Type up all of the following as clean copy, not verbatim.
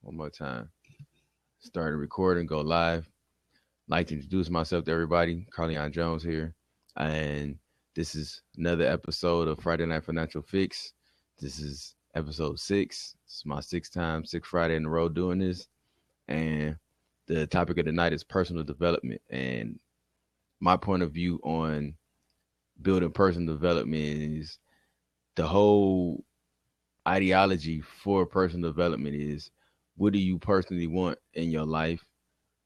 One more time. Starting recording, go live. Like to introduce myself to everybody. Carleon Jones here. And this is another episode of Friday Night Financial Fix. This is episode 6. It's my sixth Friday in a row doing this. And the topic of the night is personal development. And my point of view on building personal development is the whole ideology for personal development is what do you personally want in your life?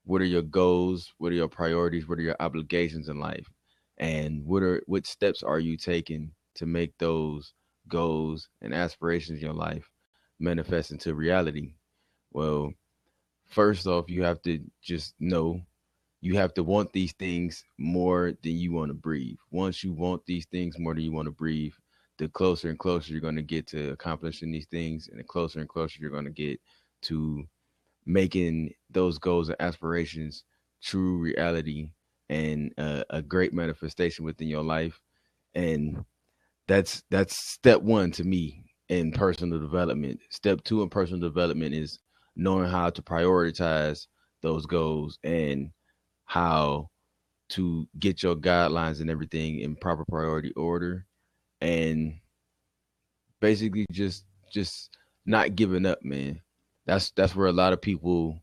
What are your goals? What are your priorities? What are your obligations in life? And what steps are you taking to make those goals and aspirations in your life manifest into reality? Well, first off, you have to just know you have to want these things more than you want to breathe. Once you want these things more than you want to breathe, the closer and closer you're going to get to accomplishing these things, and the closer and closer you're going to get to making those goals and aspirations true reality and a great manifestation within your life. And that's step one to me in personal development. Step two in personal development is knowing how to prioritize those goals and how to get your guidelines and everything in proper priority order, and basically just not giving up, man. That's where a lot of people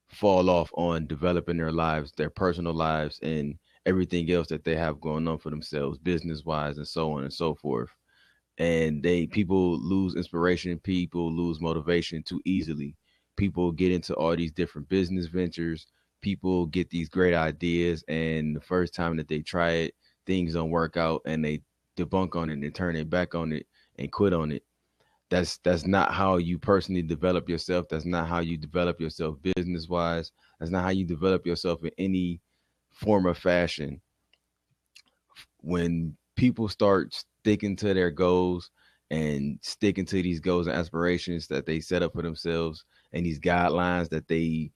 fall off on developing their lives, their personal lives, and everything else that they have going on for themselves, business wise, and so on and so forth. And people lose inspiration, people lose motivation too easily. People get into all these different business ventures, people get these great ideas, and the first time that they try it, things don't work out, and they debunk on it and turn it back on it and quit on it. That's not how you personally develop yourself. That's not how you develop yourself business wise. That's not how you develop yourself in any form of fashion. When people start sticking to their goals and sticking to these goals and aspirations that they set up for themselves, and these guidelines that they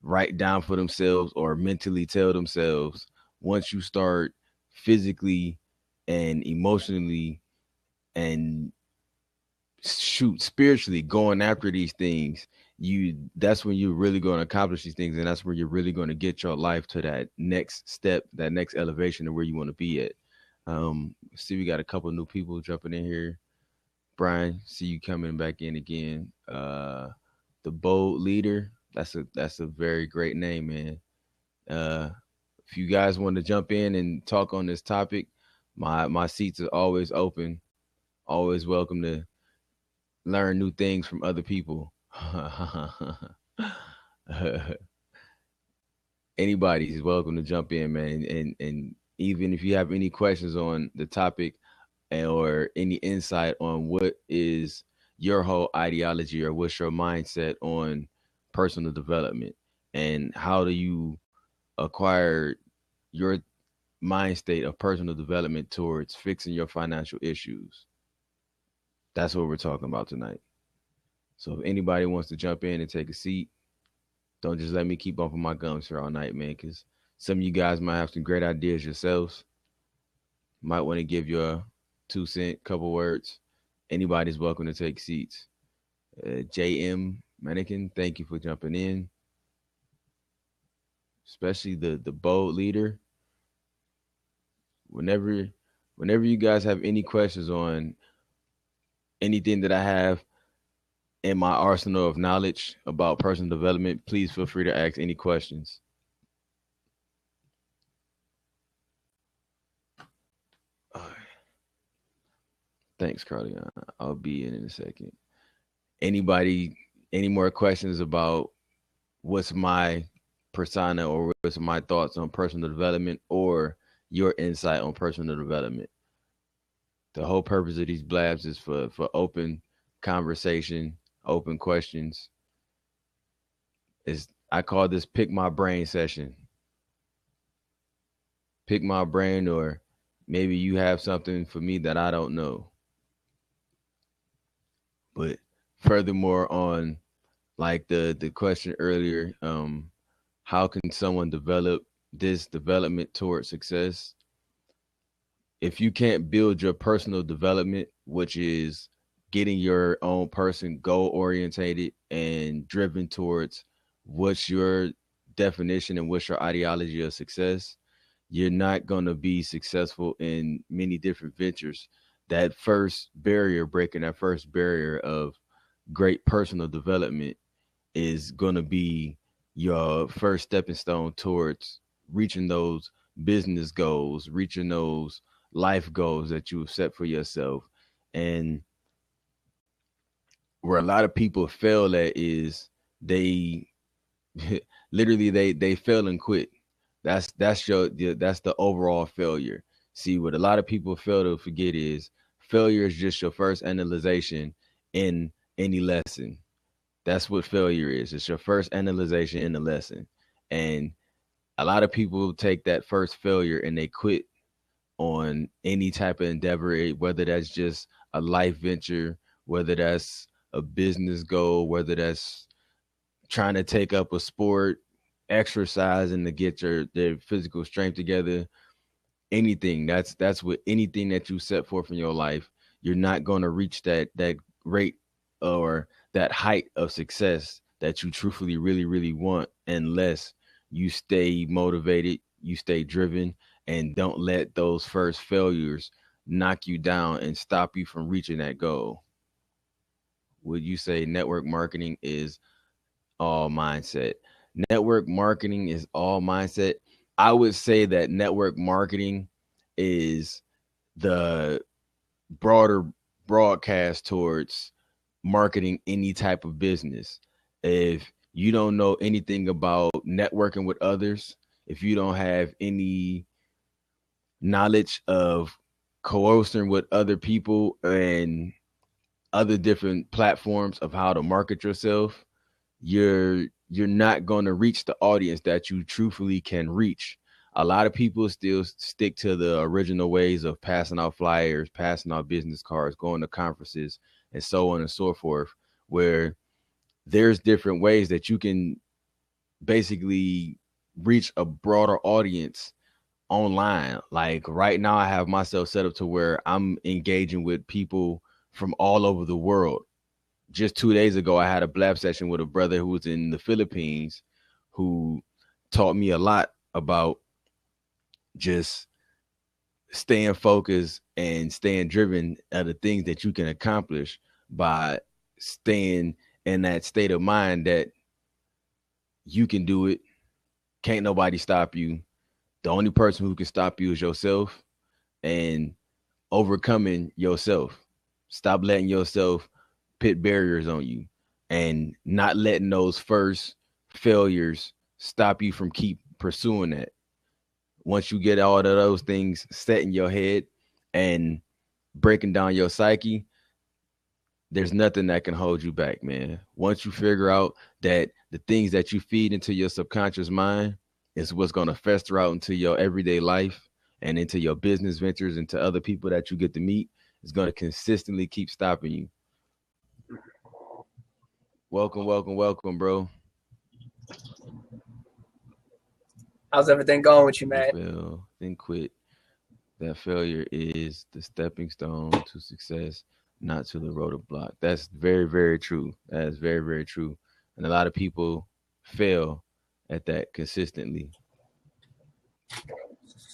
write down for themselves or mentally tell themselves, once you start physically and emotionally and spiritually going after these things, that's when you're really going to accomplish these things, and that's where you're really going to get your life to that next step, that next elevation of where you want to be at. See, we got a couple new people jumping in here. Brian, see you coming back in again. The bold leader, that's a very great name, man. If you guys want to jump in and talk on this topic, my seats are always open. Always welcome to learn new things from other people. Anybody's welcome to jump in, man. And even if you have any questions on the topic or any insight on what is your whole ideology or what's your mindset on personal development and how do you acquire your mind state of personal development towards fixing your financial issues. That's what we're talking about tonight. So if anybody wants to jump in and take a seat, don't just let me keep bumping my gums here all night, man, because some of you guys might have some great ideas yourselves. Might want to give you a 2 cent couple words. Anybody's welcome to take seats. JM Mannequin, thank you for jumping in. Especially the bold leader. Whenever you guys have any questions on anything that I have in my arsenal of knowledge about personal development, please feel free to ask any questions. All right. Thanks, Carly. I'll be in a second. Anybody, any more questions about what's my persona or what's my thoughts on personal development or your insight on personal development? The whole purpose of these blabs is for open conversation, open questions. Is I call this pick my brain session. Pick my brain, or maybe you have something for me that I don't know. But furthermore, on like the question earlier, how can someone develop this development towards success? If you can't build your personal development, which is getting your own person goal orientated and driven towards what's your definition and what's your ideology of success, you're not going to be successful in many different ventures. That first barrier, breaking that first barrier of great personal development, is going to be your first stepping stone towards reaching those business goals, reaching those life goals that you have set for yourself. And where a lot of people fail at is they literally they fail and quit. That's the overall failure. See, what a lot of people fail to forget is failure is just your first analyzation in any lesson. That's what failure is. It's your first analyzation in the lesson. And a lot of people take that first failure and they quit on any type of endeavor, whether that's just a life venture, whether that's a business goal, whether that's trying to take up a sport, exercising to get their physical strength together, anything. That's what anything that you set forth in your life, you're not going to reach that rate or that height of success that you truthfully really really want unless you stay motivated, you stay driven, and don't let those first failures knock you down and stop you from reaching that goal. Would you say network marketing is all mindset? Network marketing is all mindset. I would say that network marketing is the broader broadcast towards marketing any type of business. If you don't know anything about networking with others, if you don't have any knowledge of coercing with other people and other different platforms of how to market yourself, you're not going to reach the audience that you truthfully can reach. A lot of people still stick to the original ways of passing out flyers, passing out business cards, going to conferences, and so on and so forth, where there's different ways that you can basically reach a broader audience online. Like right now, I have myself set up to where I'm engaging with people from all over the world. Just 2 days ago, I had a blab session with a brother who was in the Philippines who taught me a lot about just staying focused and staying driven at the things that you can accomplish by staying in that state of mind that you can do it. Can't nobody stop you. The only person who can stop you is yourself, and overcoming yourself. Stop letting yourself put barriers on you and not letting those first failures stop you from keep pursuing that. Once you get all of those things set in your head and breaking down your psyche, there's nothing that can hold you back, man. Once you figure out that the things that you feed into your subconscious mind is what's going to fester out into your everyday life and into your business ventures, into other people that you get to meet, it's going to consistently keep stopping you. Welcome, welcome, welcome, bro. How's everything going with you, man? Fail, then quit. That failure is the stepping stone to success, not to the roadblock. That's very, very true. That is very, very true. And a lot of people fail at that consistently.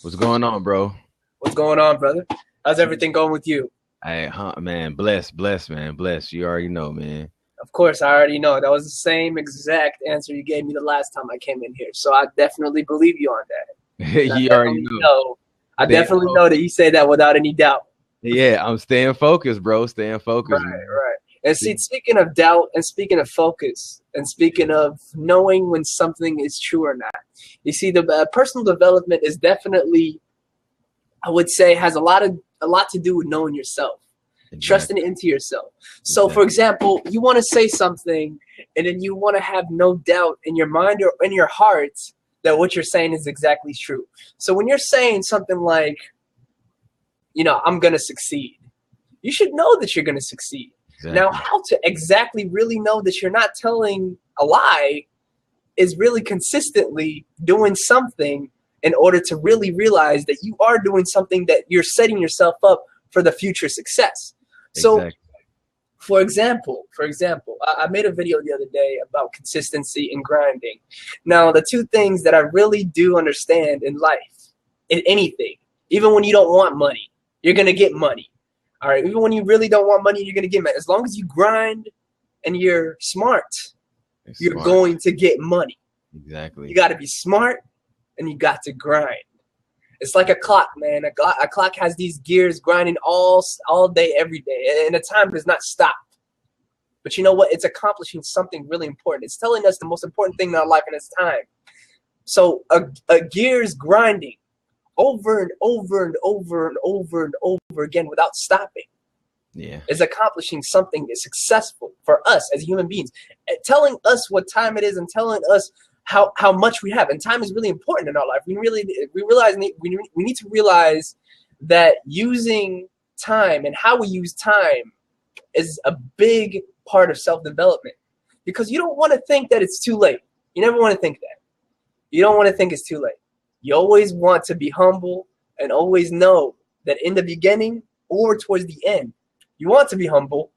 What's going on, bro? What's going on, brother? How's everything going with you? Hey, man, bless, man, bless. You already know, man. Of course, I already know. That was the same exact answer you gave me the last time I came in here. So I definitely believe you on that. You already know. I definitely know that you say that without any doubt. Yeah, I'm staying focused, bro. Staying focused. Right, right. And see, speaking of doubt and speaking of focus and speaking of knowing when something is true or not, you see, the personal development is definitely, I would say, has a lot to do with knowing yourself. Exactly. Trusting it into yourself. So, for example, you want to say something and then you want to have no doubt in your mind or in your heart that what you're saying is exactly true. So when you're saying something like, you know, I'm going to succeed, you should know that you're going to succeed. Exactly. Now, how to exactly really know that you're not telling a lie is really consistently doing something in order to really realize that you are doing something that you're setting yourself up for the future success. Exactly. So For example, I made a video the other day about consistency and grinding. Now, the two things that I really do understand in life, in anything, even when you don't want money, you're going to get money. All right, even when you really don't want money, you're going to get money. As long as you grind and you're smart, you're going to get money. Exactly. You got to be smart and you got to grind. It's like a clock, man. A clock has these gears grinding all day, every day, and the time does not stop. But you know what? It's accomplishing something really important. It's telling us the most important thing in our life, and it's time. So a gear's grinding over and over and over and over and over again without stopping. Yeah. Is accomplishing something that's successful for us as human beings, telling us what time it is and telling us how much we have. And time is really important in our life. We need to realize that using time and how we use time is a big part of self-development, because you don't want to think that it's too late. You never want to think that. You don't want to think it's too late. You always want to be humble and always know that in the beginning or towards the end, you want to be humble,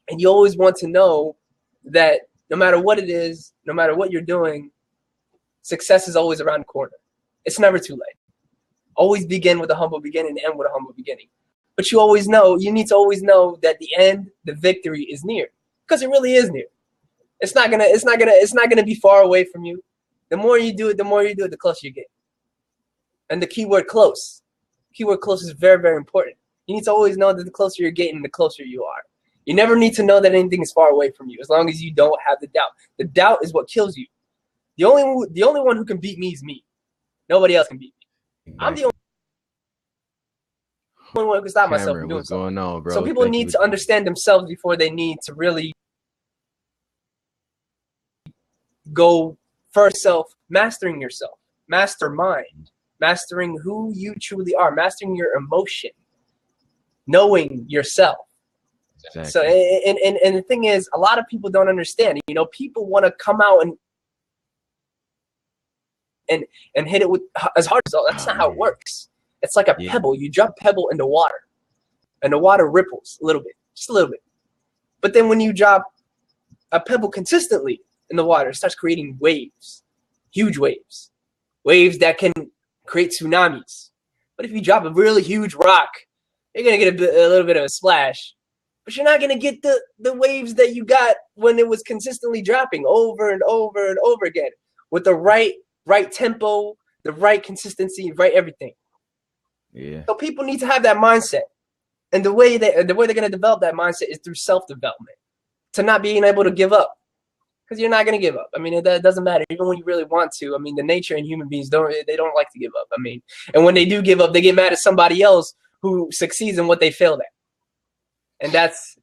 and you always want to know that no matter what it is, no matter what you're doing, success is always around the corner. It's never too late. Always begin with a humble beginning and end with a humble beginning. But you need to always know that the end, the victory is near, because it really is near. It's not gonna be far away from you. The more you do it, the closer you get. And the keyword close. Keyword close is very, very important. You need to always know that the closer you're getting, the closer you are. You never need to know that anything is far away from you, as long as you don't have the doubt. The doubt is what kills you. The only one who can beat me is me. Nobody else can beat me. Exactly. I'm the only one who can stop myself from doing something. What's going on, bro? So people need to understand themselves before they need to really go first self, mastering yourself, mastermind, mastering who you truly are, mastering your emotion, knowing yourself. Exactly. So and the thing is, a lot of people don't understand. You know, people want to come out and hit it with as hard as all. That's not how it works. It's like a pebble. You drop a pebble into water, and the water ripples a little bit, just a little bit. But then when you drop a pebble consistently in the water, it starts creating waves, huge waves, waves that can create tsunamis. But if you drop a really huge rock, you're gonna get a little bit of a splash, but you're not gonna get the waves that you got when it was consistently dropping over and over and over again with the right tempo, the right consistency, right everything. Yeah. So people need to have that mindset, and the way they're gonna develop that mindset is through self-development, to not being able to give up, because you're not gonna give up. I mean, it doesn't matter even when you really want to. I mean, the nature in human beings don't like to give up. I mean, and when they do give up, they get mad at somebody else who succeeds in what they failed at, and that's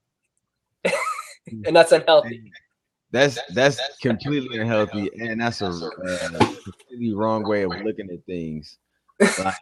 unhealthy. That's completely unhealthy, and that's a completely wrong way of looking at things. Like,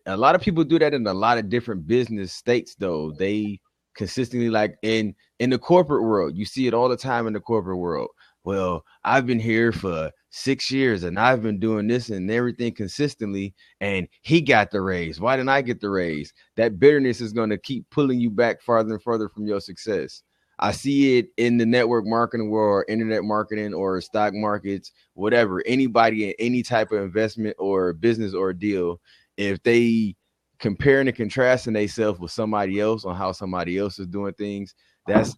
a lot of people do that in a lot of different business states, though. They consistently, like in the corporate world, you see it all the time in the corporate world. Well, I've been here for 6 years and I've been doing this and everything consistently, and he got the raise. Why didn't I get the raise? That bitterness is going to keep pulling you back farther and further from your success. I see it in the network marketing world, or internet marketing, or stock markets, whatever. Anybody in any type of investment or business or deal, if they comparing and contrasting themselves with somebody else on how somebody else is doing things, that's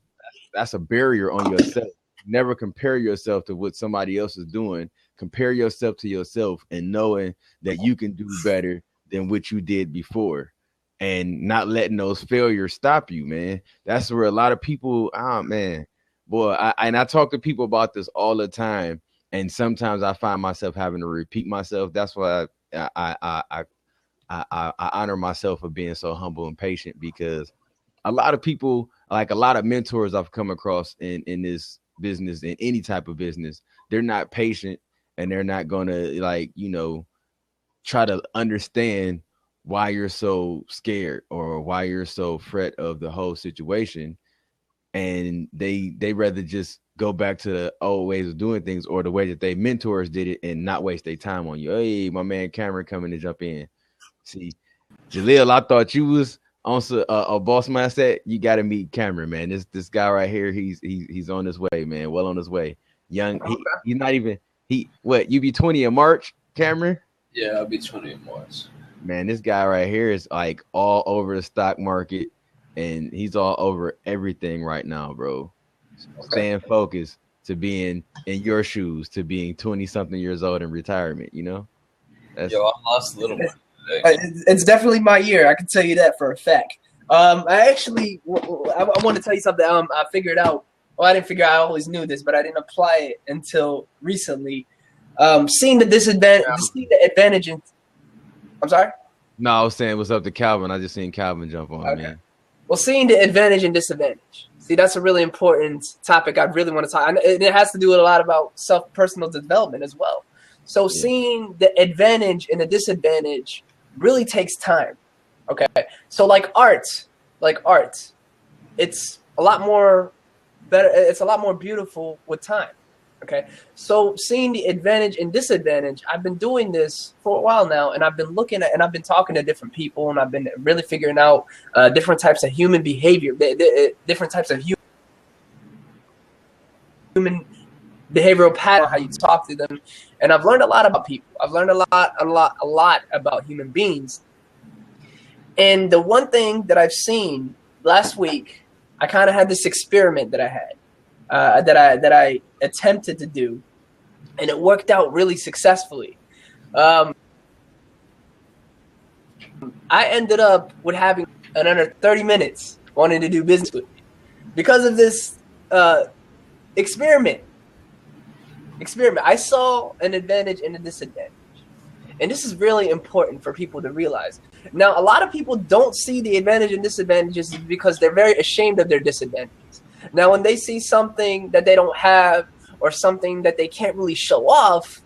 a barrier on yourself. Never compare yourself to what somebody else is doing. Compare yourself to yourself, and knowing that you can do better than what you did before, and not letting those failures stop you, man. That's where a lot of people, I talk to people about this all the time, and sometimes I find myself having to repeat myself. That's why I honor myself for being so humble and patient, because a lot of people, like a lot of mentors I've come across in this business, in any type of business, they're not patient, and they're not gonna, like, try to understand why you're so scared or why you're so fret of the whole situation. And they rather just go back to the old ways of doing things, or the way that they mentors did it, and not waste their time on you. Hey, my man Cameron coming to jump in. See, Jaleel, I thought you was a boss mindset, you got to meet Cameron, man. This guy right here, he's on his way, man. Well on his way. Young, he's not even what, you be 20 in March, Cameron? Yeah, I'll be 20 in March. Man, this guy right here is like all over the stock market, and he's all over everything right now, bro. Staying focused to being in your shoes, to being 20-something years old in retirement, you know? Yo, I lost a little bit today. It's definitely my year. I can tell you that for a fact. I want to tell you something. I figured out. Well, I didn't figure out. I always knew this, but I didn't apply it until recently. Seeing the disadvantage, seeing the advantage in. I'm sorry. No, I was saying what's up to Calvin. I just seen Calvin jump on, man. Well, seeing the advantage and disadvantage. See, that's a really important topic. I really want to talk. And it has to do with a lot about personal development as well. So seeing the advantage and the disadvantage really takes time. Okay. So like art, it's a lot more better. It's a lot more beautiful with time. Okay. So seeing the advantage and disadvantage, I've been doing this for a while now, and I've been looking at, and I've been talking to different people, and I've been really figuring out different types of human behavior, different types of human behavioral pattern, how you talk to them. And I've learned a lot about people. I've learned a lot about human beings. And the one thing that I've seen last week, I kind of had this experiment that I had, that I attempted to do, and it worked out really successfully. I ended up with having another 30 minutes wanting to do business with me because of this experiment. I saw an advantage and a disadvantage. And this is really important for people to realize. Now, a lot of people don't see the advantage and disadvantages because they're very ashamed of their disadvantages. Now, when they see something that they don't have or something that they can't really show off,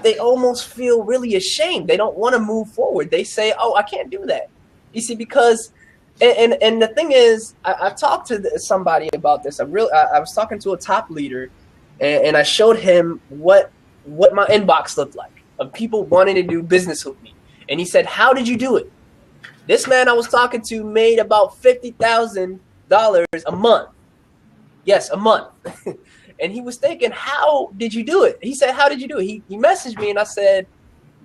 they almost feel really ashamed. They don't want to move forward. They say, oh, I can't do that. You see, because, and the thing is, I've talked to somebody about this. I was talking to a top leader, and I showed him what my inbox looked like of people wanting to do business with me. And he said, how did you do it? This man I was talking to made about $50,000 a month. Yes, a month. And he was thinking, how did you do it? He said, how did you do it? He messaged me, and I said,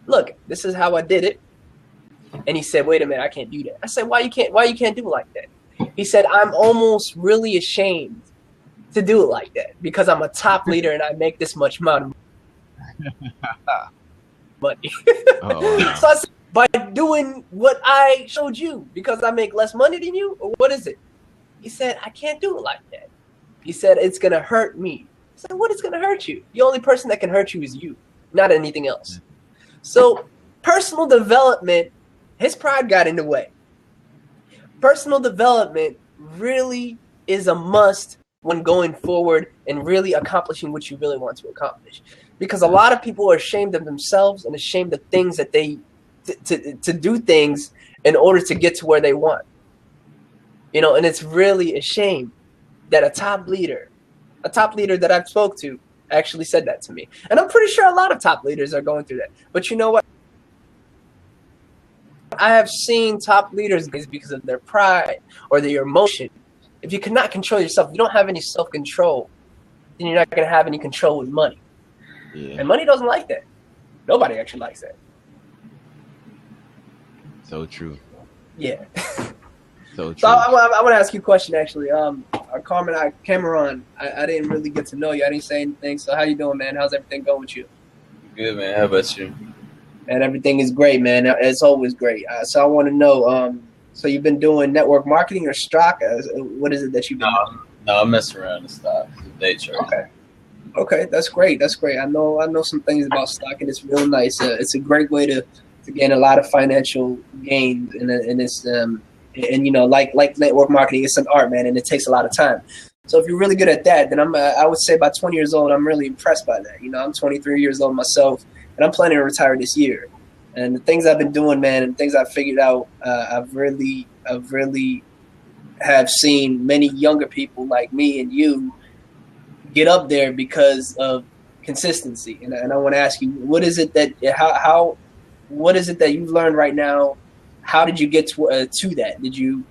look, this is how I did it. And he said, wait a minute, I can't do that. I said, why you can't do it like that? He said, I'm almost really ashamed to do it like that because I'm a top leader and I make this much money. Money. Oh. So I said, by doing what I showed you, because I make less money than you, or what is it? He said, I can't do it like that. He said, it's gonna hurt me. I said, what is gonna hurt you? The only person that can hurt you is you, not anything else. So personal development, his pride got in the way. Personal development really is a must when going forward and really accomplishing what you really want to accomplish. Because a lot of people are ashamed of themselves and ashamed of things that they to do things in order to get to where they want. You know, and it's really a shame that a top leader that I've spoke to actually said that to me. And I'm pretty sure a lot of top leaders are going through that. But you know what? I have seen top leaders because of their pride or their emotion. If you cannot control yourself, if you don't have any self-control, then you're not going to have any control with money. Yeah. And money doesn't like that. Nobody actually likes that. So true. Yeah. So true. So I want to ask you a question, actually. Cameron, I didn't really get to know you. I didn't say anything. So how you doing, man? How's everything going with you? Good, man. How about you? And everything is great, man. It's always great. So I want to know, so you've been doing network marketing or stock? What is it that you've been doing? No, I'm messing around in stock. Day trade. Okay, that's great. I know some things about stock, and it's real nice. It's a great way to gain a lot of financial gains, and it's and you know, like network marketing, it's an art, man, and it takes a lot of time. So if you're really good at that, then I would say by 20 years old, I'm really impressed by that. You know, I'm 23 years old myself, and I'm planning to retire this year. And the things I've been doing, man, and things I've figured out, I've really have seen many younger people like me and you get up there because of consistency. And I want to ask you, what is it that you've learned right now? how did you get to that? Did you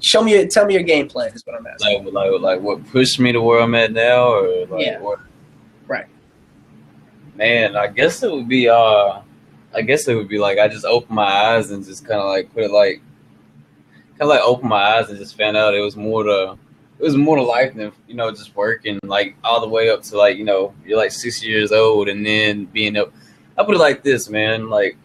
tell me your game plan is what I'm asking. Like what pushed me to where I'm at now, or like what? Right. Man, I guess it would be like I just opened my eyes and just kind of like put it like open my eyes and just found out it was more to life than, you know, just working like all the way up to like, you know, you're like 60 years old and then being up. I put it like this, man. Like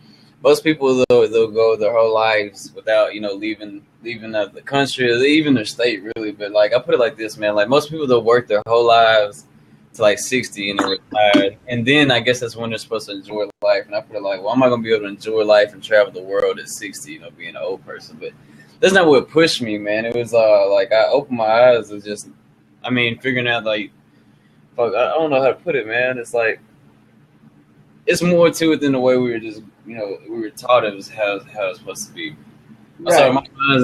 most people they'll go their whole lives without, you know, leaving the country or even their state really. But like I put it like this, man. Like most people they'll work their whole lives to like 60 and they're retired, and then I guess that's when they're supposed to enjoy life. And I put it like, well, I'm not gonna be able to enjoy life and travel the world at 60, you know, being an old person. But that's not what pushed me, man. It was like I opened my eyes and just, I mean, figuring out like, fuck, I don't know how to put it, man. It's like it's more to it than the way we were just, you know, we were taught it was how it's supposed to be. Right. Sorry,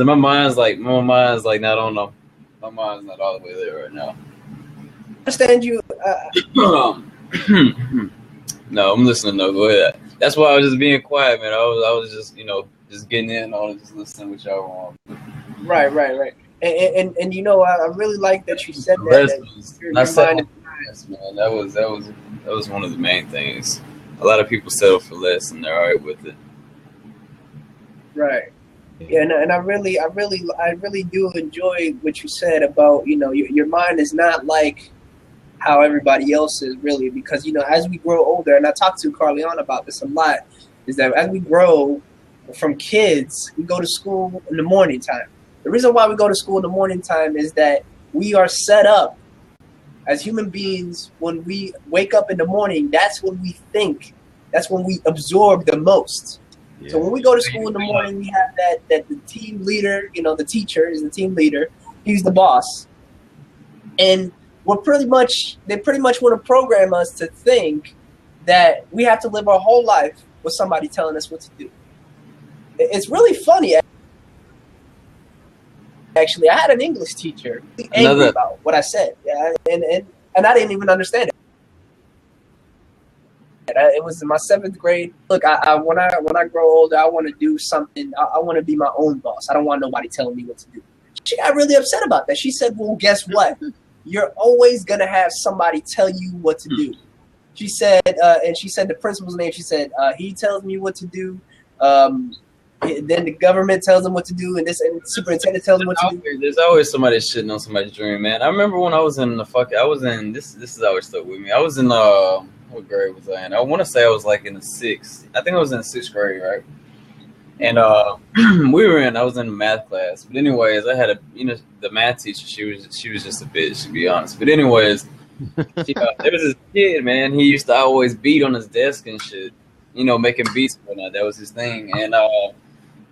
my mind's like, I don't know. My mind's not all the way there right now. Understand you. No, I'm listening. No, go ahead. That's why I was just being quiet, man. I was just, you know, just getting in on it, just listening what y'all want. Right. And you know, I really like that you said that. Man, that was one of the main things. A lot of people settle for less, and they're all right with it. Right. Yeah, and I really do enjoy what you said about, you know, your mind is not like how everybody else is really, because, you know, as we grow older, and I talked to Carleon about this a lot, is that as we grow from kids, we go to school in the morning time. The reason why we go to school in the morning time is that we are set up as human beings. When we wake up in the morning, that's when we think, that's when we absorb the most. Yeah. So when we go to school in the morning, we have that the team leader, you know, the teacher is the team leader. He's the boss. And they pretty much want to program us to think that we have to live our whole life with somebody telling us what to do. It's really funny. Actually, I had an English teacher angry about what I said, and I didn't even understand it. It was in my 7th grade. Look, when I grow older, I want to do something. I want to be my own boss. I don't want nobody telling me what to do. She got really upset about that. She said, well, guess what? You're always going to have somebody tell you what to do. She said, and she said the principal's name. She said, he tells me what to do. Then the government tells them what to do, and the superintendent tells them what to do. There's always somebody shitting on somebody's dream, man. I remember when I was in this is always stuck with me. I was in what grade was I in? I want to say I was like in the 6th. I think I was in the 6th grade, right? And I was in a math class. But anyways, I had the math teacher. She was just a bitch, to be honest. But anyways, there was this kid, man. He used to always beat on his desk and shit. You know, making beats and whatnot. That was his thing. And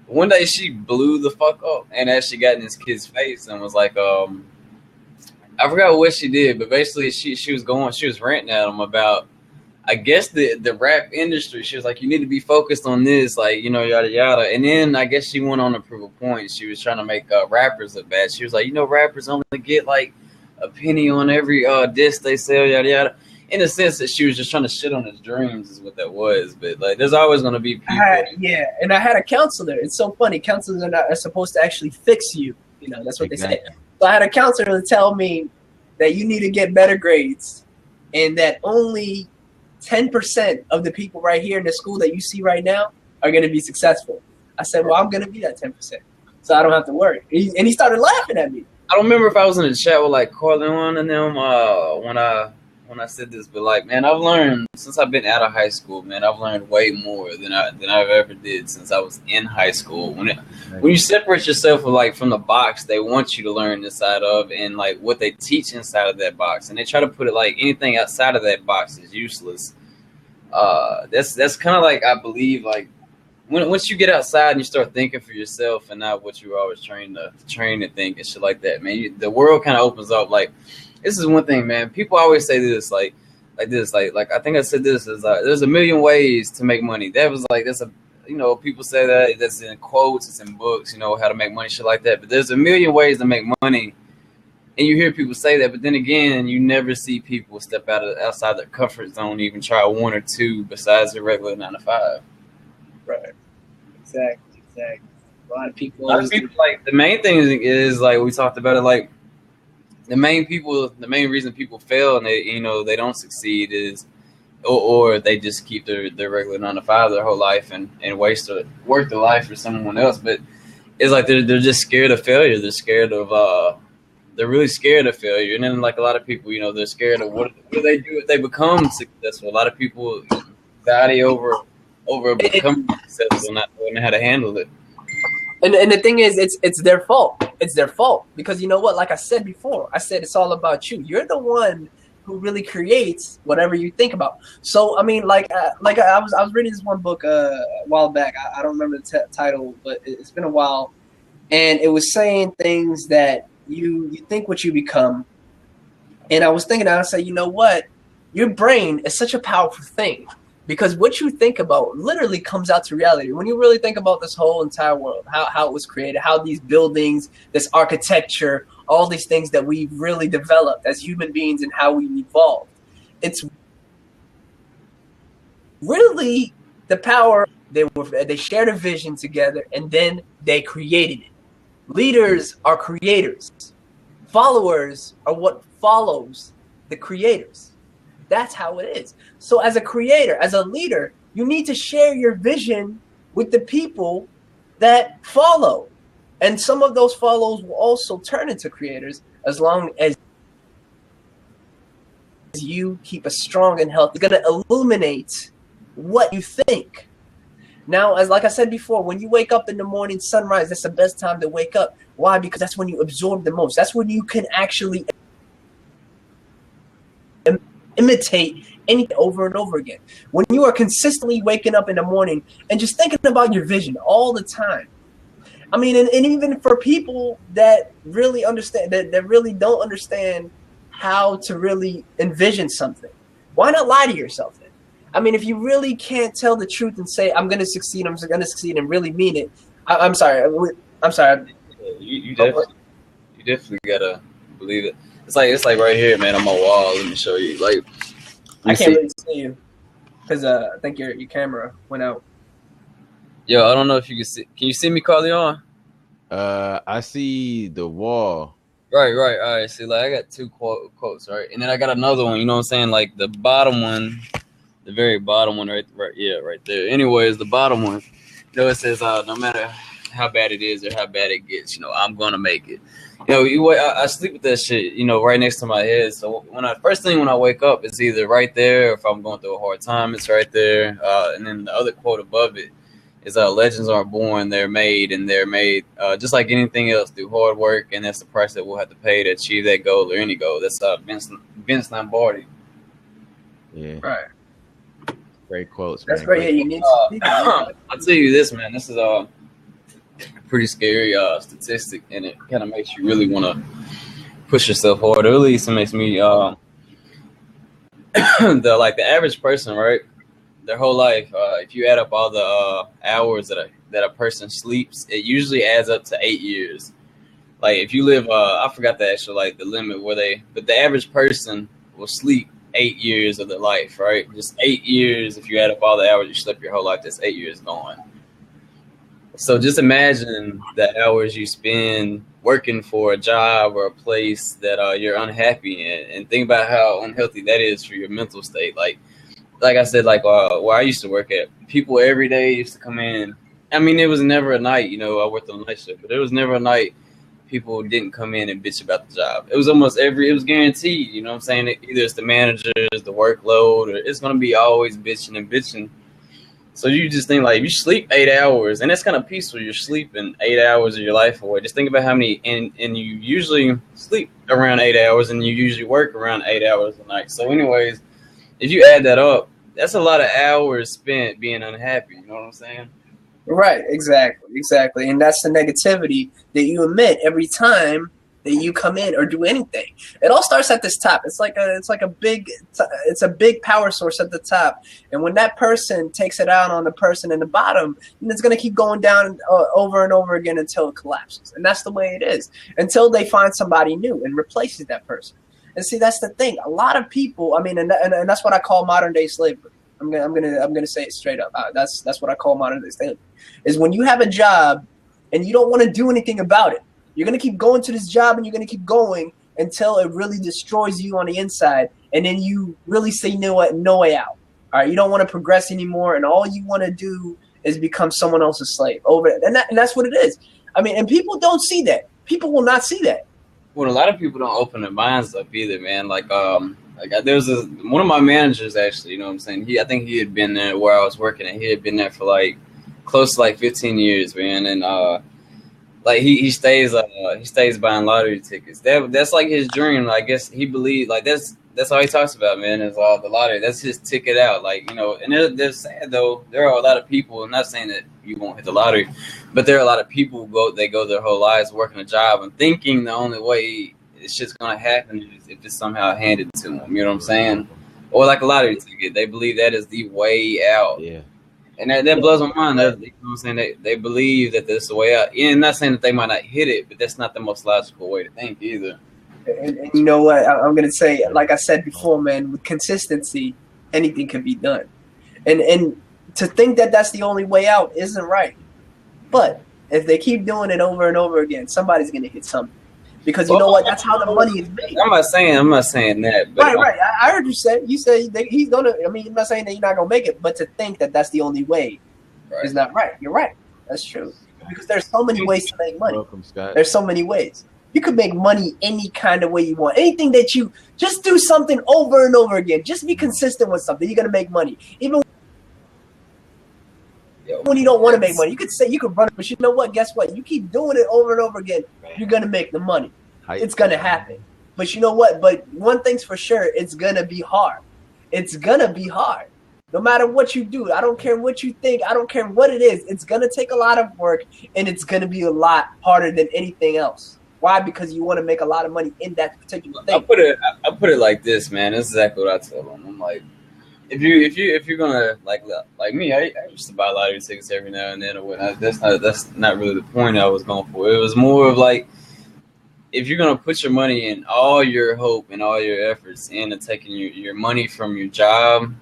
one day she blew the fuck up and actually got in this kid's face and was like, I forgot what she did, but basically she was ranting at him about, I guess, the rap industry. She was like, you need to be focused on this, like, you know, yada yada. And then I guess she went on to prove a point. She was trying to make rappers look bad. She was like, you know, rappers only get like a penny on every disc they sell, yada yada. In a sense that she was just trying to shit on his dreams is what that was. But like, there's always going to be people. And I had a counselor. It's so funny. Counselors are supposed to actually fix you. You know, that's what they say. So I had a counselor to tell me that you need to get better grades, and that only 10% of the people right here in the school that you see right now are going to be successful. I said, well, I'm going to be that 10%, so I don't have to worry. And he started laughing at me. I don't remember if I was in the chat with like Carleon and them when I said this, but like, man, I've learned since I've been out of high school, man, I've learned way more than I've ever did since I was in high school. When you separate yourself from the box they want you to learn inside of, and like what they teach inside of that box, and they try to put it like anything outside of that box is useless. That's kind of like, I believe, like once you get outside and you start thinking for yourself and not what you were always trained to think and shit like that, man, the world kind of opens up. Like, this is one thing, man. People always say this, like this, like I think I said this is there's a million ways to make money. That was like, that's a, you know, people say that's in quotes, it's in books, you know, how to make money, shit like that. But there's a million ways to make money, and you hear people say that. But then again, you never see people step outside their comfort zone, even try one or two besides their regular 9 to 5. Right. Exactly. A lot of people. A lot of people, like, the main thing is like we talked about it, like the main reason people fail and they don't succeed is, or they just keep their regular 9 to 5 their whole life and work their life for someone else. But it's like they're just scared of failure. They're scared of they're really scared of failure. And then, like, a lot of people, they're scared of what do they do if they become successful. A lot of people anxiety over becoming successful, not knowing how to handle it. And the thing is, it's their fault. It's their fault because you know what? Like I said before, I said it's all about you. You're the one who really creates whatever you think about. So I mean, like I was reading this one book a while back. I don't remember the title, but it's been a while, and it was saying things that you think what you become. And I was thinking, I say, you know what? Your brain is such a powerful thing. Because what you think about literally comes out to reality. When you really think about this whole entire world, how it was created, how these buildings, this architecture, all these things that we've really developed as human beings and how we evolved, it's really the power. They shared a vision together and then they created it. Leaders are creators. Followers are what follows the creators. That's how it is. So as a creator, as a leader, you need to share your vision with the people that follow. And some of those follows will also turn into creators as long as you keep a strong and healthy. It's going to illuminate what you think. Now, like I said before, when you wake up in the morning, sunrise, that's the best time to wake up. Why? Because that's when you absorb the most. That's when you can actually imitate anything over and over again. When you are consistently waking up in the morning and just thinking about your vision all the time. I mean, and even for people that really understand, that really don't understand how to really envision something, why not lie to yourself then? I mean, if you really can't tell the truth and say, I'm going to succeed and really mean it. I'm sorry. You definitely got to believe it. It's like right here, man, on my wall. Let me show you. Like, I can't really see you because I think your camera went out. Yo, I don't know if you can see. Can you see me, Carleon? I see the wall. Right. All right. See, like, I got 2 quotes, right, and then I got another one. You know what I'm saying? Like the bottom one, the very bottom one, right there. Anyways, the bottom one. It says, no matter how bad it is or how bad it gets, I'm gonna make it. I sleep with that shit, right next to my head. So first thing when I wake up, it's either right there, or if I'm going through a hard time, it's right there. And then the other quote above it is, legends aren't born, they're made, and they're made just like anything else through hard work, and that's the price that we'll have to pay to achieve that goal or any goal. That's Vince Lombardi. Yeah. Right. Great quotes, That's man. great. Yeah, you need to speak. I'll tell you this, man. This is pretty scary statistic, and it kind of makes you really want to push yourself harder. At least it makes me the average person, right, their whole life, if you add up all the hours that a person sleeps, it usually adds up to 8 years. Like, if you live I forgot the actual, like, the limit but the average person will sleep 8 years of their life, right? Just 8 years. If you add up all the hours you slept your whole life, that's 8 years gone. So just imagine the hours you spend working for a job or a place that you're unhappy in, and think about how unhealthy that is for your mental state. Like I said, like where I used to work at, people every day used to come in. I mean, it was never a night, I worked on the night shift, but it was never a night people didn't come in and bitch about the job. It was it was guaranteed, you know what I'm saying? Either it's the managers, the workload, or it's going to be always bitching. So you just think, like, if you sleep 8 hours, and that's kind of peaceful, you're sleeping 8 hours of your life away. Just think about how many, and you usually sleep around 8 hours, and you usually work around 8 hours a night. So anyways, if you add that up, that's a lot of hours spent being unhappy. You know what I'm saying? Right, exactly. And that's the negativity that you emit every time that you come in or do anything. It all starts at this top. It's a big power source at the top. And when that person takes it out on the person in the bottom, it's going to keep going down over and over again until it collapses. And that's the way it is, until they find somebody new and replaces that person. And see, that's the thing. A lot of people, I mean, and that's what I call modern day slavery. I'm gonna say it straight up. That's what I call modern day slavery. Is when you have a job and you don't want to do anything about it. You're gonna keep going to this job and you're gonna keep going until it really destroys you on the inside, and then you really say no way out. All right, you don't want to progress anymore, and all you want to do is become someone else's slave over it, and that's what it is. I mean, and people don't see that. People will not see that. Well, a lot of people don't open their minds up either, man. Like there was one of my managers actually. You know what I'm saying? I think he had been there where I was working, and he had been there for like close to like 15 years, man, and like he stays buying lottery tickets. That's like his dream. I guess he believed like that's all he talks about, man, is the lottery. That's his ticket out. Like, you know, and they're sad though. There are a lot of people. I'm not saying that you won't hit the lottery, but there are a lot of people who go their whole lives working a job and thinking the only way it's just gonna happen is if it's somehow handed to them. You know what I'm saying? Or like a lottery ticket. They believe that is the way out. Yeah. And that blows my mind. You know what I'm saying? They believe that this is the way out. And I'm not saying that they might not hit it, but that's not the most logical way to think either. And you know what? I'm going to say, like I said before, man, with consistency, anything can be done. And to think that that's the only way out isn't right. But if they keep doing it over and over again, somebody's going to hit something. Because you know what? That's how the money is made. I'm not saying that. But right. I heard you say. You say he's gonna. I mean, I'm not saying that you're not gonna make it, but to think that that's the only way is not right. You're right. That's true. Because there's so many ways to make money. Welcome, Scott. There's so many ways. You could make money any kind of way you want. Anything that you just do something over and over again. Just be consistent with something. You're gonna make money. Even when you don't want to make money, you could say you could run it, but you know what? Guess what? You keep doing it over and over again, you're gonna make the money. It's gonna happen. But you know what? But one thing's for sure, it's gonna be hard. It's gonna be hard. No matter what you do, I don't care what you think, I don't care what it is, it's gonna take a lot of work, and it's gonna be a lot harder than anything else. Why? Because you want to make a lot of money in that particular thing. I put it like this, man. This is exactly what I told them. I'm like, if you're gonna like me, I used to buy lottery tickets every now and then or whatnot. That's not really the point I was going for. It was more of like, if you're gonna put your money in, all your hope and all your efforts into taking your money from your job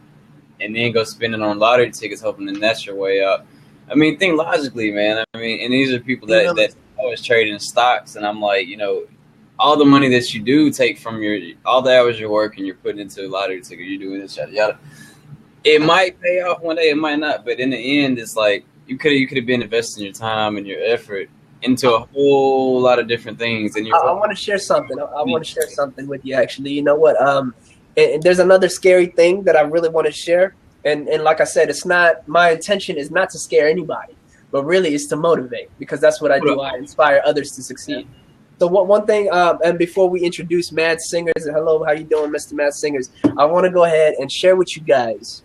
and then go spend it on lottery tickets, hoping that that's your way out. I mean, think logically, man. I mean, and these are people that always trade in stocks, and I'm like, you know, all the money that you do take from all the hours you're working, you're putting into a lottery ticket, you're doing this, yada yada. It might pay off one day, it might not, but in the end, it's like you could have been investing your time and your effort into a whole lot of different things. And I want to share something. I want to share something with you, actually. You know what? And there's another scary thing that I really want to share. And like I said, it's not my intention is not to scare anybody, but really it's to motivate, because that's what I do. I inspire others to succeed. So one thing, and before we introduce Mad Singers, and hello, how you doing, Mr. Mad Singers? I want to go ahead and share with you guys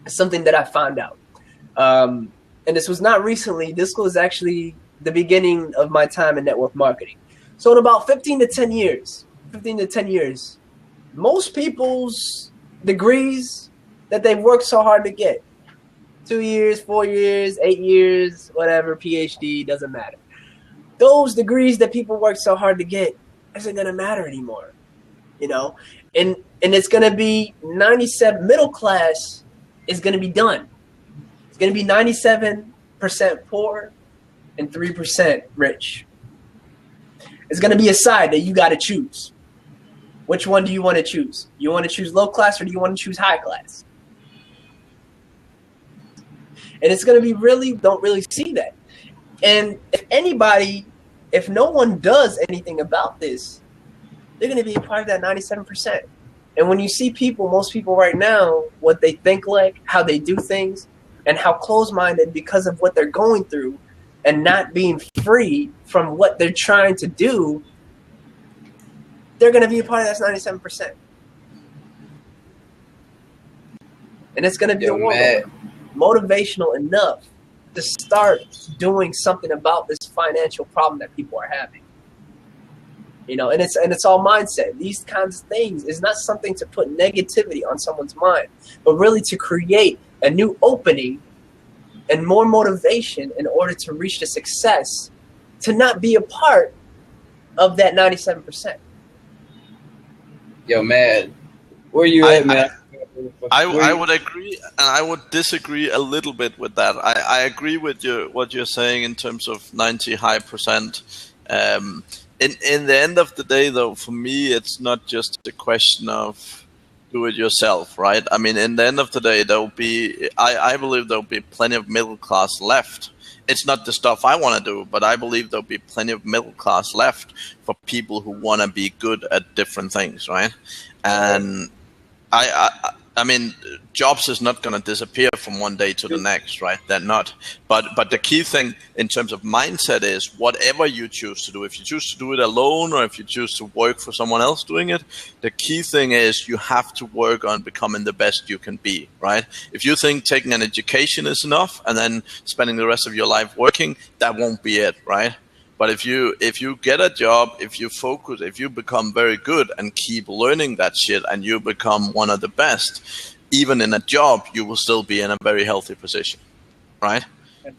something that I found out. And this was not recently. This was actually the beginning of my time in network marketing. So in about 15 to 10 years, most people's degrees that they've worked so hard to get, 2 years, 4 years, 8 years, whatever, PhD, doesn't matter. Those degrees that people work so hard to get isn't going to matter anymore, you know? And it's going to be 97, middle class is going to be done. It's going to be 97% poor and 3% rich. It's going to be a side that you got to choose. Which one do you want to choose? You want to choose low class, or do you want to choose high class? And it's going to be don't really see that. And if no one does anything about this, they're going to be a part of that 97%. And when you see most people right now, what they think like, how they do things, and how close-minded because of what they're going through and not being free from what they're trying to do, they're going to be a part of that 97%. And it's going to be motivational enough to start doing something about this financial problem that people are having. You know, and it's all mindset. These kinds of things is not something to put negativity on someone's mind, but really to create a new opening and more motivation in order to reach the success, to not be a part of that 97%. Yo, man, where you at, man? I would agree, and I would disagree a little bit with that. I agree with what you're saying in terms of 90% high. In the end of the day, though, for me, it's not just a question of do it yourself, right? I mean, in the end of the day, I believe there'll be plenty of middle class left. It's not the stuff I want to do, but I believe there'll be plenty of middle class left for people who want to be good at different things, right? And I mean, jobs is not going to disappear from one day to the next, right? They're not. But the key thing in terms of mindset is whatever you choose to do, if you choose to do it alone or if you choose to work for someone else doing it, the key thing is you have to work on becoming the best you can be, right? If you think taking an education is enough and then spending the rest of your life working, that won't be it, right? But if you get a job, if you focus, if you become very good and keep learning that shit and you become one of the best, even in a job, you will still be in a very healthy position, right?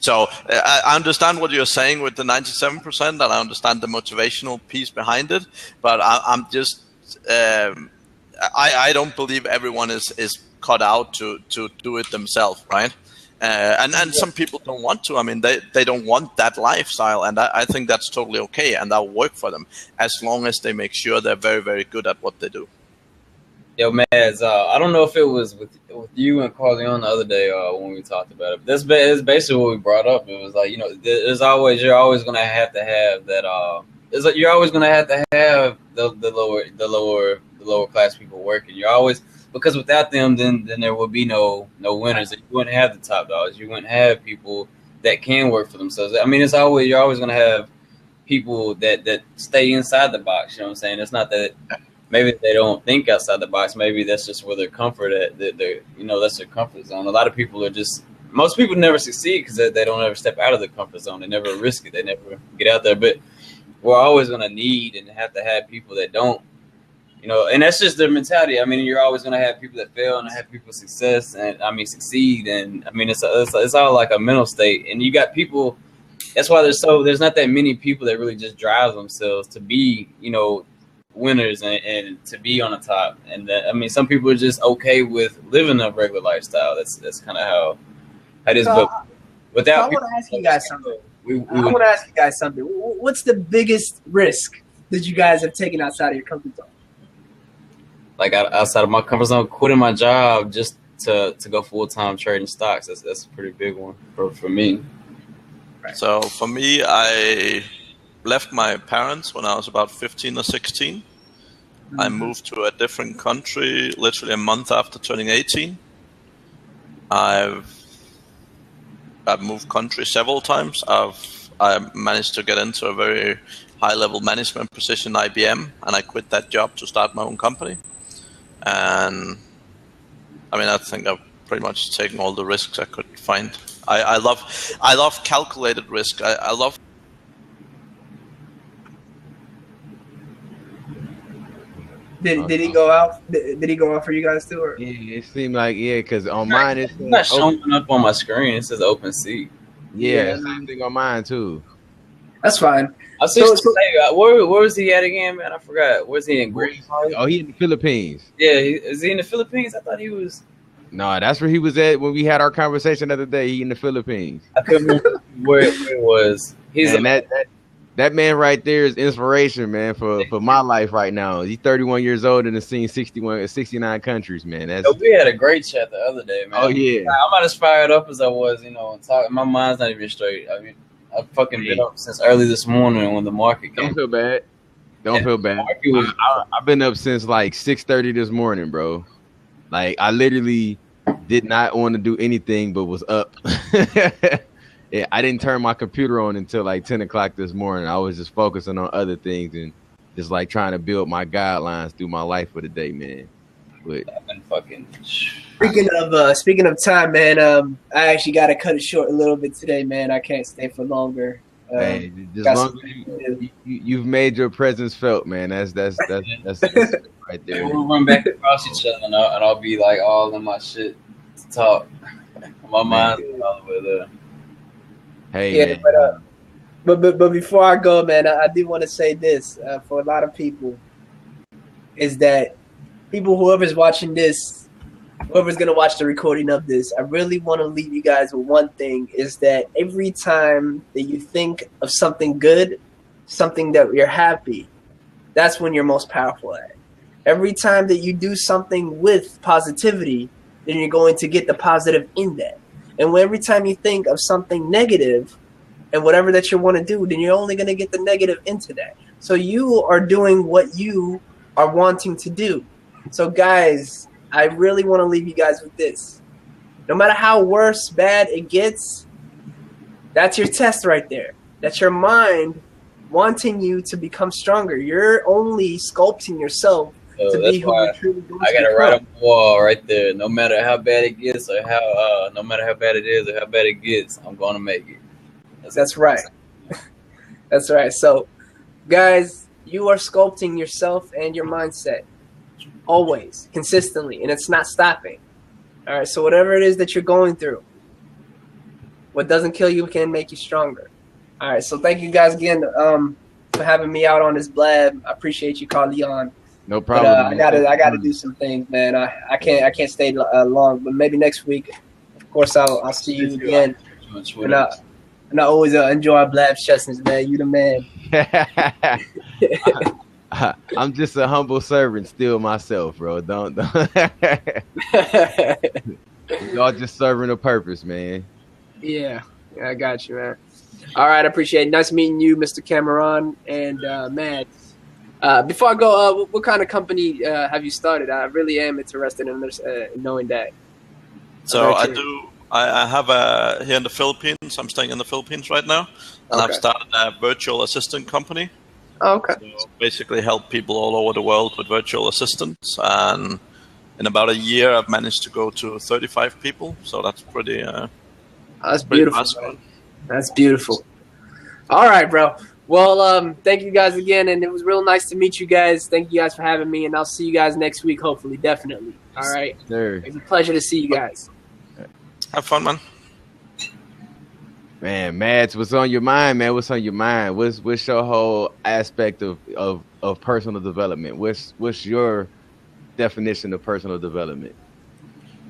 So I understand what you're saying with the 97%, and I understand the motivational piece behind it, but I'm just, I don't believe everyone is cut out to do it themselves, right? And some people don't want to. I mean, they don't want that lifestyle, and I think that's totally okay, and that'll work for them as long as they make sure they're very, very good at what they do. Yo, Mads, I don't know if it was with you and Carleon the other day when we talked about it. But that's basically what we brought up. It was like, you know, you're always gonna have to have that. It's like you're always gonna have to have the lower class people working. You're always, because without them, then there would be no winners. You wouldn't have the top dogs. You wouldn't have people that can work for themselves. I mean, you're always going to have people that stay inside the box. You know what I'm saying? It's not that maybe they don't think outside the box. Maybe that's just where their comfort at. That's their comfort zone. A lot of people are most people never succeed because they don't ever step out of the comfort zone. They never risk it. They never get out there. But we're always going to need and have to have people that don't. You know, and that's just their mentality. I mean, you're always going to have people that fail and have people succeed. And I mean, it's all like a mental state. And you got people. That's why there's not that many people that really just drive themselves to be, you know, winners and to be on the top. And I mean, some people are just okay with living a regular lifestyle. That's kind of how it is. So, but without, I want to ask you guys something. I want to ask you guys something. What's the biggest risk that you guys have taken outside of your comfort zone? Like outside of my comfort zone, quitting my job just to go full-time trading stocks. That's a pretty big one for me. Right. So for me, I left my parents when I was about 15 or 16. Mm-hmm. I moved to a different country literally a month after turning 18. I've moved country several times. I managed to get into a very high-level management position in IBM, and I quit that job to start my own company. And I mean, I think I've pretty much taken all the risks I could find. I love calculated risk. I love. Did he go out? Did he go out for you guys too? Or? Yeah, it seemed like because on mine it's not showing up on my screen. It says open seat. Yeah, same thing on mine too. That's fine. I see. Where was he at again, man? I forgot. Where's he in? Oh, he in the Philippines. Yeah, is he in the Philippines? I thought he was. No, that's where he was at when we had our conversation the other day. He in the Philippines. I couldn't remember where it was. That man right there is inspiration, man, for my life right now. He's 31 years old and has seen 69 countries, man. We had a great chat the other day, man. Oh yeah, I'm not as fired up as I was, you know. My mind's not even straight. I mean, I've fucking been up since early this morning when the market came. Don't feel bad. Don't feel bad. I've been up since like 6:30 this morning, bro. Like I literally did not want to do anything but was up. Yeah, I didn't turn my computer on until like 10 o'clock this morning. I was just focusing on other things and just like trying to build my guidelines through my life for the day, man. But I've been fucking. Speaking of time, man, I actually got to cut it short a little bit today, man. I can't stay for longer. Hey, just long as you've made your presence felt, man. That's right there. We'll run back across each other, and I'll be like all in my shit to talk. My mind's all the way there. Hey, yeah, but before I go, man, I do want to say this for a lot of people is that whoever's watching this, whoever's gonna watch the recording of this, I really want to leave you guys with one thing: is that every time that you think of something good, something that you're happy, that's when you're most powerful at. Every time that you do something with positivity, then you're going to get the positive in that. And every time you think of something negative and whatever that you want to do, then you're only going to get the negative into that. So you are doing what you are wanting to do. So guys, I really want to leave you guys with this. No matter how worse, bad it gets, that's your test right there. That's your mind wanting you to become stronger. You're only sculpting yourself to be who you're truly going to I gotta become. write on the wall right there. No matter how bad it gets, or no matter how bad it is, or how bad it gets, I'm gonna make it. That's right. That's right. So, guys, you are sculpting yourself and your mindset always, consistently, and it's not stopping. All right. So, whatever it is that you're going through, what doesn't kill you can make you stronger. All right. So, thank you guys again for having me out on this blab. I appreciate you, Carleon. No But problem. I gotta do some things, man. I can't stay long, but maybe next week. Of course, I'll see you again. And I always enjoy Blab sessions, man. You the man. I'm just a humble servant still myself, bro. Don't. Y'all just serving a purpose, man. Yeah, I got you, man. All right, I appreciate it. Nice meeting you, Mr. Cameron and Matt. Before I go, what kind of company have you started? I really am interested in knowing that. So I have here in the Philippines. I'm staying in the Philippines right now, and I've started a virtual assistant company. Oh, okay. So basically help people all over the world with virtual assistants. And in about a year, I've managed to go to 35 people. So that's pretty. That's beautiful. Man. That's beautiful. All right, bro. Well, thank you guys again, and it was real nice to meet you guys. Thank you guys for having me, and I'll see you guys next week, hopefully, definitely. All right. Sure. It's a pleasure to see you guys. Have fun, man. Man, Mads, what's on your mind, man? What's on your mind? What's your whole aspect of personal development? What's your definition of personal development?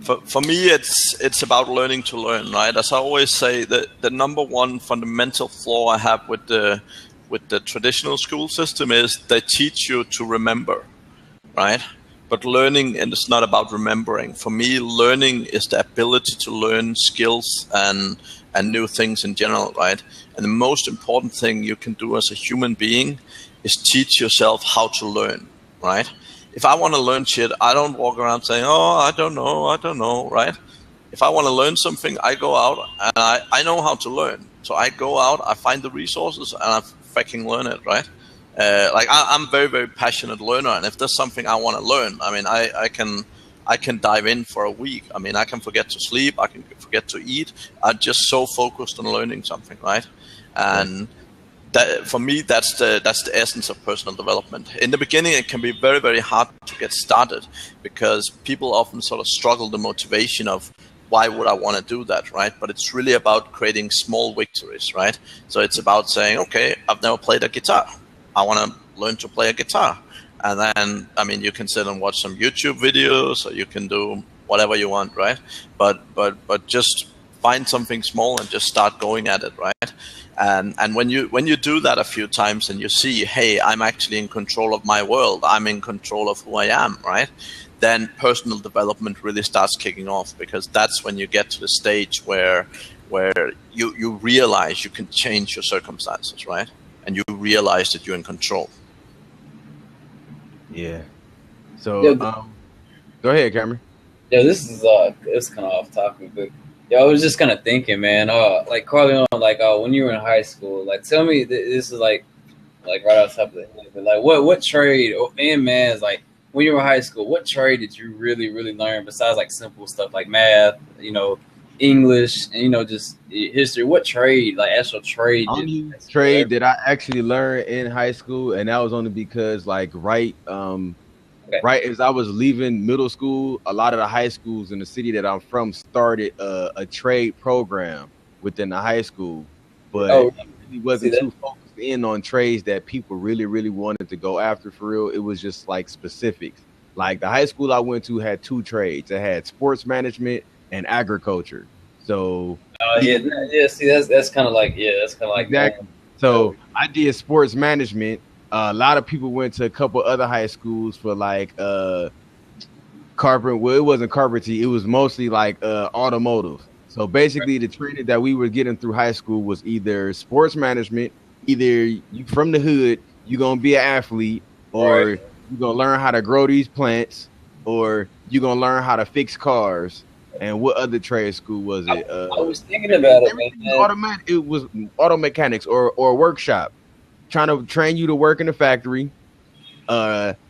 For me, it's about learning to learn, right? As I always say, the number one fundamental flaw I have with the traditional school system is they teach you to remember, right? But learning is not about remembering. For me, learning is the ability to learn skills and new things in general, right? And the most important thing you can do as a human being is teach yourself how to learn, right? If I want to learn shit, I don't walk around saying, oh, I don't know, right? If I want to learn something, I go out and I know how to learn. So I go out, I find the resources, and I fucking learn it, right? I'm a very, very passionate learner, and if there's something I want to learn, I mean, I can dive in for a week. I mean, I can forget to sleep, I can forget to eat. I'm just so focused on learning something, right? And that, for me, that's the essence of personal development. In the beginning, it can be very, very hard to get started because people often sort of struggle the motivation of why would I want to do that, right? But it's really about creating small victories, right? So it's about saying, okay, I've never played a guitar. I want to learn to play a guitar. And then, I mean, you can sit and watch some YouTube videos, or you can do whatever you want, right? But just find something small and just start going at it, right? And when you do that a few times and you see, hey, I'm actually in control of my world, I'm in control of who I am, right? Then personal development really starts kicking off, because that's when you get to the stage where you realize you can change your circumstances, right? And you realize that you're in control. Yeah. So go ahead, Cameron. Yeah, this is it's kind of off topic, but yeah, I was just kind of thinking, man. Like Carleon, like when you were in high school, like tell me this is like right off the top of the head, but like what trade and man is like when you were in high school, what trade did you really learn besides like simple stuff like math, English, and just history? What trade, like actual trade? Trade that I actually learned in high school, and that was only because right as I was leaving middle school, a lot of the high schools in the city that I'm from started a trade program within the high school, but it wasn't too focused in on trades that people really wanted to go after for real. It was just like specifics. Like the high school I went to had 2 trades. It had sports management and agriculture. So yeah. See, that's kind of like exactly. So I did sports management. A lot of people went to a couple other high schools for like carpenter. Well, it wasn't carpentry. It was mostly like automotive. So basically, the training that we were getting through high school was either sports management, either you from the hood, you're gonna be an athlete, or you're gonna learn how to grow these plants, or you're gonna learn how to fix cars. And what other trade school was it? I was thinking about it, man. Automatic. It was auto mechanics or workshop, trying to train you to work in the factory,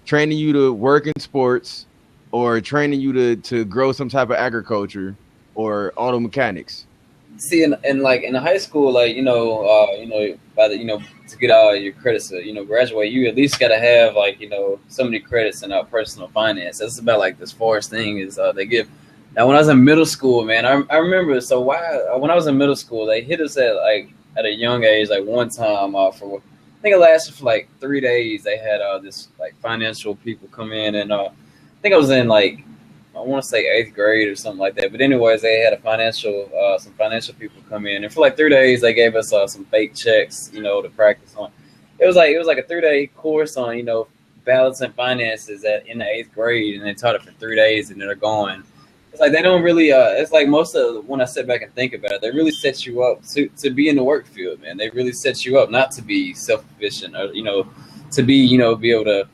training you to work in sports, or training you to grow some type of agriculture or auto mechanics. See, in like in high school, like by the to get all your credits to graduate, you at least got to have like so many credits in personal finance. That's about like this forest thing is they give. Now, when I was in middle school, man, I remember. So when I was in middle school, they hit us at a young age. Like one time, for I think it lasted for like 3 days. They had this like financial people come in, and I think I was in like I want to say 8th grade or something like that. But anyways, they had some financial people come in, and for like 3 days, they gave us some fake checks, to practice on. It was like a 3-day course on balance and finances in the 8th grade, and they taught it for 3 days, and then they're gone. It's like they don't really. It's like most of when I sit back and think about it, they really set you up to be in the work field, man. They really set you up not to be self-sufficient or to be be able to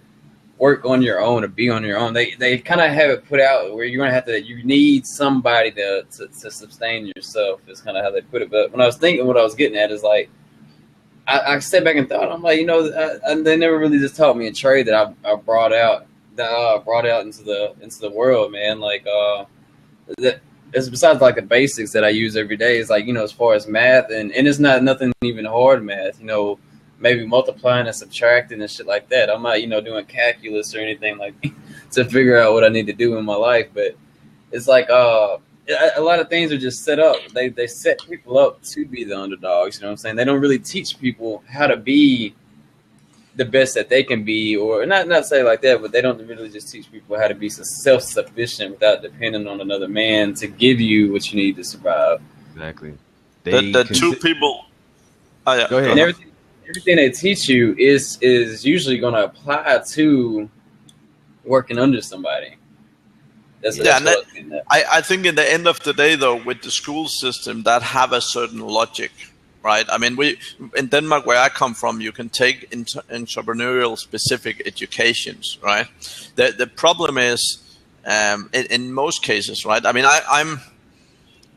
work on your own or be on your own. They kind of have it put out where you're gonna you need somebody to sustain yourself. Is kind of how they put it. But when I was thinking, what I was getting at is like I sat back and thought, I'm like they never really just taught me a trade that I brought out into the world, man. Like that it's besides like the basics that I use every day. It's like as far as math and it's not nothing even hard math. Maybe multiplying and subtracting and shit like that. I'm not doing calculus or anything like to figure out what I need to do in my life. But it's like a lot of things are just set up. They set people up to be the underdogs. You know what I'm saying? They don't really teach people how to be the best that they can be, or not say like that, but they don't really just teach people how to be self-sufficient without depending on another man to give you what you need to survive. Exactly. The two people. Oh, yeah. Go ahead. And everything they teach you is usually going to apply to working under somebody. I think in the end of the day, though, with the school system, that have a certain logic. Right. I mean, in Denmark, where I come from, you can take entrepreneurial specific educations. Right. The problem is, in most cases, right. I mean,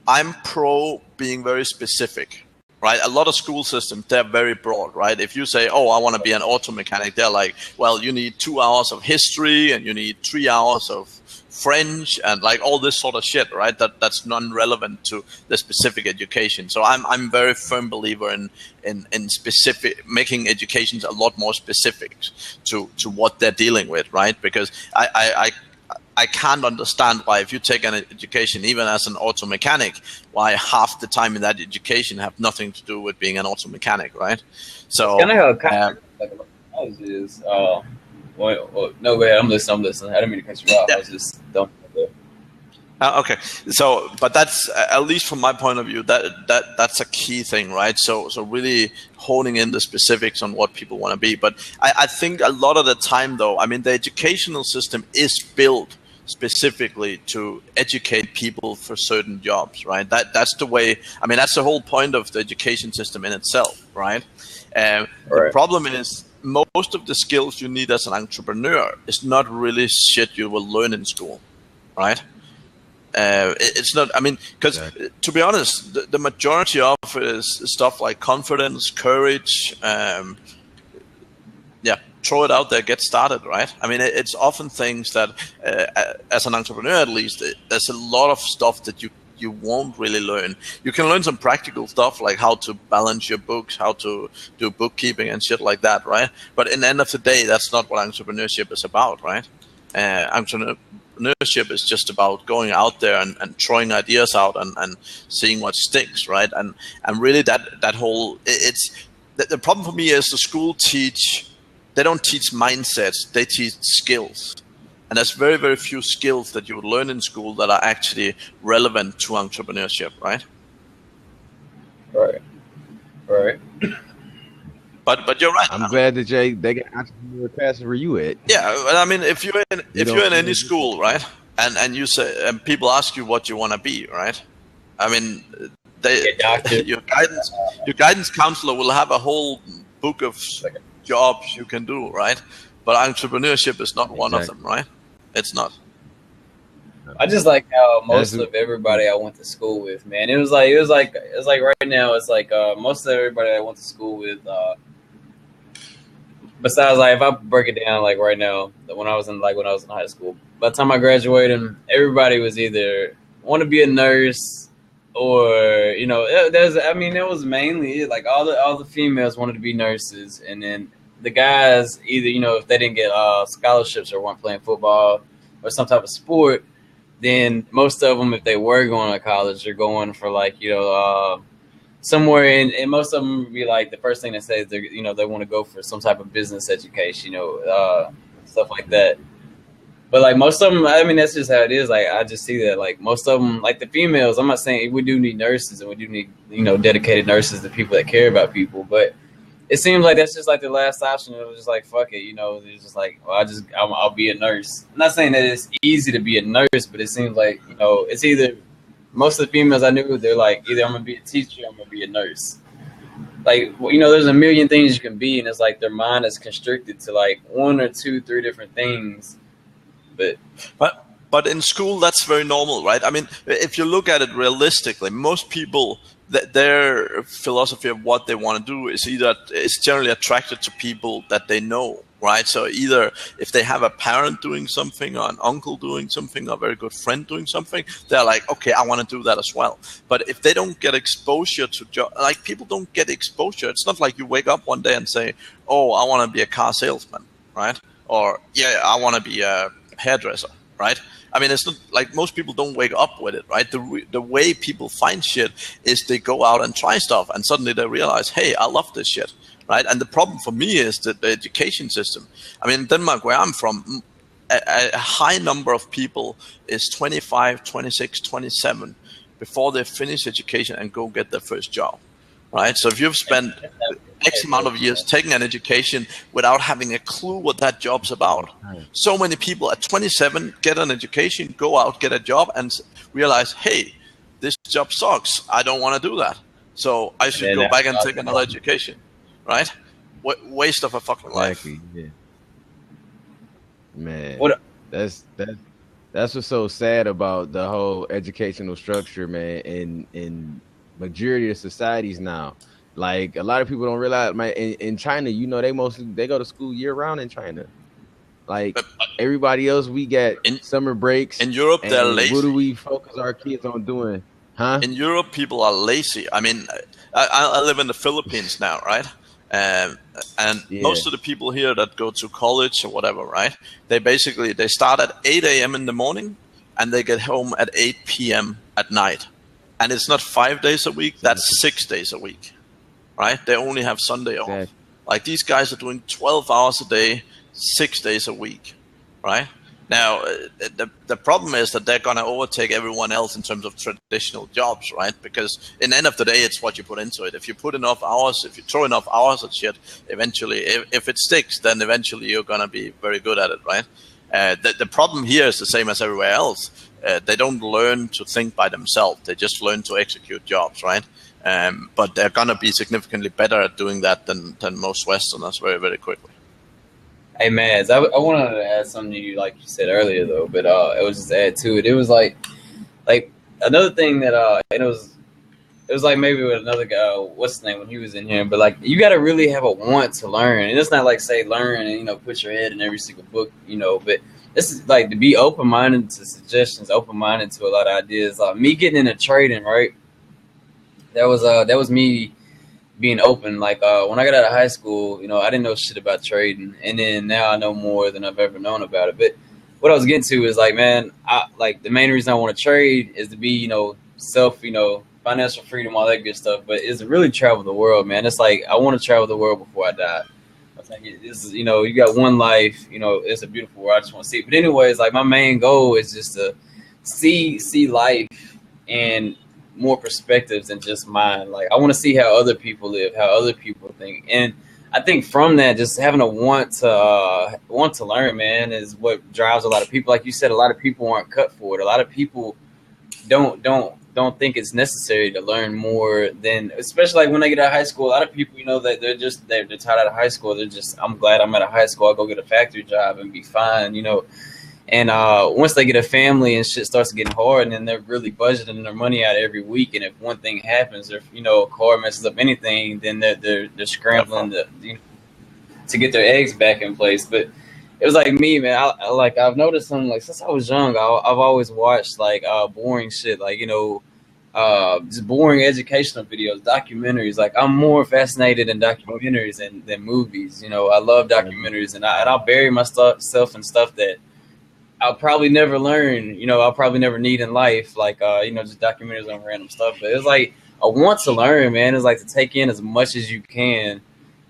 I'm pro being very specific. Right. A lot of school systems, they're very broad. Right. If you say, oh, I want to be an auto mechanic, they're like, well, you need 2 hours of history and you need 3 hours of French and like all this sort of shit, right? That's non-relevant to the specific education. So I'm very firm believer in specific making educations a lot more specific to what they're dealing with, right? Because I can't understand why if you take an education, even as an auto mechanic, why half the time in that education have nothing to do with being an auto mechanic, right? So is well, no way. I'm listening. I didn't mean to cut you off. I was just dumb. Okay, so but that's at least from my point of view that's a key thing, right? So really honing in the specifics on what people want to be. But I think a lot of the time, though, I mean, the educational system is built specifically to educate people for certain jobs, right? That's the way. I mean, that's the whole point of the education system in itself, right? The problem is, most of the skills you need as an entrepreneur is not really shit you will learn in school, right? It's not, I mean, because to be honest, the majority of it is stuff like confidence, courage, throw it out there, get started, right? I mean, it's often things that, as an entrepreneur at least, there's a lot of stuff that you won't really learn. You can learn some practical stuff like how to balance your books, how to do bookkeeping and shit like that, right? But in the end of the day, that's not what entrepreneurship is about, right? Entrepreneurship is just about going out there and throwing ideas out and seeing what sticks, right? And really that whole, it's the problem for me is the school they don't teach mindsets, they teach skills. And there's very, very few skills that you would learn in school that are actually relevant to entrepreneurship, right? Right. But you're right. I'm glad that they got entrepreneur passion where you at. Yeah, well, I mean, if you're in any school, right, and you say, and people ask you what you want to be, right? I mean, your guidance counselor will have a whole book of jobs you can do, right? But entrepreneurship is not one of them, right? It's not. I just like how most of everybody I went to school with, man. It was like right now, it's like most of everybody I went to school with. Besides, like if I break it down, like right now, when I was in high school, by the time I graduated, everybody was either want to be a nurse, or there was mainly it. Like all the females wanted to be nurses, and then the guys either if they didn't get scholarships or weren't playing football or some type of sport, then most of them, if they were going to college, they're going for like somewhere and most of them would be like the first thing they say is they want to go for some type of business education, stuff like that. But like most of them, I mean, that's just how it is. Like I just see that like most of them, like the females, I'm not saying we do need nurses and we do need dedicated nurses, the people that care about people, but it seems like that's just like the last option. It was just like fuck it, it's just like I'll be a nurse. I'm not saying that it's easy to be a nurse, but it seems like it's either. Most of the females I knew, they're like, either I'm going to be a teacher or I'm going to be a nurse. Like, there's a million things you can be, and it's like their mind is constricted to like 1 or 2, 3 different things. But in school, that's very normal, right? I mean, if you look at it realistically, most people, their philosophy of what they want to do is generally attracted to people that they know. Right, so either if they have a parent doing something or an uncle doing something or a very good friend doing something, they're like, okay, I want to do that as well. But if they don't get exposure to like people don't get exposure. It's not like you wake up one day and say, oh, I want to be a car salesman, right? Or yeah, I want to be a hairdresser, right? I mean, it's not like most people don't wake up with it, right? The way people find shit is they go out and try stuff, and suddenly they realize, hey, I love this shit. Right, and the problem for me is that the education system. I mean, in Denmark, where I'm from, a high number of people is 25, 26, 27 before they finish education and go get their first job. Right, so if you've spent X amount of years taking an education without having a clue what that job's about, so many people at 27 get an education, go out, get a job, and realize, hey, this job sucks. I don't want to do that. So I should go back and take another education. Right? Waste of a fucking life. Yeah. Man, that's what's so sad about the whole educational structure, man. In majority of societies now, like a lot of people don't realize, man. In China, they go to school year round in China. Like everybody else, we get summer breaks. In Europe, they're lazy. What do we focus our kids on doing? Huh? In Europe, people are lazy. I mean, I live in the Philippines now, right? And most of the people here that go to college or whatever, right? They start at 8 a.m. in the morning and they get home at 8 p.m. at night. And it's not 5 days a week, that's 6 days a week, right? They only have Sunday off. Exactly. Like these guys are doing 12 hours a day, 6 days a week, right? Now, the problem is that they're going to overtake everyone else in terms of traditional jobs, right? Because in the end of the day, it's what you put into it. If you put enough hours, if you throw enough hours at shit, eventually, if it sticks, then eventually you're going to be very good at it, right? The problem here is the same as everywhere else. They don't learn to think by themselves. They just learn to execute jobs, right? But they're going to be significantly better at doing that than most Westerners very, very quickly. Hey, Mads, I wanted to add something to you, like you said earlier, though, but it was just to add to it. It was like another thing that, and it was like maybe with another guy, what's his name, when he was in here, but like you got to really have a want to learn. And it's not like say learn and, put your head in every single book, but this is like to be open-minded to suggestions, open-minded to a lot of ideas. Me getting into trading, right? That was me being open. Like when I got out of high school, I didn't know shit about trading, and then now I know more than I've ever known about it. But what I was getting to is like, man, the main reason I want to trade is to be, self, financial freedom, all that good stuff. But it's to really travel the world, man. It's like I want to travel the world before I die. think it's, you know, you got one life, you know, it's a beautiful world. I just want to see it. But anyways, like my main goal is just to see life and more perspectives than just mine. Like I want to see how other people live, how other people think, and I think from that, just having a want to learn, man, is what drives a lot of people. Like you said, a lot of people aren't cut for it. A lot of people don't think it's necessary to learn more than, especially like when they get out of high school. A lot of people, you know, that they're tired out of high school. They're just, I'm glad I'm out of high school. I'll go get a factory job and be fine, you know. And once they get a family and shit starts getting hard, and then they're really budgeting their money out every week, and if one thing happens, if you know a car messes up anything, then they're scrambling to get their eggs back in place. But it was like me, man. I've noticed something, like since I was young, I've always watched like boring shit, like, you know, just boring educational videos, documentaries. Like I'm more fascinated in documentaries than movies. You know, I love documentaries, and I'll bury myself in stuff that I'll probably never learn, you know, I'll probably never need in life, like, you know, just documentaries on random stuff. But it's like I want to learn, man. It's like to take in as much as you can.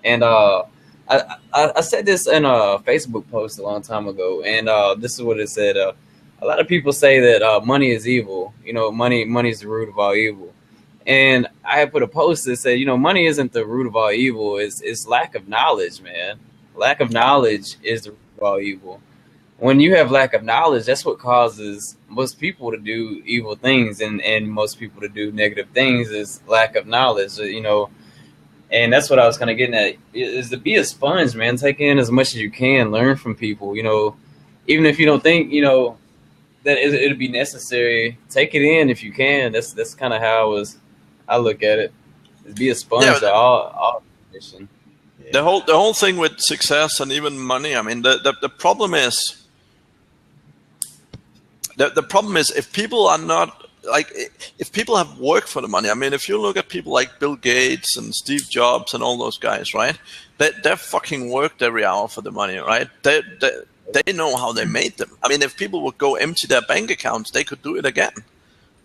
And I said this in a Facebook post a long time ago, and this is what it said. A lot of people say that money is evil. You know, money is the root of all evil. And I had put a post that said, you know, money isn't the root of all evil. It's lack of knowledge, man. Lack of knowledge is the root of all evil. When you have lack of knowledge, that's what causes most people to do evil things, and most people to do negative things is lack of knowledge, you know. And that's what I was kind of getting at, is to be a sponge, man. Take in as much as you can, learn from people, you know, even if you don't think, you know, that it'll be necessary, take it in if you can. That's kind of how I look at it, is be a sponge to all information. The whole thing with success and even money, I mean, the problem is, the problem is if people are not, like, if people have worked for the money. I mean, if you look at people like Bill Gates and Steve Jobs and all those guys, right? They fucking worked every hour for the money, right? They know how they made them. I mean, if people would go empty their bank accounts, they could do it again,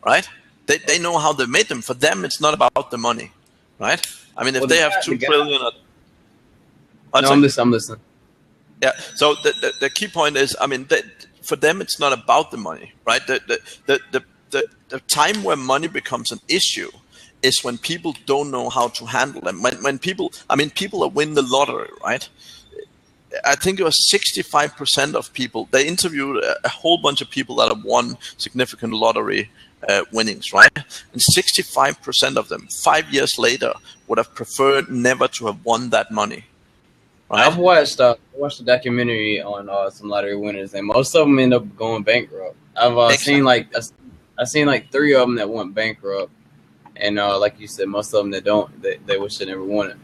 right? They know how they made them. For them, it's not about the money, right? I mean, if they have $2 trillion. I'm listening. Yeah. So the key point is, I mean, for them, it's not about the money, right? The time where money becomes an issue is when people don't know how to handle them. When people that win the lottery, right? I think it was 65% of people. They interviewed a whole bunch of people that have won significant lottery winnings, right? And 65% of them, 5 years later, would have preferred never to have won that money. Right? I've watched a documentary on some lottery winners, and most of them end up going bankrupt. I've seen like 3 of them that went bankrupt, and like you said, most of them that don't, they wish they never won it.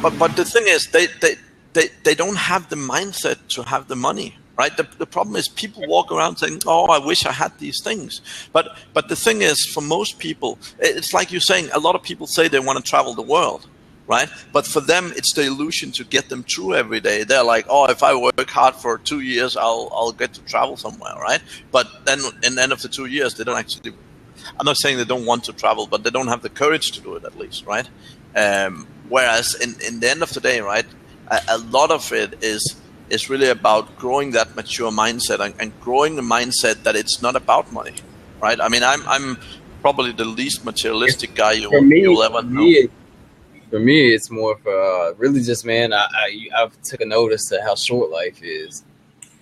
But the thing is, they don't have the mindset to have the money, right? The problem is people walk around saying, "Oh, I wish I had these things." But the thing is, for most people, it's like you're saying. A lot of people say they want to travel the world, right? But for them, it's the illusion to get them through every day. They're like, "Oh, if I work hard for 2 years, I'll get to travel somewhere," right? But then in the end of the 2 years, they don't actually. I'm not saying they don't want to travel, but they don't have the courage to do it, at least, right? Whereas in the end of the day, right, a lot of it is really about growing that mature mindset and growing the mindset that it's not about money, right? I mean, I'm probably the least materialistic guy you'll ever know. For me, it's more for really just, man, I've took a notice to how short life is.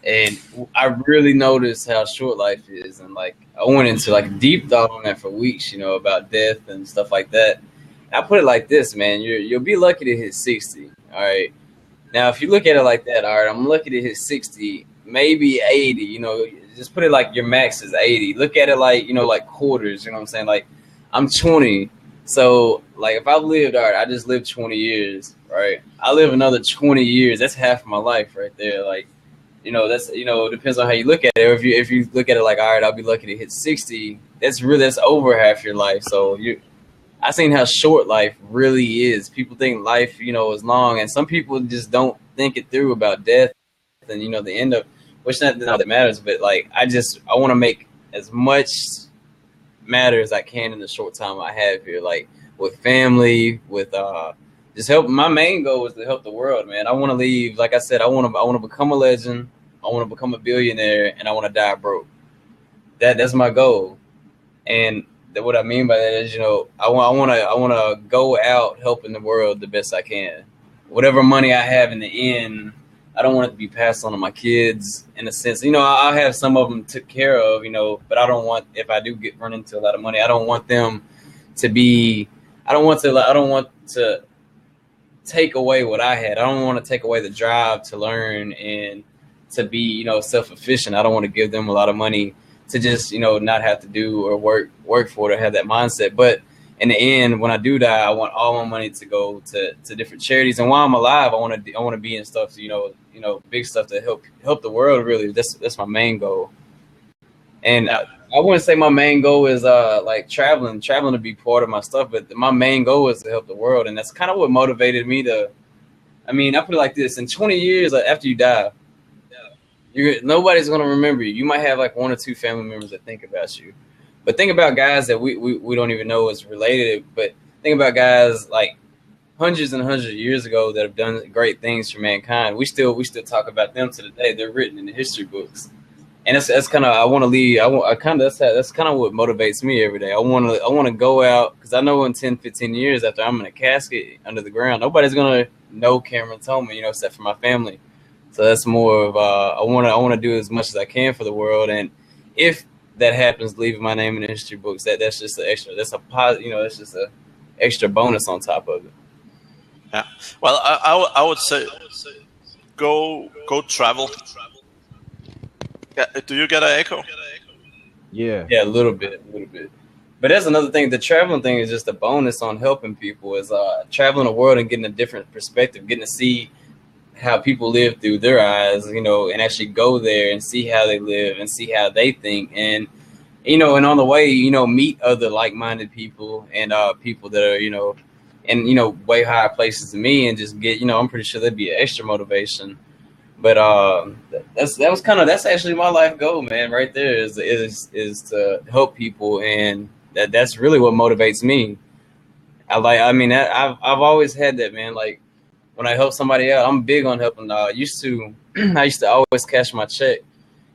And I really noticed how short life is. And like, I went into like deep thought on that for weeks, you know, about death and stuff like that. And I put it like this, man, you'll be lucky to hit 60. All right. Now, if you look at it like that, all right, I'm lucky to hit 60, maybe 80, you know, just put it like your max is 80. Look at it like, you know, like quarters, you know what I'm saying? Like, I'm 20. So, like, if I've lived, all right, I just lived 20 years, right? I live another 20 years. That's half of my life right there. Like, you know, that's, you know, it depends on how you look at it. Or if you look at it like, all right, I'll be lucky to hit 60, that's over half your life. So, I seen how short life really is. People think life, you know, is long, and some people just don't think it through about death and, you know, the end of, which not that matters, but like, I want to make as much matter as I can in the short time I have here, like with family, with just help. My main goal is to help the world, man. I want to leave. Like I said, I want to become a legend. I want to become a billionaire, and I want to die broke. That's my goal. And what I mean by that is, I want to go out helping the world the best I can. Whatever money I have in the end, I don't want it to be passed on to my kids. In a sense, I'll have some of them took care of, but I don't want, if I do run into a lot of money, I don't want them to be. I don't want to take away what I had. I don't want to take away the drive to learn and to be, self-efficient. I don't want to give them a lot of money to just, not have to do or work for it or have that mindset. But in the end, when I do die, I want all my money to go to different charities. And while I'm alive, I want to be in stuff, big stuff to help the world. Really, that's my main goal. And I wouldn't say my main goal is like traveling to be part of my stuff, but my main goal is to help the world. And that's kind of what motivated me to. I mean, I put it like this: in 20 years after you die, nobody's gonna remember you. You might have like one or two family members that think about you, but think about guys that we don't even know is related. But think about guys like hundreds and hundreds of years ago that have done great things for mankind. We still talk about them to the day. They're written in the history books, and that's kind of I want to leave. That's kind of what motivates me every day. I want to go out because I know in 10, 15 years after I'm in a casket under the ground, nobody's gonna know Cameron Thoman, except for my family. So that's more of I want to do as much as I can for the world, and if that happens, leaving my name in the history books, that's just an extra. That's a positive, that's just a extra bonus on top of it. Yeah. Well, I would say go travel. Yeah. Do you get an echo? Yeah. Yeah, a little bit. But that's another thing. The traveling thing is just a bonus on helping people. Is traveling the world and getting a different perspective, getting to see how people live through their eyes, and actually go there and see how they live and see how they think. And, and on the way, meet other like-minded people and people that are, in, way higher places than me and just get, I'm pretty sure that'd be an extra motivation. But that's actually my life goal, man, right there is to help people. And that's really what motivates me. I've always had that, man. Like, when I help somebody out, I'm big on helping. I used to always cash my check,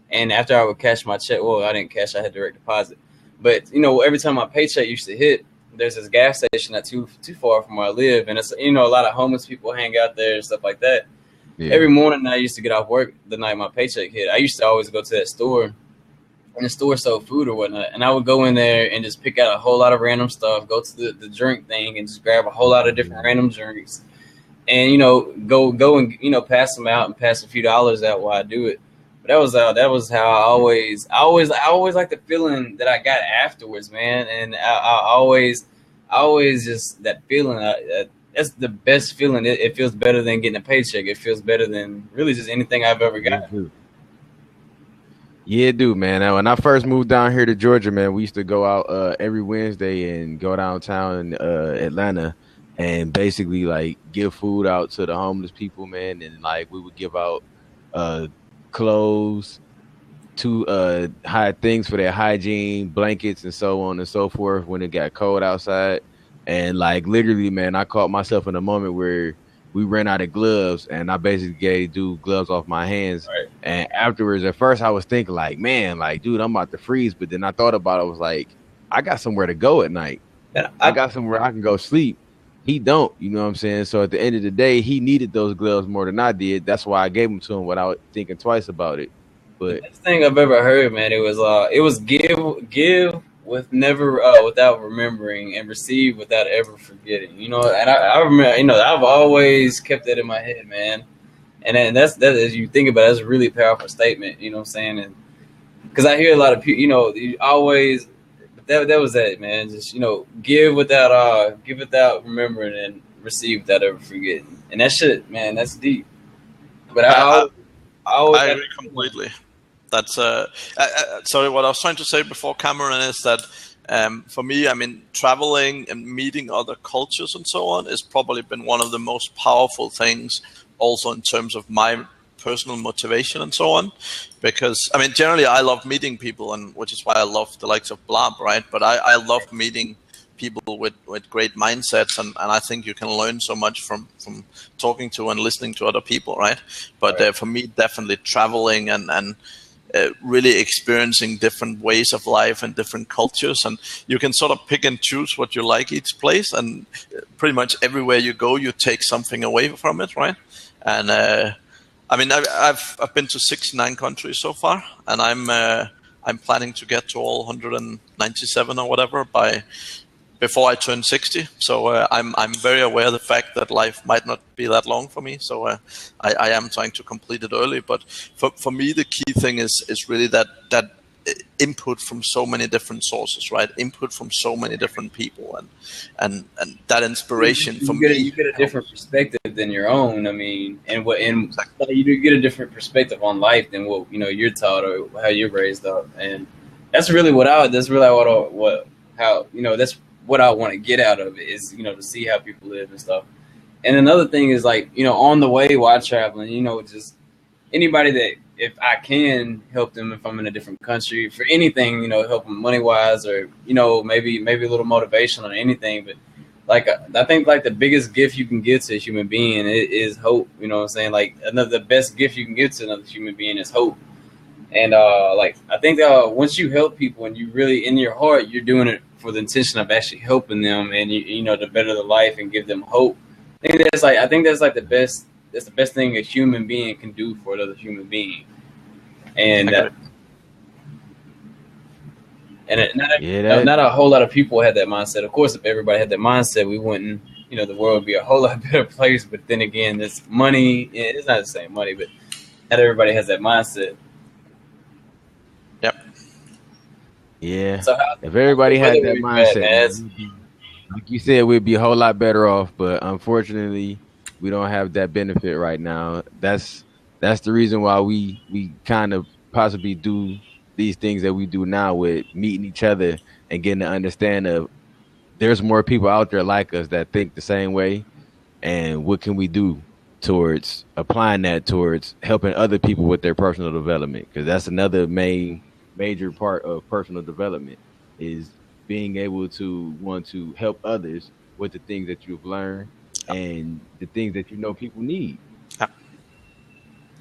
and after I would cash my check, well, I didn't cash, I had direct deposit. But every time my paycheck used to hit, there's this gas station not too far from where I live, and it's a lot of homeless people hang out there and stuff like that. Yeah. Every morning I used to get off work the night my paycheck hit. I used to always go to that store, and the store sold food or whatnot, and I would go in there and just pick out a whole lot of random stuff, go to the drink thing, and just grab a whole lot of different random drinks. And go and pass them out and pass a few dollars out while I do it. But that was how I always like the feeling that I got afterwards, man. And I always just that feeling. That's the best feeling. It feels better than getting a paycheck. It feels better than really just anything I've ever got. Yeah, dude, man. When I first moved down here to Georgia, man, we used to go out every Wednesday and go downtown in Atlanta. And basically, like, give food out to the homeless people, man. And, like, we would give out clothes, to hide things for their hygiene, blankets, and so on and so forth when it got cold outside. And, like, literally, man, I caught myself in a moment where we ran out of gloves, and I basically gave dude gloves off my hands. Right. And afterwards, at first, I was thinking, like, man, like, dude, I'm about to freeze. But then I thought about it. I was like, I got somewhere to go at night. Yeah, I got somewhere I can go sleep. He don't, you know what I'm saying? So at the end of the day, he needed those gloves more than I did. That's why I gave them to him without thinking twice about it. But the best thing I've ever heard, man, it was give with never without remembering and receive without ever forgetting. And I remember, I've always kept that in my head, man. And that's as you think about it, that's a really powerful statement, you know what I'm saying? And because I hear a lot of people, you always. That was that, man. Just give without remembering and receive without ever forgetting. And that shit, man, that's deep. But I agree completely. That's sorry. What I was trying to say before, Cameron, is that for me, I mean, traveling and meeting other cultures and so on has probably been one of the most powerful things. Also, in terms of my personal motivation and so on, because I mean, generally I love meeting people, and which is why I love the likes of Blab, right? But I love meeting people with great mindsets, and I think you can learn so much from talking to and listening to other people, right? But for me, definitely traveling and really experiencing different ways of life and different cultures, and you can sort of pick and choose what you like each place, and pretty much everywhere you go, you take something away from it, right? And I mean, I've been to 69 countries so far, and I'm planning to get to all 197 or whatever before I turn 60. So I'm very aware of the fact that life might not be that long for me. So I am trying to complete it early. But for me, the key thing is really that input from so many different sources, right? Input from so many different people, and that inspiration you get a different perspective than your own. I mean, exactly. You get a different perspective on life than what you're taught or how you're raised up, and that's really what I want to get out of it is to see how people live and stuff. And another thing is like on the way while traveling, just anybody that, if I can help them, if I'm in a different country for anything, help them money wise, or maybe a little motivation or anything. But like I think like the biggest gift you can give to a human being is hope. You know what I'm saying? Like the best gift you can give to another human being is hope. And like I think once you help people and you really in your heart you're doing it for the intention of actually helping them and to better their life and give them hope. I think that's the best. That's the best thing a human being can do for another human being, and not a whole lot of people had that mindset. Of course, if everybody had that mindset, we wouldn't. The world would be a whole lot better place. But then again, this money, it's not the same money, but not everybody has that mindset. Yep. Yeah. So if everybody had that mindset, like you said, we'd be a whole lot better off. But unfortunately, we don't have that benefit right now. That's the reason why we kind of possibly do these things that we do now with meeting each other and getting to understand of there's more people out there like us that think the same way, and what can we do towards applying that towards helping other people with their personal development, because that's another major part of personal development is being able to want to help others with the things that you've learned and the things that people need. Yeah.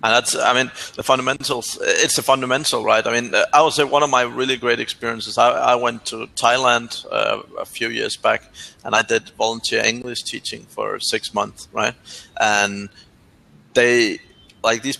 And that's, I mean, the fundamentals, it's a fundamental, right? I mean, I would say one of my really great experiences, I went to Thailand a few years back, and I did volunteer English teaching for 6 months, right? And these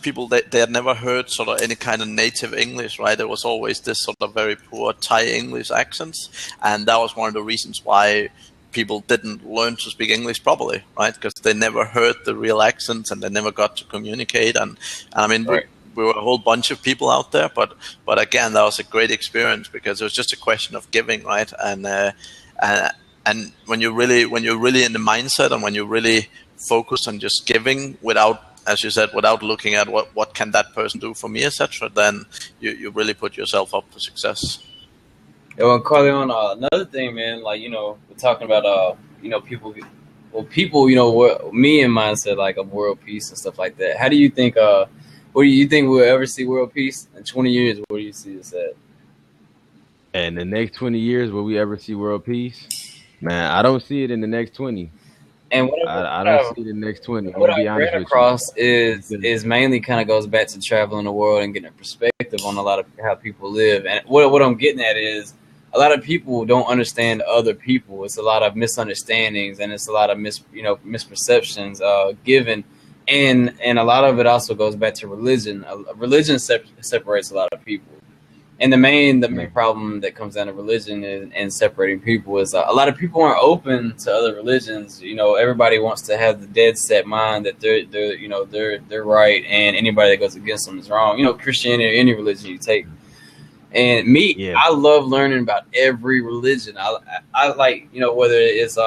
people, they had never heard sort of any kind of native English, right? There was always this sort of very poor Thai English accents. And that was one of the reasons why people didn't learn to speak English properly, right? Because they never heard the real accents and they never got to communicate. And I mean, right. we were a whole bunch of people out there, but again, that was a great experience because it was just a question of giving, right? And when you're really in the mindset and when you're really focused on just giving without, as you said, without looking at what can that person do for me, etc., then you really put yourself up for success. Yeah, well, Carleon, another thing, man, like, we're talking about, people, me and mindset, like, of world peace and stuff like that. How do you think, what do you think we'll ever see world peace in 20 years? Where do you see this at? In the next 20 years, will we ever see world peace? Man, I don't see it in the next 20. And I don't see it in the next 20. What I ran across is mainly kind of goes back to traveling the world and getting a perspective on a lot of how people live. And what I'm getting at is, a lot of people don't understand other people. It's a lot of misunderstandings and it's a lot of misperceptions given, and a lot of it also goes back to religion. Religion separates a lot of people, and the main problem that comes down to religion and separating people is a lot of people aren't open to other religions. Everybody wants to have the dead set mind that they're right, and anybody that goes against them is wrong. Christianity or any religion you take. And me, I love learning about every religion. I like, whether it's,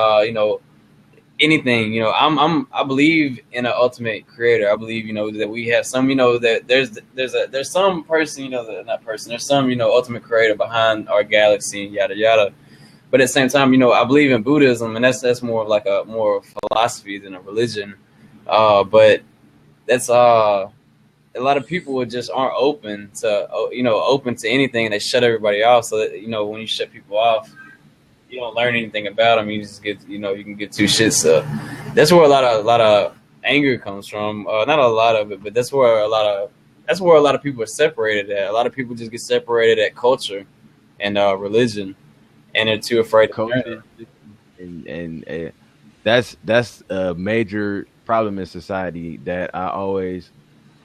anything, I believe in an ultimate creator. I believe, that we have some, that there's some person, there's some, ultimate creator behind our galaxy and yada, yada. But at the same time, I believe in Buddhism, and that's more like more philosophy than a religion. But that's, a lot of people just aren't open to anything. They shut everybody off. So that, when you shut people off, you don't learn anything about them. You just get, you can get two shits. So that's where a lot of anger comes from. Not a lot of it, but that's where a lot of people are separated at. A lot of people just get separated at culture and religion, and they're too afraid to Culture, and that's a major problem in society that I always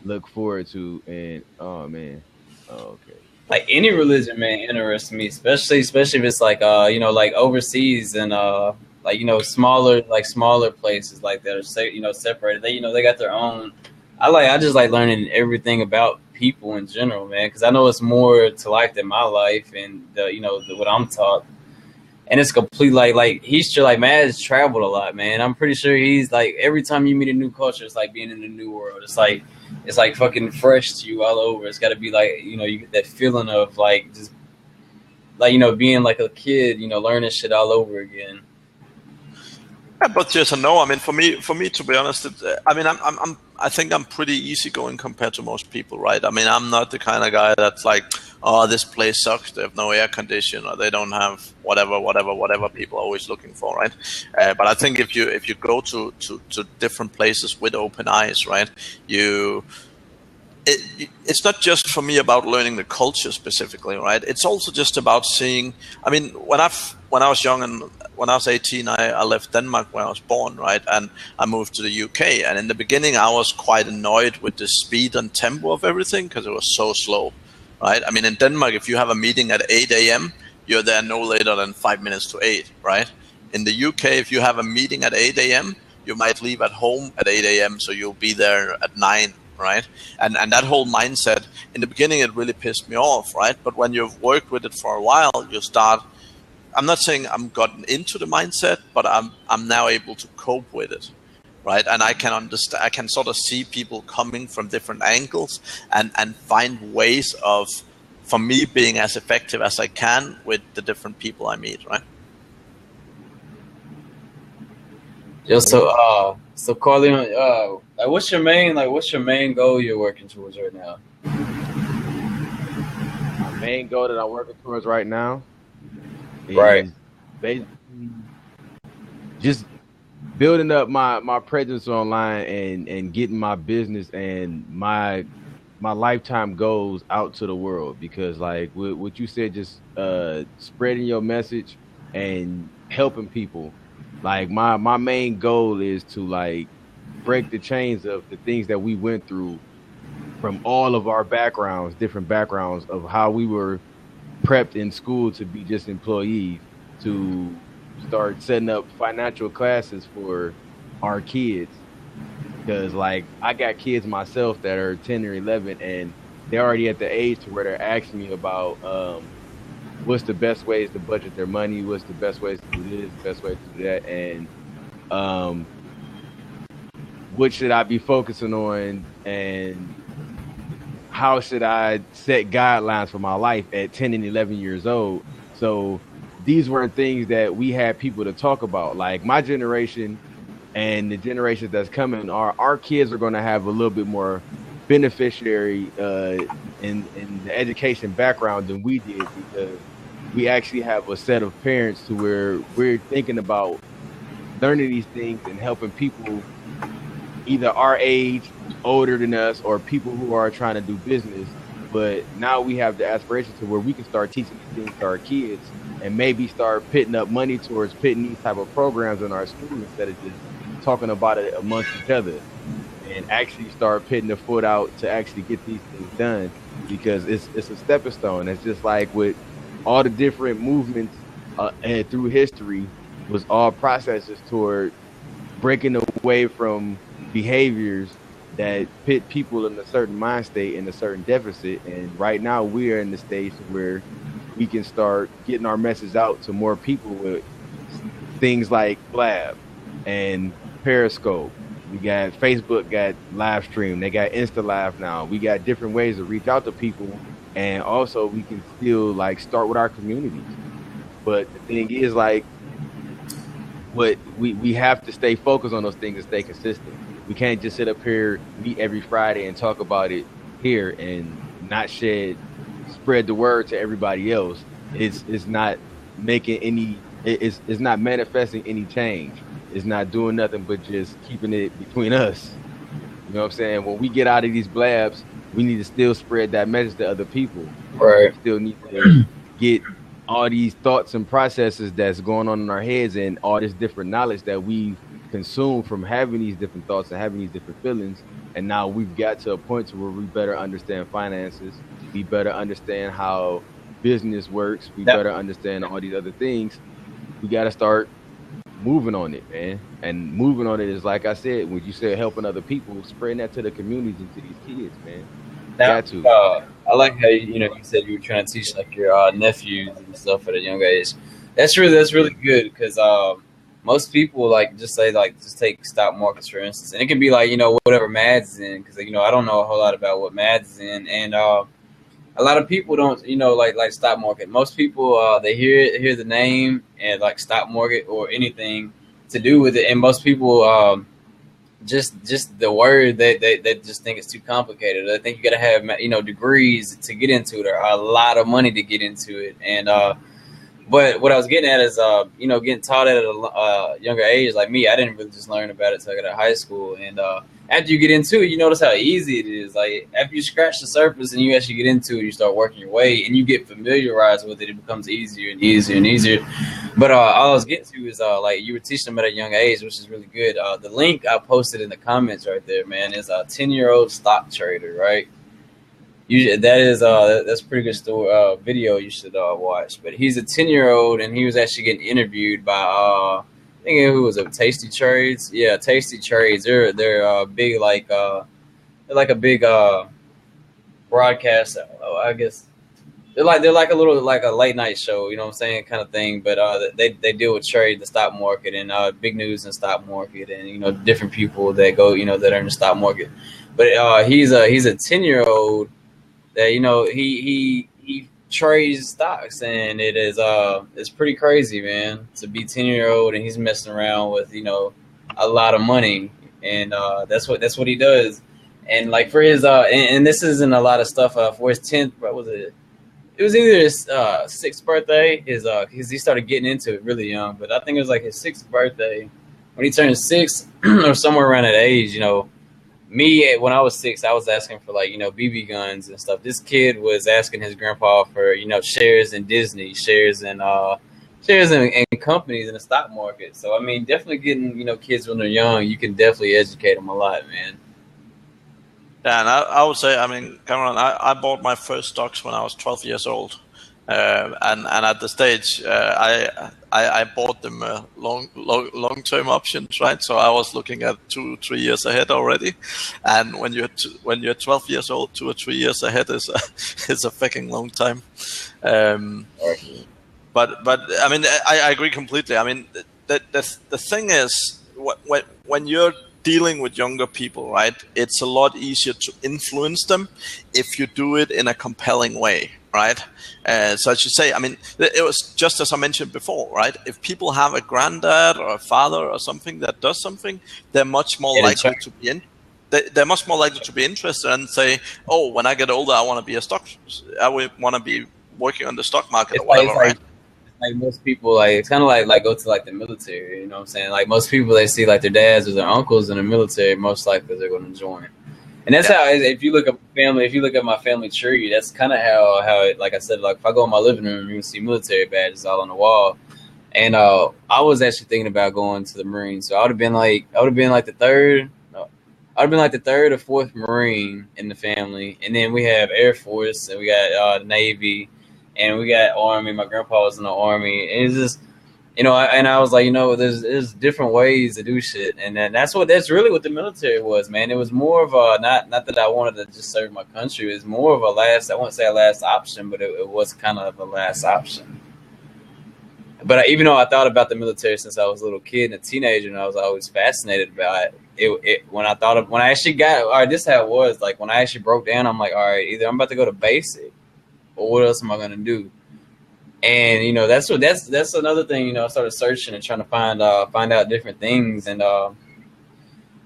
look forward to. And oh man, okay. Like any religion, man, interests me, especially if it's like like overseas and like smaller places like that are separated. They got their own. I just like learning everything about people in general, man, because I know it's more to life than my life and what I'm taught. And it's complete like he's like Matt has traveled a lot, man. I'm pretty sure he's like every time you meet a new culture, it's like being in a new world. It's like fucking fresh to you all over. It's got to be like you get that feeling of like just like being like a kid, learning shit all over again. Yeah, but yes and no. I mean, for me, to be honest, I think I'm pretty easygoing compared to most people, right? I mean, I'm not the kind of guy that's like, oh, this place sucks. They have no air conditioning, or they don't have whatever people are always looking for, right? But I think if you go to different places with open eyes, right, it's not just for me about learning the culture specifically, right? It's also just about seeing. I mean, when I was young and when I was 18, I left Denmark where I was born, right? And I moved to the UK. And in the beginning, I was quite annoyed with the speed and tempo of everything because it was so slow, right? I mean, in Denmark, if you have a meeting at 8 a.m., you're there no later than 5 minutes to 8, right? In the UK, if you have a meeting at 8 a.m., you might leave at home at 8 a.m., so you'll be there at 9, right? And that whole mindset, in the beginning, it really pissed me off, right? But when you've worked with it for a while, you start. I'm not saying I'm gotten into the mindset, but I'm now able to cope with it, right? And I can understand. I can sort of see people coming from different angles and find ways of, for me, being as effective as I can with the different people I meet, right? Just so Carleon, what's your main goal you're working towards right now? My main goal that I'm working towards right now is Right. basically just building up my presence online and getting my business and my lifetime goals out to the world, because like what you said, just spreading your message and helping people. Like my main goal is to like break the chains of the things that we went through from all of our backgrounds, different backgrounds of how we were prepped in school to be just employees, to start setting up financial classes for our kids. Because like I got kids myself that are 10 or 11, and they're already at the age to where they're asking me about what's the best ways to budget their money, what's the best ways to do this, best ways to do that, and what should I be focusing on, and how should I set guidelines for my life at 10 and 11 years old. So these weren't things that we had people to talk about. Like my generation and the generations that's coming, our kids are going to have a little bit more beneficiary in the education background than we did, because we actually have a set of parents to where we're thinking about learning these things and helping people either our age, older than us, or people who are trying to do business. But now we have the aspiration to where we can start teaching these things to our kids and maybe start putting up money towards putting these type of programs in our school instead of just talking about it amongst each other, and actually start putting the foot out to actually get these things done, because it's a stepping stone. It's just like with all the different movements and through history was all processes toward breaking away from behaviors that put people in a certain mind state in a certain deficit. And right now we are in the stage where we can start getting our message out to more people with things like Blab and Periscope. We got Facebook, got live stream. They got Insta Live now. We got different ways to reach out to people, and also we can still like start with our communities. But the thing is, like, what we have to stay focused on those things and stay consistent. We can't just sit up here, meet every Friday and talk about it here and not spread the word to everybody else. It's not making any it's not manifesting any change. It's not doing nothing but just keeping it between us. You know what I'm saying? When we get out of these blabs, we need to still spread that message to other people. Right. We still need to get all these thoughts and processes that's going on in our heads and all this different knowledge that we've consumed from having these different thoughts and having these different feelings. And now we've got to a point to where we better understand finances. We better understand how business works. We better understand all these other things. We got to start moving on it, man. And moving on it is, like I said, when you say helping other people, spreading that to the communities and to these kids, man. Got to. I like how you said you were trying to teach like your nephews and stuff at a young age. That's really good because most people like just take stock markets for instance, and it can be like whatever Mads is in because I don't know a whole lot about what Mads is in, and a lot of people don't like stock market. Most people they hear the name and like stock market or anything to do with it, and most people just the word they just think it's too complicated. I think you got to have degrees to get into it or a lot of money to get into it. And but what I was getting at is getting taught at a younger age. Like me, I didn't really just learn about it till I got out of high school. And after you get into it, you notice how easy it is. Like after you scratch the surface and you actually get into it, you start working your way and you get familiarized with it. It becomes easier and easier and easier. But all I was getting to is like you were teaching them at a young age, which is really good. The link I posted in the comments right there, man, is a 10-year-old stock trader, right? That's a pretty good video you should watch. But he's a 10-year-old and he was actually getting interviewed by I think who was it? Tasty Trades. Yeah, Tasty Trades. They're big they're like a big broadcast. I guess they're like a little like a late night show. You know what I'm saying, kind of thing. But they deal with trade, the stock market, and big news in stock market, and different people that go that are in the stock market. But he's a 10-year-old that he trades stocks, and it is it's pretty crazy, man, to be 10-year-old and he's messing around with a lot of money, and that's what he does. And like for his and this isn't a lot of stuff for his 10th, what was it? It was either his 6th birthday, his he started getting into it really young, but I think it was like his 6th birthday when he turned 6 or somewhere around that age. Me, when I was 6, I was asking for like BB guns and stuff. This kid was asking his grandpa for shares in Disney, shares in companies in the stock market. So I mean, definitely getting kids when they're young, you can definitely educate them a lot, man. Yeah, and I would say, I mean, Cameron, I bought my first stocks when I was 12 years old. And at the stage, I bought them long-term options, right? So I was looking at 2-3 years ahead already. And when you're 12 years old, 2 or 3 years ahead is a fucking long time. But I mean, I agree completely. I mean, the thing is, when you're dealing with younger people, right, it's a lot easier to influence them if you do it in a compelling way, right? So I should say, I mean, it was just as I mentioned before, right? If people have a granddad or a father or something that does something, they're much more likely to be they're much more likely to be interested and say, oh, when I get older, I want to be working on the stock market or whatever, right? Like most people, like it's kind of like go to like the military, you know what I'm saying? Like most people, they see like their dads or their uncles in the military, most likely they're going to join. And that's how, if you look at my family tree, that's kind of how it, like I said, like if I go in my living room, you can see military badges all on the wall. And I was actually thinking about going to the Marines. So I would have been like the third or fourth Marine in the family. And then we have Air Force, and we got Navy, and we got Army. My grandpa was in the Army. And it's just, and I was like, there's different ways to do shit. And that's really what the military was, man. It was more of a, not that I wanted to just serve my country. It was more of a I wouldn't say a last option, but it was kind of a last option. But even though I thought about the military since I was a little kid and a teenager, and I was always fascinated about it, when I actually got, all right, this is how it was. Like when I actually broke down, I'm like, all right, either I'm about to go to basic, or what else am I gonna do? And that's another thing. I started searching and trying to find out different things, and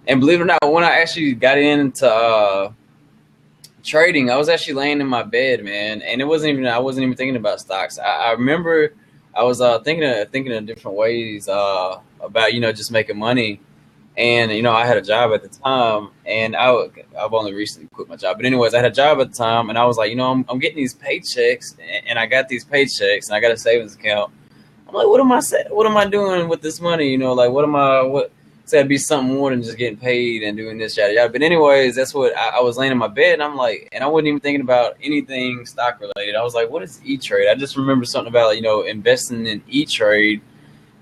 believe it or not, when I actually got into trading, I was actually laying in my bed, man, and I wasn't even thinking about stocks. I remember I was thinking of different ways about just making money. And I had a job at the time, and I've only recently quit my job. But anyways, I had a job at the time, and I was like, I'm getting these paychecks, and I got these paychecks, and I got a savings account. I'm like, what am I doing with this money? Like, what? So it'd be something more than just getting paid and doing this, yada yada. But anyways, that's what I was laying in my bed, and I'm like, and I wasn't even thinking about anything stock related. I was like, what is E-Trade? I just remember something about investing in E-Trade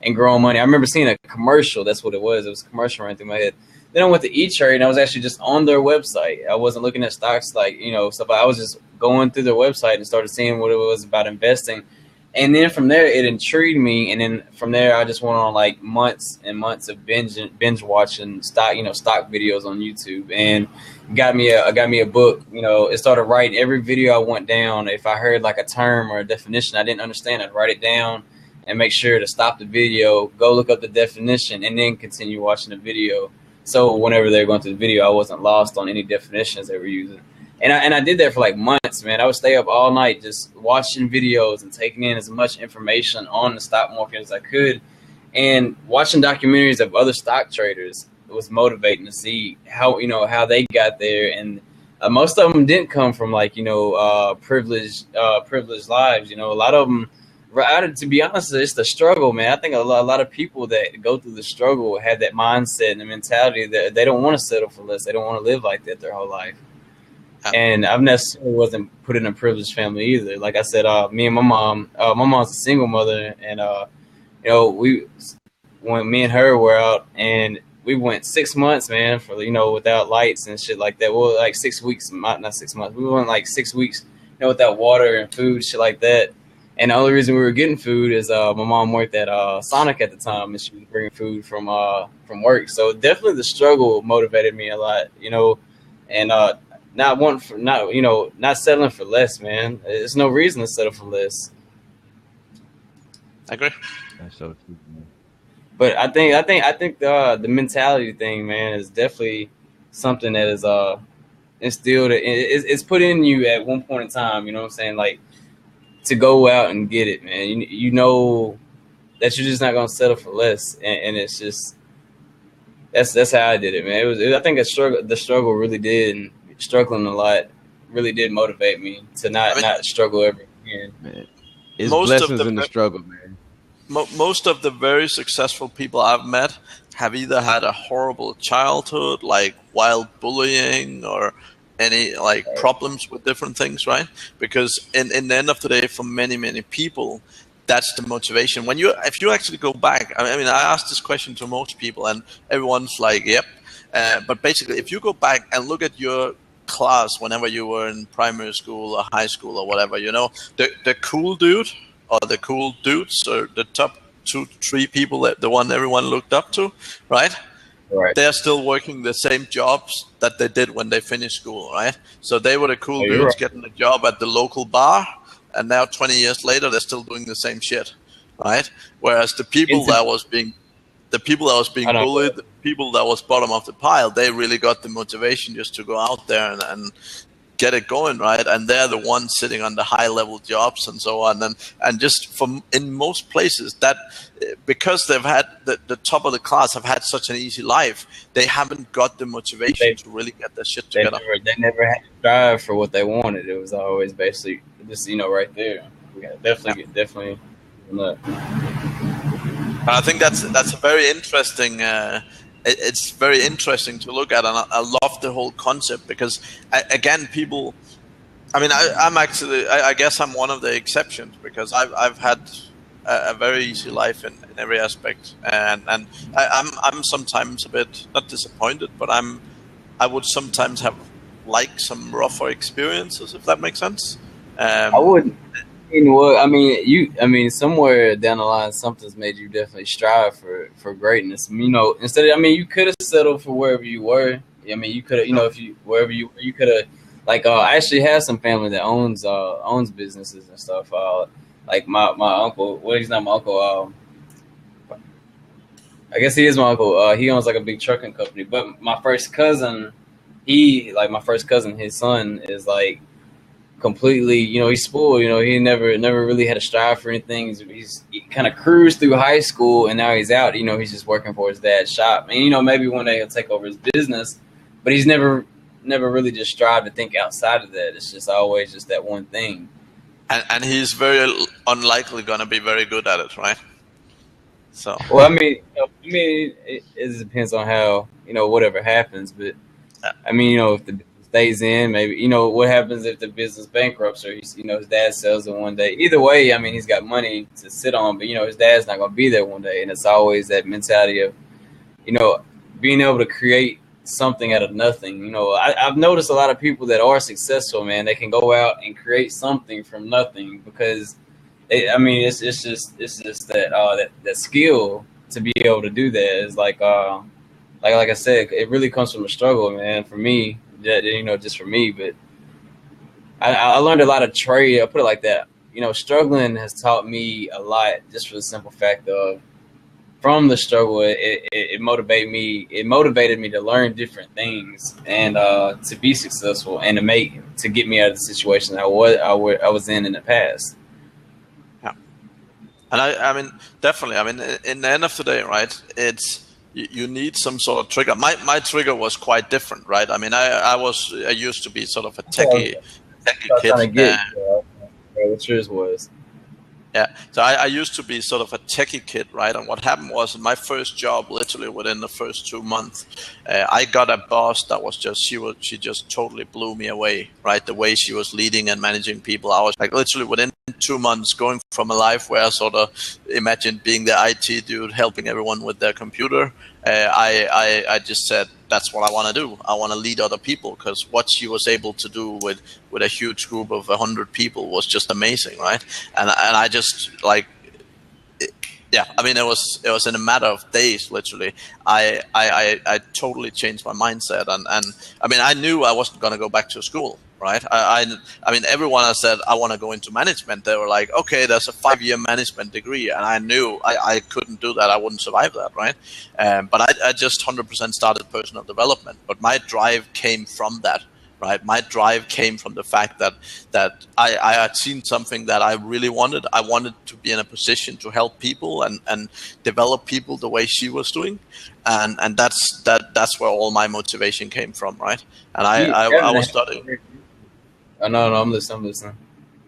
and growing money. I remember seeing a commercial. That's what it was. It was a commercial running through my head. Then I went to E-Trade, and I was actually just on their website. I wasn't looking at stocks like stuff. I was just going through their website and started seeing what it was about investing. And then from there, it intrigued me. And then from there, I just went on like months and months of binge watching stock videos on YouTube, and got me a book. It started writing every video I went down. If I heard like a term or a definition I didn't understand, I'd write it down and make sure to stop the video, go look up the definition, and then continue watching the video. So whenever they were going through the video, I wasn't lost on any definitions they were using. And I did that for like months, man. I would stay up all night just watching videos and taking in as much information on the stock market as I could. And watching documentaries of other stock traders was motivating to see how they got there. And most of them didn't come from like, privileged lives. A lot of them, to be honest, it's the struggle, man. I think a lot of people that go through the struggle have that mindset and the mentality that they don't want to settle for less. They don't want to live like that their whole life. And I've necessarily wasn't put in a privileged family either. Like I said, me and my mom's a single mother, and when me and her were out, and we went 6 months, man, for without lights and shit like that. Well, like 6 weeks, not 6 months. We went like 6 weeks, without water and food, shit like that. And the only reason we were getting food is my mom worked at Sonic at the time, and she was bringing food from work. So definitely the struggle motivated me a lot, and not settling for less, man. There's no reason to settle for less. I agree. That's so true, man. But I think the mentality thing, man, is definitely something that is instilled. It's put in you at one point in time. You know what I'm saying? Like, to go out and get it, man. You know that you're just not gonna settle for less, and it's just that's how I did it, man. I think the struggle really did, and struggling a lot really did motivate me to not struggle ever again. Man, it's blessings in the struggle, man. Most of the very successful people I've met have either had a horrible childhood, like wild bullying, or any like problems with different things, right? Because in the end of the day, for many people, that's the motivation. If you actually go back, I mean, I asked this question to most people, and everyone's like, "Yep." But basically, if you go back and look at your class whenever you were in primary school or high school or whatever, the cool dude or the cool dudes, or the top 2-3 people, the one everyone looked up to, right? Right. They're still working the same jobs that they did when they finished school, right? So they were the cool dudes right. getting a job at the local bar, and now 20 years later, they're still doing the same shit, right? Whereas the people that was being bullied, the people that was bottom of the pile, they really got the motivation just to go out there and get it going, right? And they're the ones sitting on the high level jobs and so on. And just in most places, that because they've had the top of the class have had such an easy life, they haven't got the motivation to really get their shit together. They never had to strive for what they wanted. It was always basically just right there. Yeah, definitely. Look. I think that's a very interesting. It's very interesting to look at, and I love the whole concept because, again, people. I mean, I guess I'm one of the exceptions because I've had a very easy life in every aspect, and I'm sometimes a bit not disappointed, but I would sometimes have like some rougher experiences, if that makes sense. I wouldn't. I mean, somewhere down the line, something's made you definitely strive for greatness. Instead of, you could have settled for wherever you were. I mean, you could have, if you wherever you could have, like, I actually have some family that owns businesses and stuff. Like my uncle. Well, he's not my uncle. I guess he is my uncle. He owns like a big trucking company. But my first cousin, his son is like completely, he's spoiled. He never really had a strive for anything. He kind of cruised through high school, and now he's out. He's just working for his dad's shop. And maybe one day he'll take over his business, but he's never really just strived to think outside of that. It's just always just that one thing. And he's very unlikely going to be very good at it, right? So. Well, it depends on how, whatever happens. But, if the business stays in, maybe, what happens if the business bankrupts or, his dad sells it one day. Either way, he's got money to sit on, but, his dad's not going to be there one day. And it's always that mentality of, being able to create something out of nothing. I've noticed a lot of people that are successful, man, they can go out and create something from nothing because it's just that skill to be able to do that is like I said, it really comes from a struggle, man, for me, just for me. But I learned a lot of trade. I put it like that. Struggling has taught me a lot just for the simple fact of from the struggle, it motivated me to learn different things and to be successful and to get me out of the situation I was in the past. Yeah, and definitely. In the end of the day, right? It's you need some sort of trigger. My trigger was quite different, right? I used to be sort of a techie kid. What yours was. Yeah, so I used to be sort of a techie kid, right? And what happened was my first job, literally within the first 2 months, I got a boss that was she just totally blew me away, right? The way she was leading and managing people. I was like literally within 2 months going from a life where I sort of imagined being the IT dude helping everyone with their computer. I just said, that's what I want to do. I want to lead other people because what she was able to do with a huge group of 100 people was just amazing, right? And I just it was in a matter of days, literally. I totally changed my mindset, and I knew I wasn't going to go back to school, right? Everyone I said I want to go into management, they were like, okay, there's a 5-year management degree, and I knew I couldn't do that. I wouldn't survive that, right? But I just 100% started personal development. But my drive came from that. Right, my drive came from the fact that I had seen something that I really wanted. I wanted to be in a position to help people and develop people the way she was doing, and that's where all my motivation came from, right? And I was studying. No, I'm listening.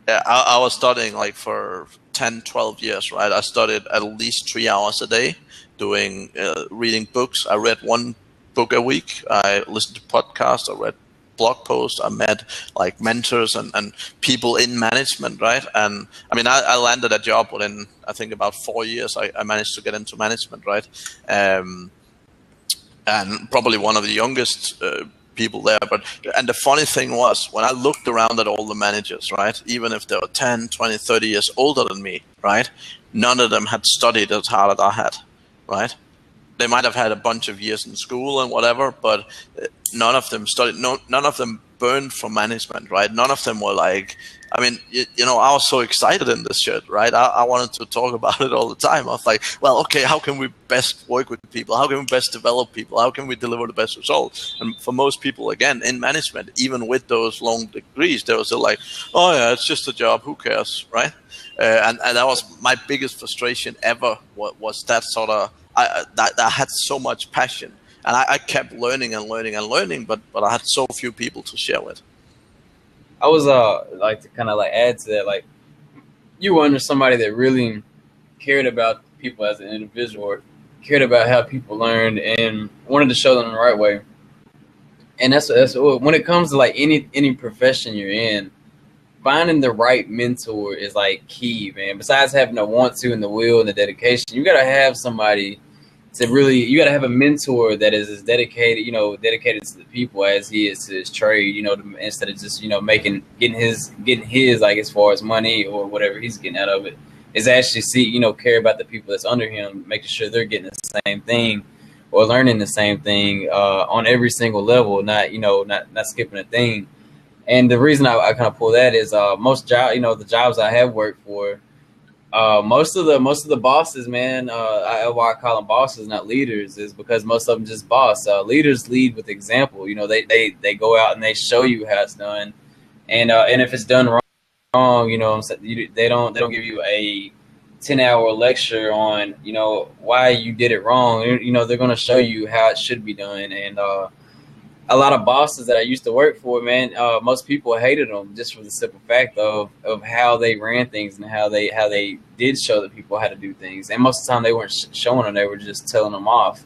Yeah, I was studying like for 10, 12 years, right? I studied at least 3 hours a day, doing reading books. I read 1 book a week. I listened to podcasts. I read blog posts. I met like mentors and people in management, right? And I landed a job within, I think, about 4 years. I managed to get into management, right? And probably one of the youngest people there. And the funny thing was, when I looked around at all the managers, right, even if they were 10, 20, 30 years older than me, right, none of them had studied as hard as I had, right? They might have had a bunch of years in school and whatever, but none of them studied. None of them burned for management, right? None of them were like, I was so excited in this shit, right? I wanted to talk about it all the time. I was like, well, okay, how can we best work with people? How can we best develop people? How can we deliver the best results? And for most people, again, in management, even with those long degrees, they were still like, oh yeah, it's just a job. Who cares, right? And that was my biggest frustration ever. Was that sort of that I had so much passion, and I kept learning and learning and learning, but I had so few people to share with. I was like to kind of like add to that, like you were under somebody that really cared about people as an individual, or cared about how people learned and wanted to show them the right way. And that's when it comes to like any profession you're in, finding the right mentor is like key, man. Besides having the want to and the will and the dedication, you gotta have somebody to really, you gotta have a mentor that is as dedicated, dedicated to the people as he is to his trade, instead of just, getting his like as far as money or whatever he's getting out of it, is actually care about the people that's under him, making sure they're getting the same thing or learning the same thing on every single level, not skipping a thing. And the reason I kind of pull that is most the jobs I have worked for, most of the bosses, man, why I call them bosses, not leaders, is because most of them just boss. Leaders lead with example. They go out and they show you how it's done, and if it's done wrong, you know, what I'm saying, they don't give you a 10-hour lecture on, you know, why you did it wrong. You know, they're going to show you how it should be done. And a lot of bosses that I used to work for, man, most people hated them just for the simple fact of how they ran things and how they did show the people how to do things. And most of the time they weren't showing them; they were just telling them off.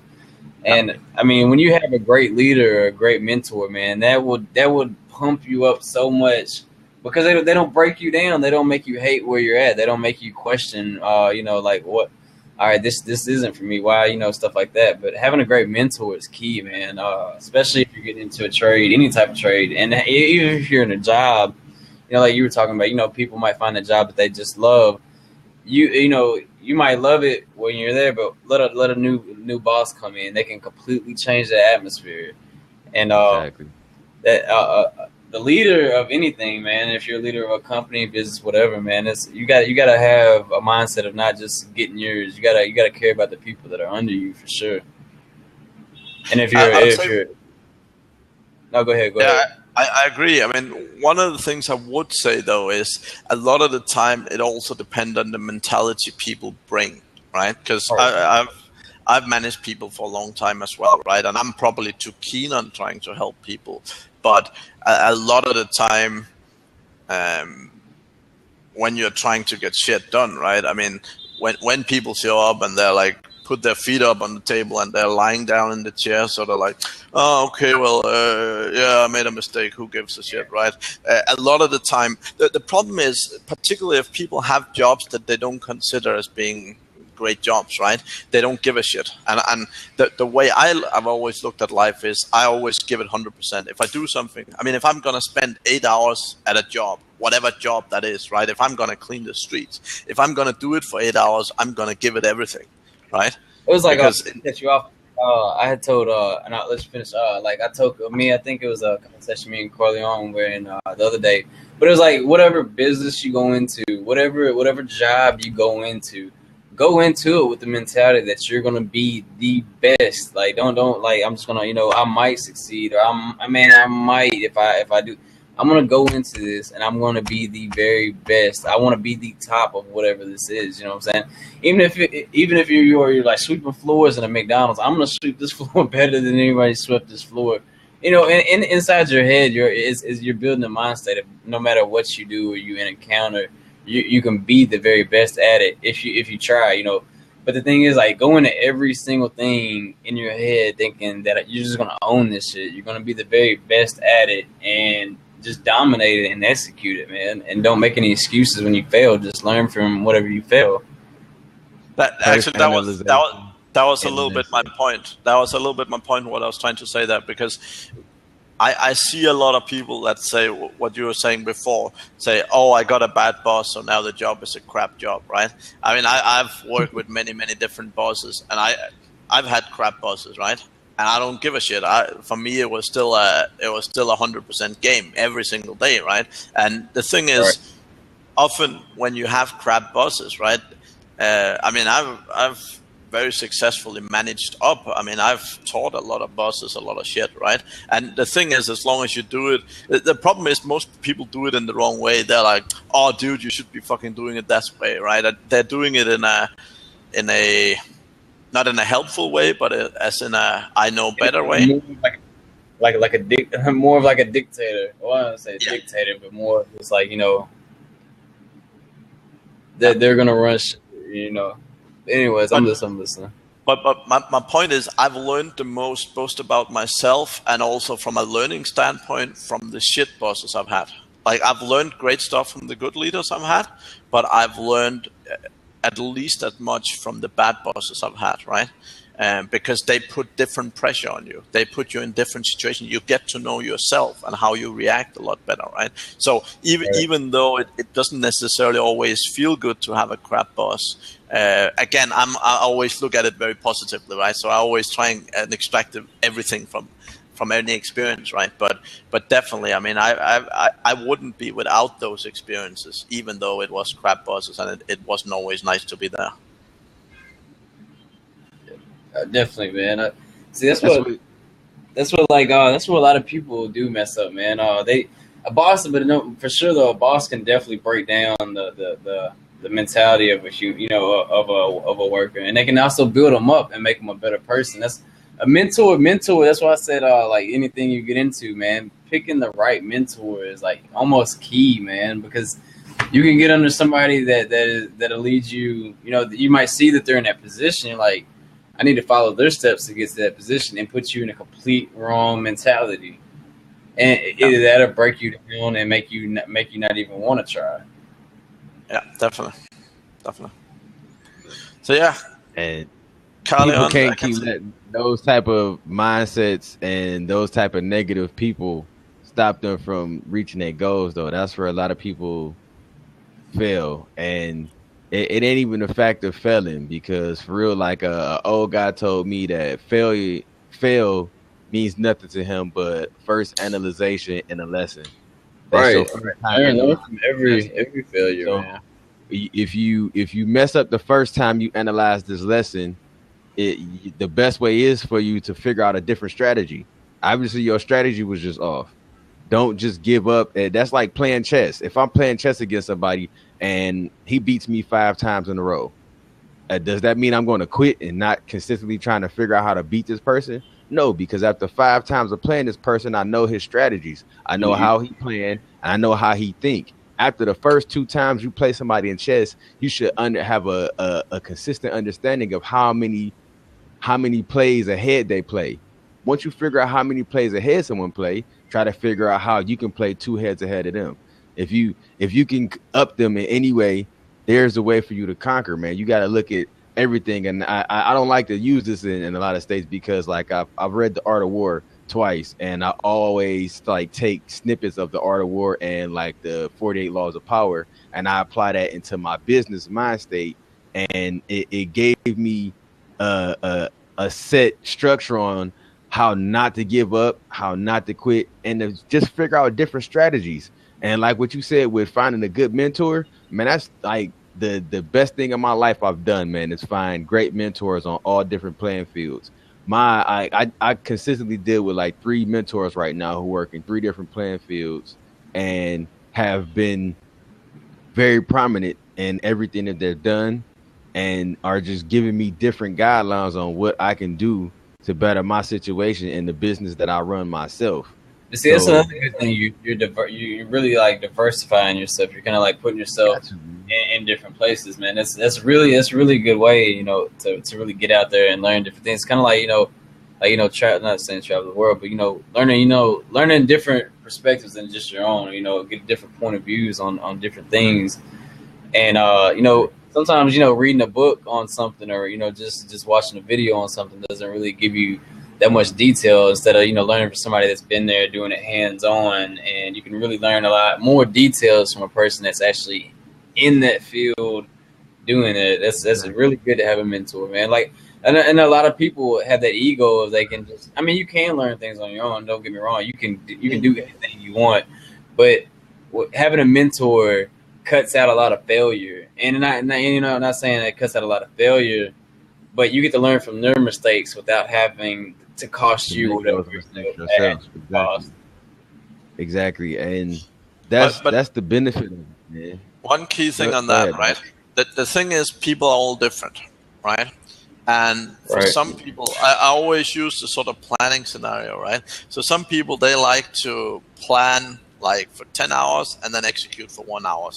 And I mean, when you have a great leader or a great mentor, man, that would pump you up so much, because they don't break you down. They don't make you hate where you're at. They don't make you question, you know, like, what, all right, this isn't for me. Why, you know, stuff like that. But having a great mentor is key, man. Especially if you're getting into a trade, any type of trade, and even if you're in a job, you know, like you were talking about, you know, people might find a job that they just love. You know, you might love it when you're there, but let a new boss come in, they can completely change the atmosphere. And Exactly. that the leader of anything, man, if you're a leader of a company, business, whatever, man, it's you got to have a mindset of not just getting yours. You gotta care about the people that are under you, for sure. And if you're no, go ahead. Yeah, I agree. I mean, one of the things I would say though is a lot of the time it also depends on the mentality people bring, right? Because I've managed people for a long time as well, right? And I'm probably too keen on trying to help people, but a lot of the time, when you're trying to get shit done, right? I mean, when people show up and they're like, put their feet up on the table and they're lying down in the chair, so they're like, oh, okay, well, yeah, I made a mistake, who gives a shit, right? A lot of the time, the problem is, particularly if people have jobs that they don't consider as being great jobs, right? They don't give a shit. And the way I've always looked at life is I always give it 100%. If I do something, I mean, if I'm going to spend 8 hours at a job, whatever job that is, right? If I'm going to clean the streets, if I'm going to do it for 8 hours, I'm going to give it everything. Right. It was like, because to cut you off. I had told, let's finish. Like I told me, I think it was a conversation me and Corleone were in the other day. But it was like, whatever business you go into, whatever job you go into it with the mentality that you're gonna be the best. Like don't like, I'm just gonna, you know, I might succeed, or I might if I do. I'm going to go into this and I'm going to be the very best. I want to be the top of whatever this is. You know what I'm saying? Even if you're like sweeping floors in a McDonald's, I'm going to sweep this floor better than anybody swept this floor. You know, and inside your head, you're building a mindset of no matter what you do or you encounter, you can be the very best at it if you try, you know. But the thing is, like, go into every single thing in your head thinking that you're just going to own this shit. You're going to be the very best at it and just dominate it and execute it, man. And don't make any excuses when you fail. Just learn from whatever you fail. That was a little bit my point. That was a little bit my point, what I was trying to say there, because I see a lot of people that say what you were saying before, say, oh, I got a bad boss, so now the job is a crap job, right? I mean, I've worked with many different bosses, and I've had crap bosses, right? And I don't give a shit. For me, it was still a 100% game every single day, right? And the thing is, right, often when you have crap bosses, right? I mean, I've very successfully managed up. I mean, I've taught a lot of bosses a lot of shit, right? And the thing is, as long as you do it, the problem is most people do it in the wrong way. They're like, oh, dude, you should be fucking doing it that way, right? They're doing it in a not in a helpful way, but as in a I know better way. More of like a dictator. Well, I don't say dictator, but more it's like, you know, they're gonna rush, you know. Anyways, I'm listening. But my point is, I've learned the most both about myself and also from a learning standpoint from the shit bosses I've had. Like, I've learned great stuff from the good leaders I've had, but I've learned at least as much from the bad bosses I've had, right? Because they put different pressure on you. They put you in different situations. You get to know yourself and how you react a lot better, right? So even though it doesn't necessarily always feel good to have a crap boss, again, I always look at it very positively, right? So I always try and extract everything from any experience, right? But definitely, I mean, I wouldn't be without those experiences, even though it was crap bosses and it wasn't always nice to be there. Definitely, man. See, that's what a lot of people do mess up, man. a boss, but no, for sure though, a boss can definitely break down the mentality of a worker, and they can also build them up and make them a better person. That's a mentor. That's why I said like anything you get into, man, picking the right mentor is like almost key, man, because you can get under somebody that'll lead you. You know, you might see that they're in that position, like I need to follow their steps to get to that position, and put you in a complete wrong mentality. And either that'll break you down and make you not even want to try. Yeah, definitely. So yeah, And Carly, people can't keep letting those type of mindsets and those type of negative people stop them from reaching their goals, though. That's where a lot of people fail. And it ain't even the fact of failing, because for real, like a old guy told me that fail means nothing to him but first analyzation and a lesson. Right. So I learn from every failure, So, man. if you mess up the first time you analyze this lesson, the best way is for you to figure out a different strategy. Obviously, your strategy was just off. Don't just give up. That's like playing chess. If I'm playing chess against somebody and he beats me 5 times in a row, does that mean I'm going to quit and not consistently trying to figure out how to beat this person? No, because after 5 times of playing this person, I know his strategies. I know how he playing, and I know how he think. After the first 2 times you play somebody in chess, you should have a consistent understanding of how many plays ahead they play. Once you figure out how many plays ahead someone play, try to figure out how you can play 2 heads ahead of them. If you can up them in any way, there's a way for you to conquer, man. You got to look at everything. And I don't like to use this in a lot of states, because like I've read The Art of War twice, and I always like take snippets of The Art of War and like the 48 Laws of Power, and I apply that into my business mind state, and it gave me a set structure on how not to give up, how not to quit, and to just figure out different strategies. And like what you said with finding a good mentor, man, that's like the best thing in my life I've done, man, is find great mentors on all different playing fields. I consistently deal with like 3 mentors right now who work in 3 different playing fields and have been very prominent in everything that they've done, and are just giving me different guidelines on what I can do to better my situation in the business that I run myself. But see, that's another good thing. You're really like diversifying yourself. You're kind of like putting yourself in different places, man. That's really a good way, you know, to really get out there and learn different things. Kind of like not saying travel the world, but learning different perspectives than just your own. You know, get different point of views on different things, and sometimes reading a book on something, or just watching a video on something doesn't really give you that much detail, instead of learning from somebody that's been there doing it hands on, and you can really learn a lot more details from a person that's actually in that field doing it. That's really good to have a mentor, man. Like, and a lot of people have that ego of they can just. I mean, you can learn things on your own. Don't get me wrong. You can do anything you want, but having a mentor cuts out a lot of failure. And I'm not saying that it cuts out a lot of failure, but you get to learn from their mistakes without having to cost you whatever yourself. Exactly. And that's the benefit of it, man. One key thing on that, right? The thing is, people are all different, right? And for some people, I always use the sort of planning scenario, right? So some people, they like to plan like for 10 hours and then execute for 1 hour.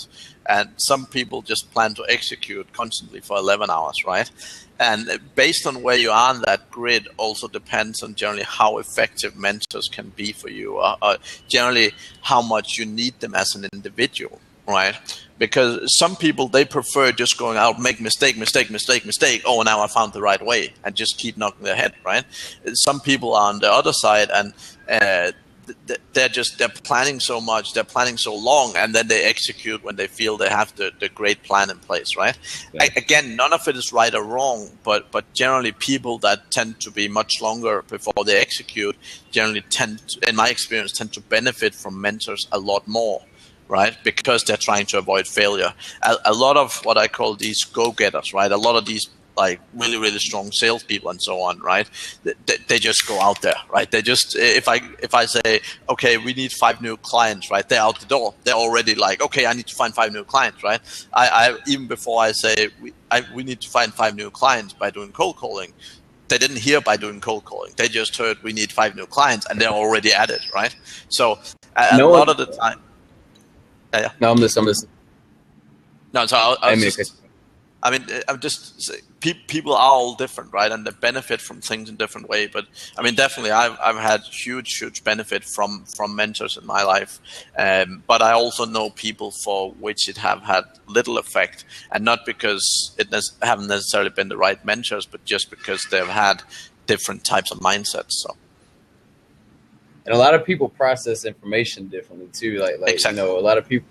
And some people just plan to execute constantly for 11 hours, right? And based on where you are on that grid also depends on generally how effective mentors can be for you, or generally how much you need them as an individual, right? Because some people, they prefer just going out, make mistake. Oh, now I found the right way, and just keep knocking their head, right? Some people are on the other side, and they're planning so much, they're planning so long, and then they execute when they feel they have the great plan in place, right? Yeah. Again, none of it is right or wrong, but generally people that tend to be much longer before they execute generally in my experience, tend to benefit from mentors a lot more, right? Because they're trying to avoid failure. A lot of what I call these go-getters, right? A lot of these like really, really strong salespeople and so on, right? They just go out there, right? They just, if I say, okay, we need 5 new clients, right? They're out the door. They're already like, okay, I need to find 5 new clients, right? I even before I say we need to find 5 new clients by doing cold calling, they didn't hear by doing cold calling. They just heard we need 5 new clients, and they're already at it, right? So a lot of the time, yeah. No, I'm listening. No, so I'm just people are all different, right? And they benefit from things in different way. But I mean, definitely, I've had huge benefit from mentors in my life. But I also know people for which it have had little effect, and not because it haven't necessarily been the right mentors, but just because they've had different types of mindsets. So. And a lot of people process information differently too. Like exactly. A lot of people,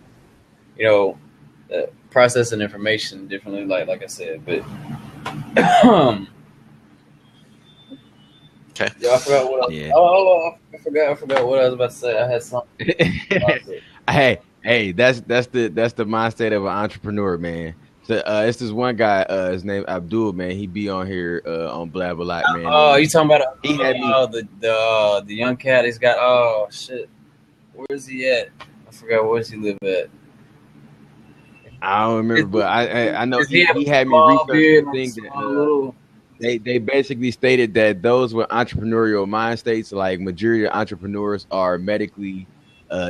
processing information differently. Like I said, but okay. Yeah, I forgot what. I forgot what I was about to say. I had something. Hey, that's the mindset of an entrepreneur, man. So it's this one guy, his name Abdul, man. He be on here on Blab a lot, man. Oh, you talking about the young cat? He's got, oh shit, where's he at? I forgot, where's he live at? I don't remember, but I know he had me research the thing that they basically stated that those with entrepreneurial mind states, like majority of entrepreneurs, are medically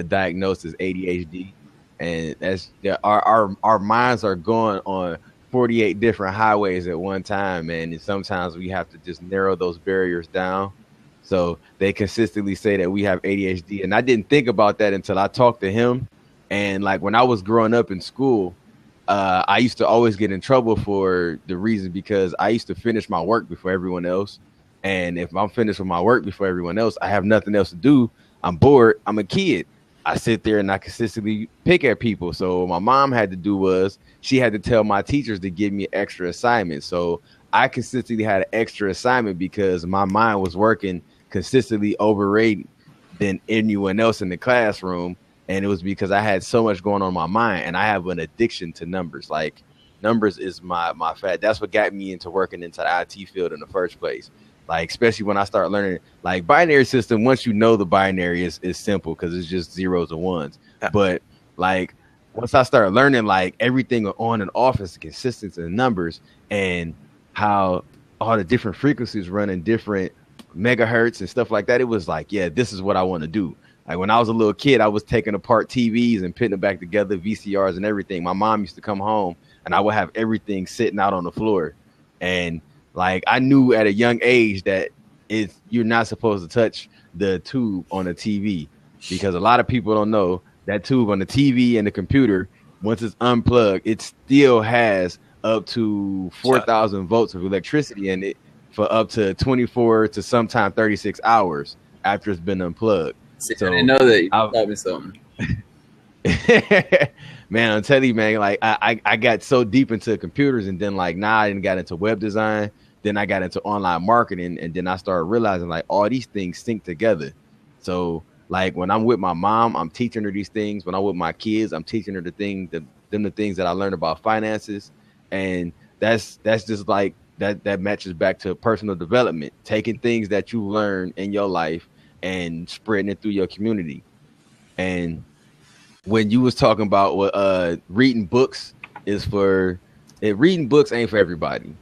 diagnosed as ADHD. And that's our minds are going on 48 different highways at one time, man. And sometimes we have to just narrow those barriers down. So they consistently say that we have ADHD. And I didn't think about that until I talked to him. And like when I was growing up in school, I used to always get in trouble for the reason because I used to finish my work before everyone else. And if I'm finished with my work before everyone else, I have nothing else to do. I'm bored. I'm a kid. I sit there and I consistently pick at people. So what my mom had to do was she had to tell my teachers to give me extra assignments. So I consistently had an extra assignment because my mind was working consistently overrated than anyone else in the classroom. And it was because I had so much going on in my mind, and I have an addiction to numbers. Like numbers is my fat. That's what got me into working into the IT field in the first place. Like, especially when I start learning, like binary system, once you know the binary is simple because it's just zeros and ones. Yeah. But like once I started learning like everything on and off is consistent in numbers and how all the different frequencies run in different megahertz and stuff like that, it was like, yeah, this is what I want to do. Like when I was a little kid, I was taking apart TVs and putting them back together, VCRs and everything. My mom used to come home and I would have everything sitting out on the floor. And like I knew at a young age that you're not supposed to touch the tube on the TV because a lot of people don't know that tube on the TV and the computer, once it's unplugged, it still has up to 4,000 volts of electricity in it for up to 24 to sometime 36 hours after it's been unplugged. So I didn't know that you taught me something. Man, I'm telling you, man, like I got so deep into computers and then like now I didn't got into web design. Then I got into online marketing and then I started realizing like all these things sync together. So like when I'm with my mom, I'm teaching her these things. When I'm with my kids, I'm teaching her the things that I learned about finances. And that's just like that matches back to personal development, taking things that you learn in your life and spreading it through your community. And when you was talking about what reading books is for, reading books ain't for everybody.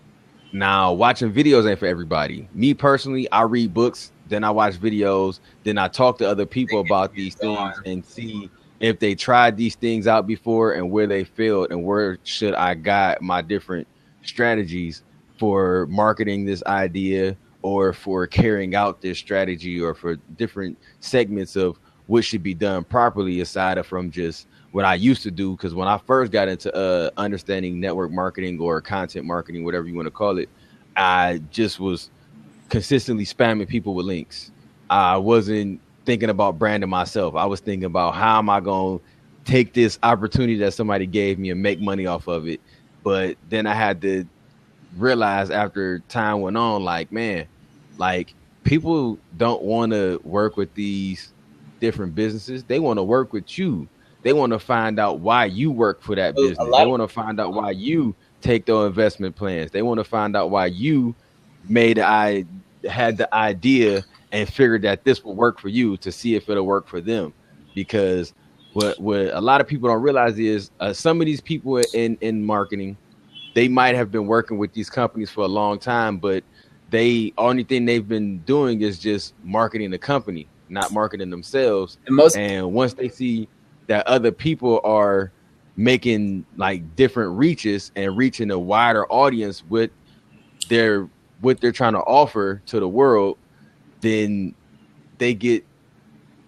Now, watching videos ain't for everybody. Me personally, I read books, then I watch videos, then I talk to other people about these things and see if they tried these things out before and where they failed and where should I guide my different strategies for marketing this idea or for carrying out this strategy or for different segments of what should be done properly aside from just what I used to do. Because when I first got into understanding network marketing or content marketing, whatever you want to call it, I just was consistently spamming people with links. I wasn't thinking about branding myself. I was thinking about how am I going to take this opportunity that somebody gave me and make money off of it. But then I had to realize after time went on, like, man, like people don't want to work with these different businesses. They want to work with you. They want to find out why you work for that business. They want to find out why you take their investment plans. They want to find out why you had the idea and figured that this will work for you to see if it'll work for them. Because what a lot of people don't realize is some of these people in marketing, they might have been working with these companies for a long time, but only thing they've been doing is just marketing the company, not marketing themselves. And once they see that other people are making like different reaches and reaching a wider audience with what they're trying to offer to the world, then they get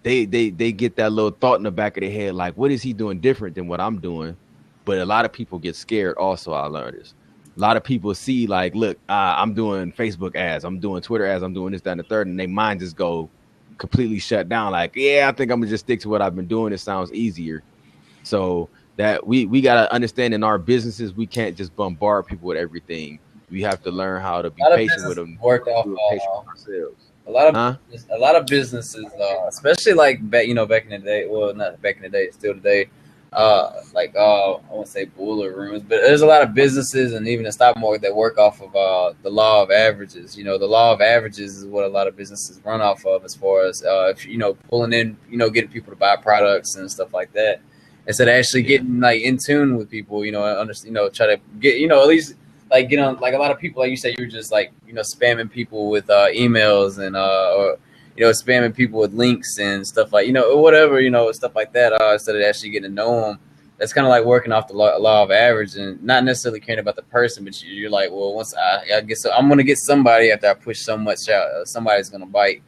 that little thought in the back of their head, like, what is he doing different than what I'm doing? But a lot of people get scared also. I learned this. A lot of people see like, look, I'm doing Facebook ads, I'm doing Twitter ads, I'm doing this, that, and the third, and their mind just go completely shut down. Like, yeah, I think I'm gonna just stick to what I've been doing. It sounds easier. So that we gotta understand in our businesses, we can't just bombard people with everything. We have to learn how to be patient with them. Work off ourselves. A lot of businesses, especially like back in the day. Well, not back in the day, still today. I won't say boiler rooms, but there's a lot of businesses and even the stock market that work off of the law of averages. The law of averages is what a lot of businesses run off of, as far as if pulling in, getting people to buy products and stuff like that, instead of actually getting like in tune with people. Try to get at least like get on, like a lot of people, like you said, you're just like spamming people with emails and or spamming people with links and stuff like, whatever, stuff like that, instead of actually getting to know them. That's kind of like working off the law of average and not necessarily caring about the person, but you're like, well, once I get so I'm going to get somebody after I push so much out, somebody's going to bite.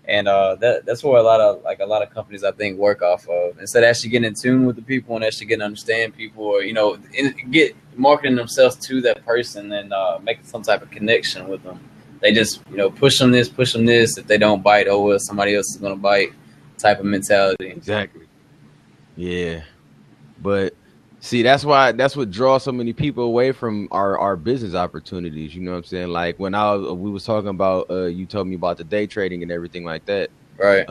And that's where a lot of companies, I think, work off of, instead of actually getting in tune with the people and actually getting to understand people, or, get marketing themselves to that person and make some type of connection with them. They just, push them this. If they don't bite, oh, well, somebody else is going to bite type of mentality. Exactly. Yeah. But see, that's what draws so many people away from our business opportunities. You know what I'm saying? Like when we was talking about, you told me about the day trading and everything like that. Right.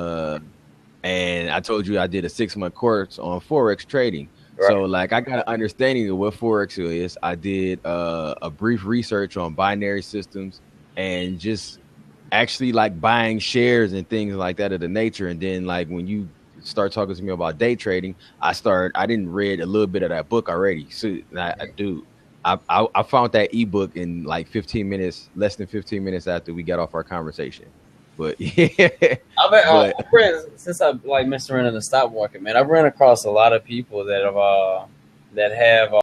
And I told you I did a 6-month course on Forex trading. Right. So like I got an understanding of what Forex is. I did a brief research on binary systems and just actually like buying shares and things like that of the nature. And then like when you start talking to me about day trading, I didn't read a little bit of that book already. So I found that ebook in like 15 minutes, less than 15 minutes after we got off our conversation. But yeah, since I've like messed around in the stock market, man, I've run across a lot of people that have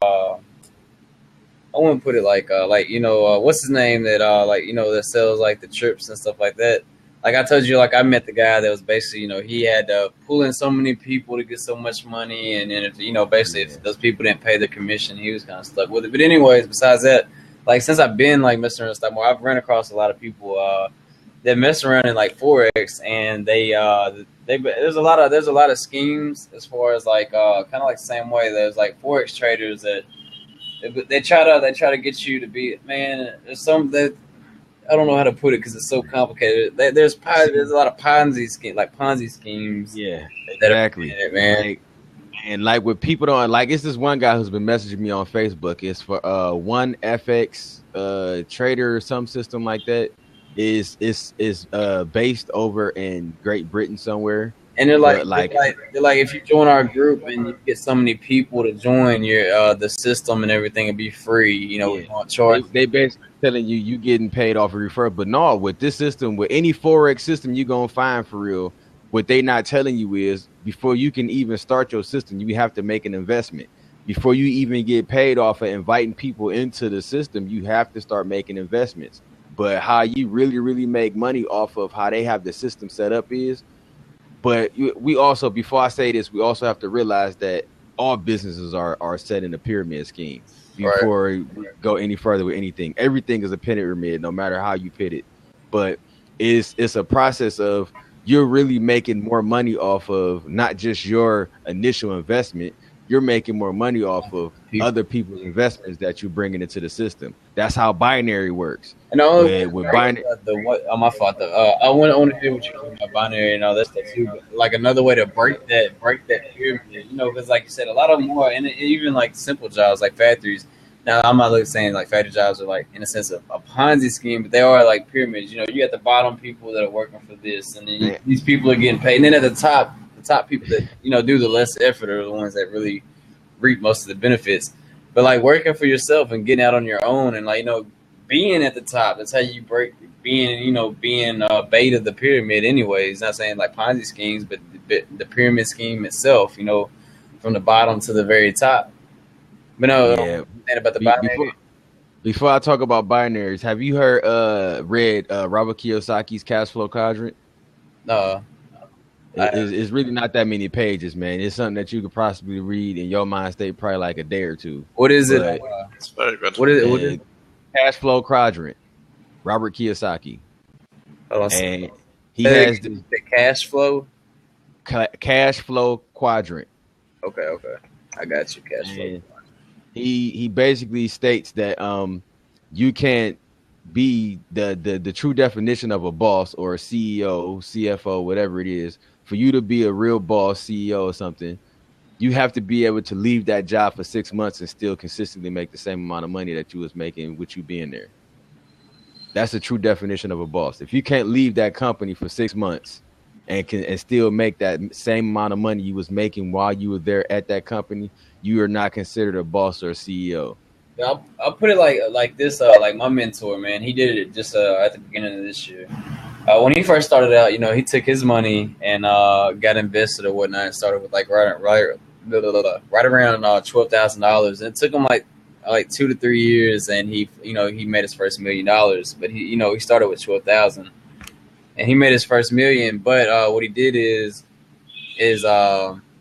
I wouldn't put it like what's his name that that sells like the trips and stuff like that. Like I told you, like I met the guy that was basically, he had to pull in so many people to get so much money, and then if those people didn't pay their commission, he was kind of stuck with it. But anyways, besides that, like since I've been like messing around with stock market, I've run across a lot of people that mess around in like Forex, and there's a lot of schemes as far as like kind of like the same way there's like Forex traders that they try to get you to be, man. There's some that I don't know how to put it because it's so complicated. There's a lot of Ponzi schemes. Yeah, exactly, man. And like what people don't like, it's this one guy who's been messaging me on Facebook. It's for one FX trader or some system like that. Is based over in Great Britain somewhere. And they're like if you join our group and you get so many people to join your the system and everything, it'd be free. We won't charge. They basically telling you getting paid off a referral, but no, with this system, with any Forex system, you gonna find for real. What they not telling you is before you can even start your system, you have to make an investment. Before you even get paid off of inviting people into the system, you have to start making investments. But how you really, really make money off of how they have the system set up is. But we also, before I say this, we also have to realize that all businesses are set in a pyramid scheme. Before we go any further with anything, everything is a pyramid, no matter how you pit it. But it's a process of you're really making more money off of not just your initial investment. You're making more money off of other people's investments that you're bringing into the system. That's how binary works. And binary, my fault. I want to hear what you're talking about binary and all that stuff too. But like another way to break that pyramid, because like you said, a lot of them are, and even like simple jobs like factories, Now, I'm not like saying like factory jobs are like in a sense of a Ponzi scheme, but they are like pyramids. You know, you got the bottom people that are working for this, and then these people are getting paid. And then at the top people that do the less effort are the ones that really reap most of the benefits. But like working for yourself and getting out on your own, and like being at the top, that's how you break. Being bait of the pyramid. Anyways, not saying like Ponzi schemes, but the pyramid scheme itself. From the bottom to the very top. But no, about the binary. Before I talk about binaries, have you read Robert Kiyosaki's Cash Flow Quadrant? No. It's really not that many pages, man. It's something that you could possibly read in your mind state probably like a day or two. What is it? It's very good. What is it? Cash Flow Quadrant. Robert Kiyosaki. And he has the cash flow? Cash Flow Quadrant. Okay. I got you, cash flow. He basically states that you can't be the true definition of a boss or a CEO, CFO, whatever it is. For you to be a real boss, CEO or something, you have to be able to leave that job for 6 months and still consistently make the same amount of money that you was making with you being there. That's the true definition of a boss. If you can't leave that company for 6 months and still make that same amount of money you was making while you were there at that company, you are not considered a boss or a CEO. I'll put it like this. Like my mentor, man, he did it just at the beginning of this year. When he first started out, he took his money and got invested or whatnot, and started with like right around $12,000. And it took him like 2 to 3 years, and he made his first $1 million. But he started with 12,000, and he made his first $1 million. But what he did is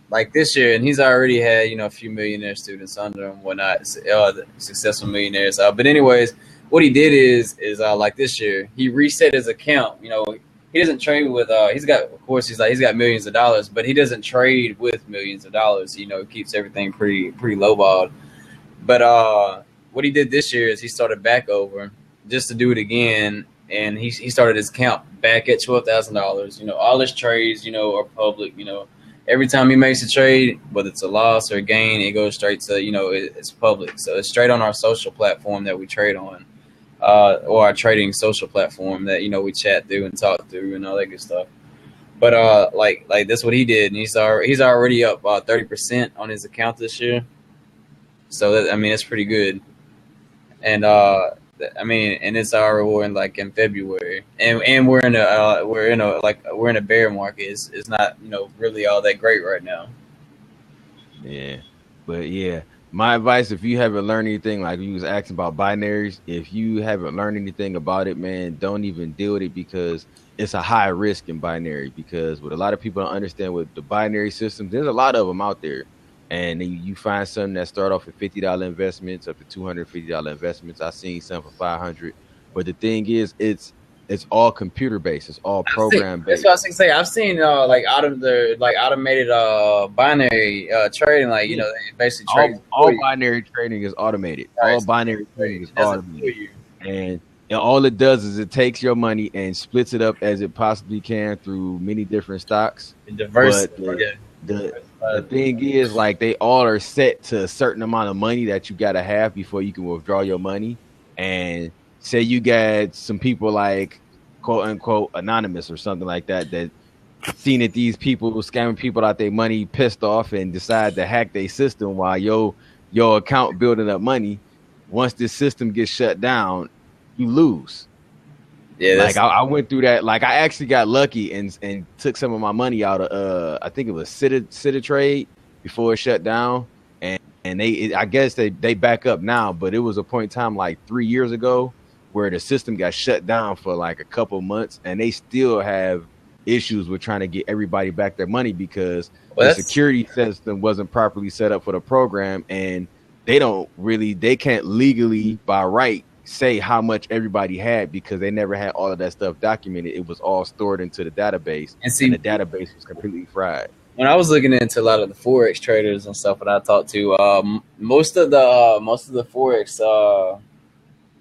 like this year, and he's already had a few millionaire students under him, whatnot, successful millionaires. But anyways, what he did is like this year, he reset his account. He doesn't trade with he's got millions of dollars, but he doesn't trade with millions of dollars. He keeps everything pretty lowballed. But what he did this year is he started back over just to do it again, and he started his account back at $12,000. All his trades are public. Every time he makes a trade, whether it's a loss or a gain, it goes straight to it's public. So it's straight on our social platform that we trade on, or our trading social platform that we chat through and talk through and all that good stuff. But like that's what he did, and he's already up 30% on his account this year. So that's pretty good. And and it's our reward in February, and we're in a bear market. It's not really all that great right now. Yeah, but yeah, my advice, if you haven't learned anything, like you was asking about binaries, if you haven't learned anything about it, man, don't even deal with it, because it's a high risk in binary. Because what a lot of people don't understand with the binary systems, there's a lot of them out there. And then you find some that start off with $50 investments up to $250 investments. I've seen some for $500. But the thing is, it's all computer based. It's all program based. That's what I was gonna say. I've seen automated binary trading. They basically trade. All binary trading is automated. Right. All binary trading is automated. And all it does is it takes your money and splits it up as it possibly can through many different stocks. Diverse. The thing is, like, they all are set to a certain amount of money that you got to have before you can withdraw your money. And say you got some people like, quote unquote, anonymous or something like that seen that these people scamming people out their money, pissed off, and decide to hack their system while your account building up money. Once this system gets shut down, you lose. Yeah, like I went through that. Like I actually got lucky and took some of my money out of I think it was Citi Trade before it shut down, and I guess they back up now, but it was a point in time like 3 years ago where the system got shut down for like a couple months, and they still have issues with trying to get everybody back their money because the security system wasn't properly set up for the program, and they can't legally by right say how much everybody had because they never had all of that stuff documented. It was all stored into the database, and the database was completely fried. When I was looking into a lot of the forex traders and stuff that I talked to, most of the forex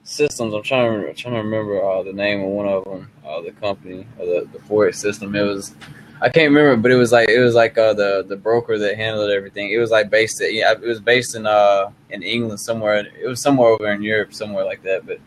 systems, I'm trying to remember the name of one of them, the company or the forex system. It was I can't remember, but it was like the broker that handled everything. It was like based in England somewhere. It was somewhere over in Europe, somewhere like that. But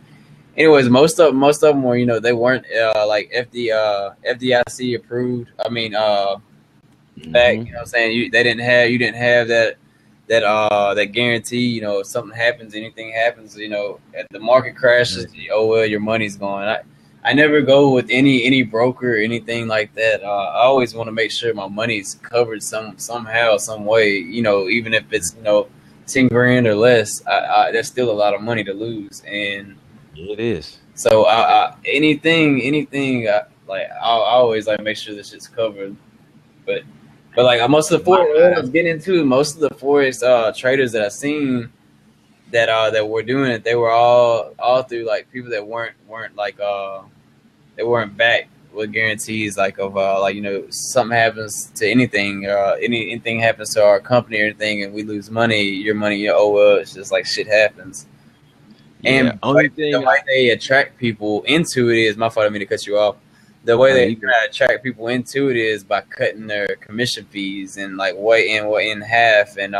anyways, most of them were, you know, they weren't like FDIC approved. I mean, back, you know what I'm saying? You didn't have that guarantee, you know, if something happens, anything happens, you know, if the market crashes, oh well, your money's gone. I never go with any broker or anything like that. I always want to make sure my money's covered somehow, some way, you know, even if it's, you know, 10 grand or less, that's still a lot of money to lose. And it is. So anything, like I'll always like make sure this shit's covered. But like most of the forex I was getting into, most of the forex traders that I've seen that were doing it, they were all through like people that weren't like they weren't backed with guarantees like of like, you know, something happens to anything, anything happens to our company or anything and we lose money, your money, oh well, it's just like shit happens. And the way they attract people into it is, my fault, I didn't mean to cut you off. The way they try to attract people into it is by cutting their commission fees and like in half, and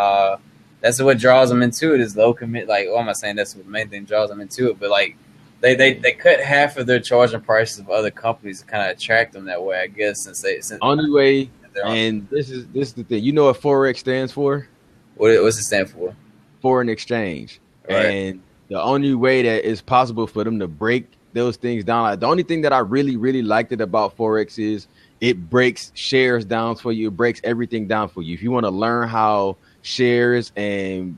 that's what draws them into it is low commit. Like, well, I'm not saying that's what the main thing draws them into it, but like they cut half of their charging prices of other companies to kind of attract them that way, I guess. Since only way, and this is the thing. You know what Forex stands for? What's it stand for? Foreign exchange, right. And the only way that it's possible for them to break those things down, like the only thing that I really liked it about Forex is it breaks shares down for you. It breaks everything down for you. If you want to learn how shares and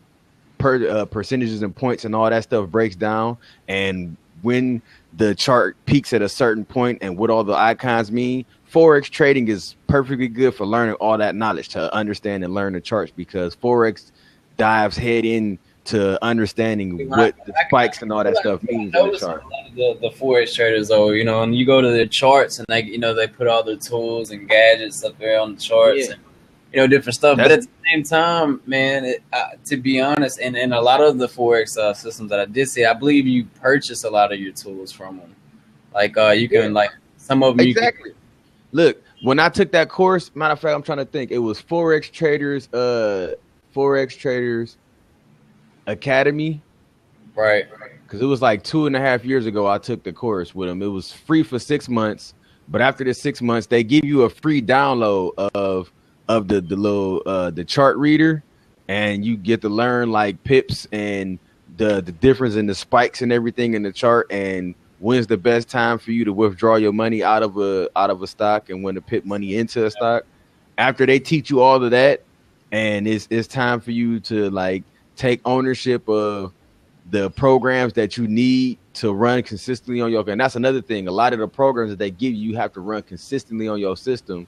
percentages and points and all that stuff breaks down, and when the chart peaks at a certain point and what all the icons mean, Forex trading is perfectly good for learning all that knowledge, to understand and learn the charts, because Forex dives head in to understanding what the spikes and all that stuff means in the chart. The Forex traders, though, you know, and you go to the charts and they, you know, they put all their tools and gadgets up there on the charts, and, you know, different stuff. But at the same time, man, to be honest, and a lot of the Forex systems that I did see, I believe you purchase a lot of your tools from them. Like you can, like some of them. Exactly. Look, when I took that course, matter of fact, I'm trying to think. It was Forex Traders Academy, right? Because it was like 2.5 years ago I took the course with them. It was free for 6 months, but after the 6 months they give you a free download of the little the chart reader, and you get to learn like pips and the difference in the spikes and everything in the chart, and when's the best time for you to withdraw your money out of a stock and when to put money into a stock. After they teach you all of that, and it's time for you to like take ownership of the programs that you need to run consistently on your, and that's another thing. A lot of the programs that they give you, you have to run consistently on your system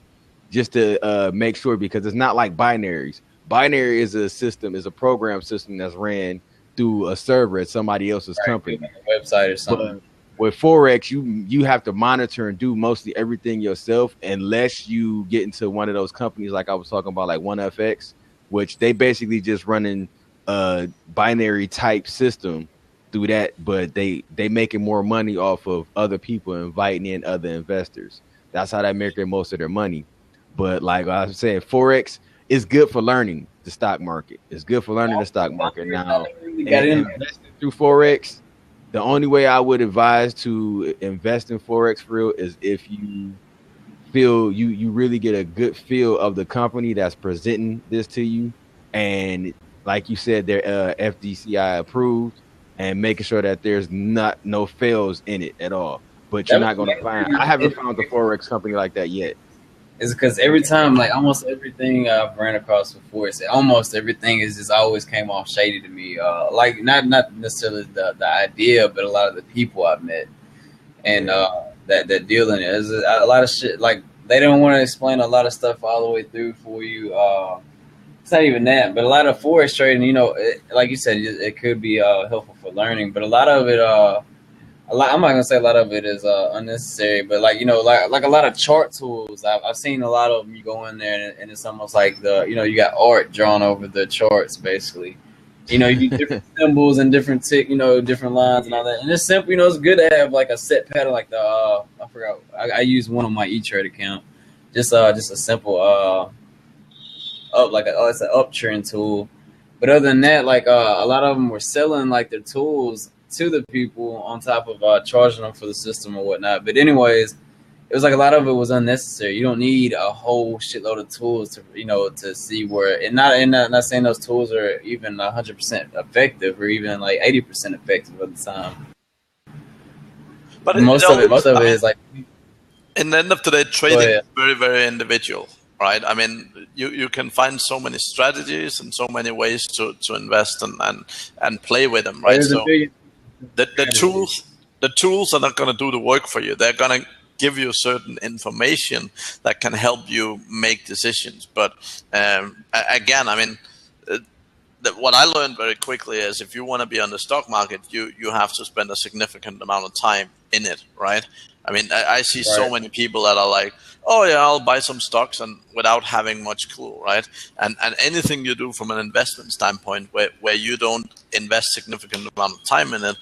just to make sure, because it's not like binaries. Binary is a program system that's ran through a server at somebody else's company, a website or something. But with Forex, you have to monitor and do mostly everything yourself, unless you get into one of those companies like I was talking about, like OneFX, which they basically just running a binary type system through that, but they making more money off of other people inviting in other investors. That's how they make most of their money. But like I was saying, Forex is good for learning the stock market. It's good for learning the stock market. Now, investing through Forex, the only way I would advise to invest in Forex for real is if you feel you really get a good feel of the company that's presenting this to you, and like you said, they're FDCI approved, and making sure that there's no fails in it at all. But you're not going to find. I haven't found the Forex company like that yet. It's because every time, like almost everything I've ran across before, almost everything is just always came off shady to me. Like not necessarily the idea, but a lot of the people I've met and that deal in it. There's a lot of shit. Like they don't want to explain a lot of stuff all the way through for you. It's not even that, but a lot of Forex trading, you know, like you said, it could be helpful for learning, but a lot of it, I'm not gonna say a lot of it is unnecessary, but like, you know, like a lot of chart tools, I've seen a lot of them. You go in there and it's almost like you got art drawn over the charts, basically. You know, you get different symbols and different different lines and all that, and it's simple. You know, it's good to have like a set pattern, like I forgot. I use one on my E-Trade account. just a simple it's an uptrend tool. But other than that, like a lot of them were selling like their tools to the people on top of charging them for the system or whatnot. But anyways, it was like a lot of it was unnecessary. You don't need a whole shitload of tools to to see where, and not saying those tools are even 100% effective or even like 80% effective at the time. But Most of it is like. In the end of the day, trading is very, very individual, right? I mean, you can find so many strategies and so many ways to invest and play with them, right? So the tools are not going to do the work for you. They're going to give you certain information that can help you make decisions. But again, I mean, what I learned very quickly is if you want to be on the stock market, you have to spend a significant amount of time in it, right? I mean, I see so many people that are like, oh yeah, I'll buy some stocks, and without having much clue, right? And anything you do from an investment standpoint where you don't invest significant amount of time in it,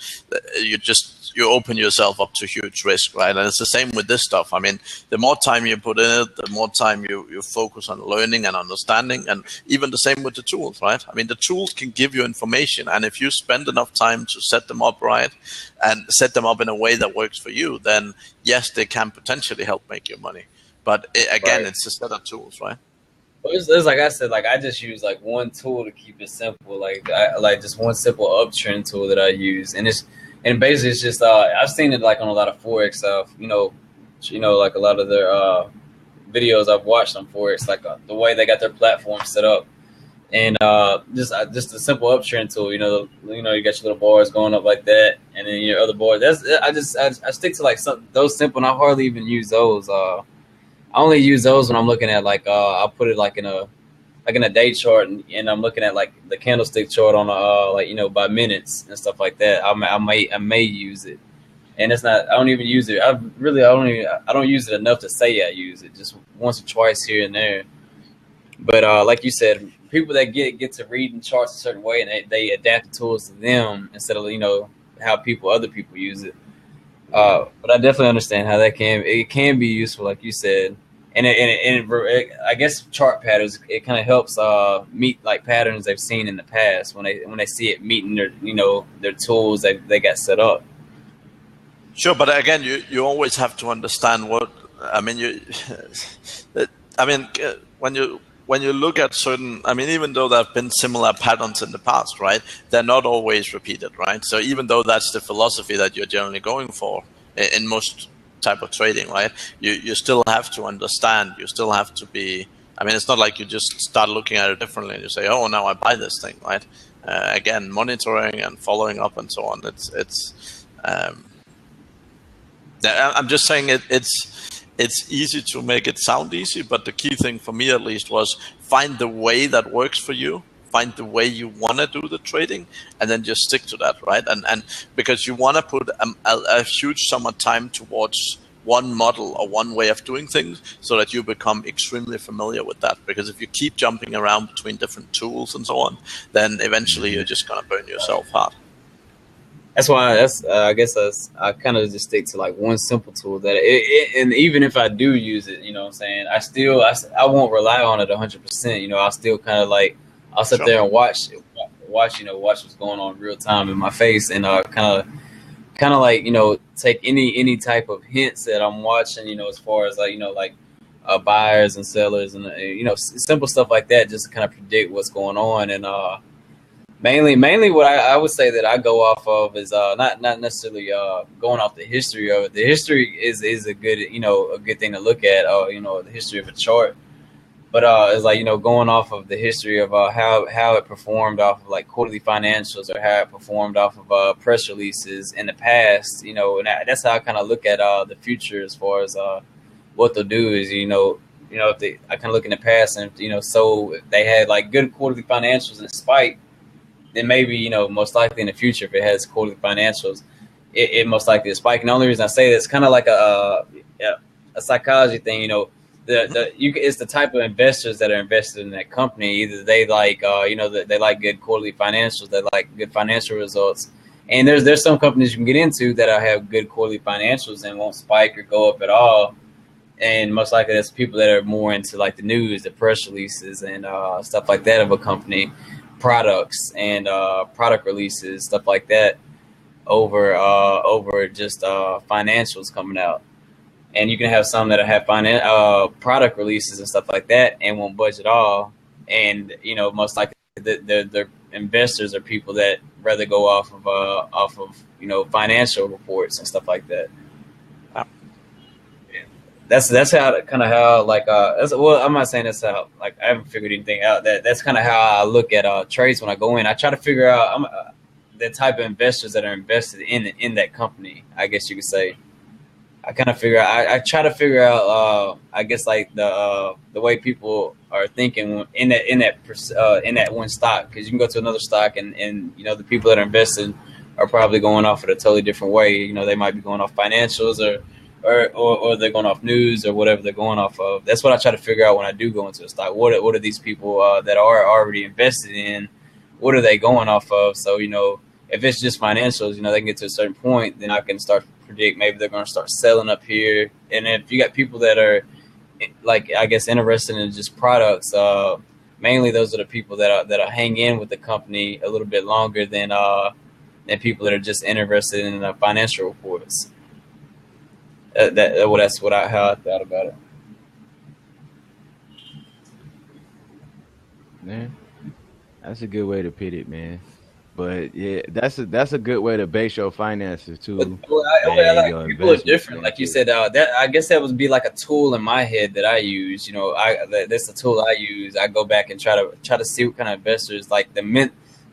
you open yourself up to huge risk, right? And it's the same with this stuff. I mean, the more time you put in it, the more time you focus on learning and understanding, and even the same with the tools, right? I mean, the tools can give you information, and if you spend enough time to set them up right and set them up in a way that works for you, then yes, they can potentially help make you money. But again, it's a set of tools, right? Well, it's like I said, like I just use like one tool to keep it simple, like just one simple uptrend tool that I use, and basically it's just I've seen it like on a lot of Forex stuff, like a lot of their videos I've watched on Forex, like the way they got their platform set up, and just a simple uptrend tool, you got your little bars going up like that, and then your other bars. I stick to like those simple, and I hardly even use those. I only use those when I'm looking at like I'll put it like in a day chart, and I'm looking at like the candlestick chart on by minutes and stuff like that. I may use it, and it's not. I don't even use it. I don't use it enough to say I use it. Just once or twice here and there. But like you said, people that get to reading charts a certain way, and they adapt the tools to them instead of how other people use it. But I definitely understand how it can be useful, like you said. And I guess chart patterns, it kind of helps meet like patterns they've seen in the past when they see it meeting their tools that they got set up. Sure, but again, you always have to understand what I mean. When you look at certain, I mean, even though there have been similar patterns in the past, right? They're not always repeated, right? So even though that's the philosophy that you're generally going for in most type of trading, right? You still have to understand. You still have to be. I mean, it's not like you just start looking at it differently and you say, "Oh, now I buy this thing," right? Again, monitoring and following up and so on. I'm just saying it's easy to make it sound easy, but the key thing for me at least was find the way that works for you. Find the way you want to do the trading, and then just stick to that, right? And because you want to put a huge sum of time towards one model or one way of doing things, so that you become extremely familiar with that. Because if you keep jumping around between different tools and so on, then eventually you're just gonna burn yourself out. That's why I kind of just stick to like one simple tool that and even if I do use it, what I'm saying, I won't rely on it 100%. I'll still kind of like. I'll sit there and watch what's going on in real time in my face, and kind of like take any type of hints that I'm watching, as far as buyers and sellers and simple stuff like that, just to kind of predict what's going on. And mainly what I would say that I go off of is not necessarily going off the history of it. The history is a good a good thing to look at, the history of a chart. But it's like, going off of the history of how it performed off of like quarterly financials, or how it performed off of press releases in the past, and that's how I kind of look at the future as far as what they'll do is, if I kind of look in the past, and so if they had like good quarterly financials and a spike, then maybe, most likely in the future, if it has quarterly financials, it most likely a spike. And the only reason I say that, it's kind of like a psychology thing, it's the type of investors that are invested in that company. Either they like, they like good quarterly financials, they like good financial results. And there's some companies you can get into that have good quarterly financials and won't spike or go up at all. and most likely that's people that are more into like the news, the press releases, and stuff like that of a company, products and product releases, stuff like that, over just financials coming out. And you can have some that have product releases and stuff like that and won't budge at all. And most likely the investors are people that rather go off of financial reports and stuff like that. That's how like well, I'm not saying that's how, like, I haven't figured anything out. That's kind of how I look at trades when I go in. I try to figure out the type of investors that are invested in that company, I guess you could say. I kind of figure out. I try to figure out. I guess like the way people are thinking in that one stock, because you can go to another stock and the people that are invested are probably going off in a totally different way. They might be going off financials or they're going off news or whatever they're going off of. That's what I try to figure out when I do go into a stock. What are these people that are already invested in? What are they going off of? So if it's just financials, they can get to a certain point, then I can start to predict maybe they're going to start selling up here. And if you got people that are, like, I guess, interested in just products, mainly those are the people that hang in with the company a little bit longer than people that are just interested in financial reports. That's how I thought about it. Man, that's a good way to put it, man. But yeah, that's a good way to base your finances too. But people are different, like you said. That, I guess, that would be like a tool in my head that I use. That's a tool I use. I go back and try to see what kind of investors, like the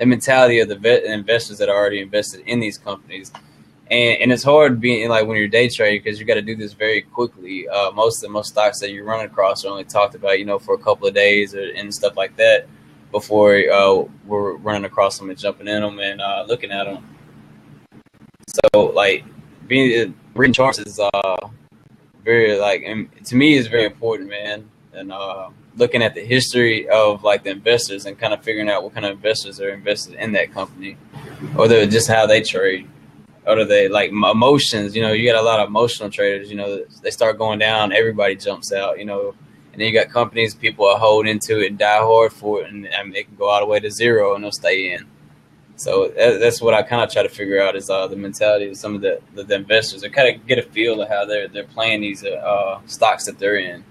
mentality of the investors that are already invested in these companies. And it's hard being like when you're day trading, because you got to do this very quickly. Most stocks that you run across are only talked about, for a couple of days and stuff like that before we're running across them and jumping in them and looking at them. So like reading charts is very, like, and to me is very important, man. And looking at the history of like the investors and kind of figuring out what kind of investors are invested in that company, or they're just how they trade. Or do they like emotions? You got a lot of emotional traders. They start going down, everybody jumps out. And then you got companies, people are holding to it and die hard for it, and they can go all the way to zero and they'll stay in. So that's what I kind of try to figure out is the mentality of some of the investors. I kind of get a feel of how they're playing these stocks that they're in.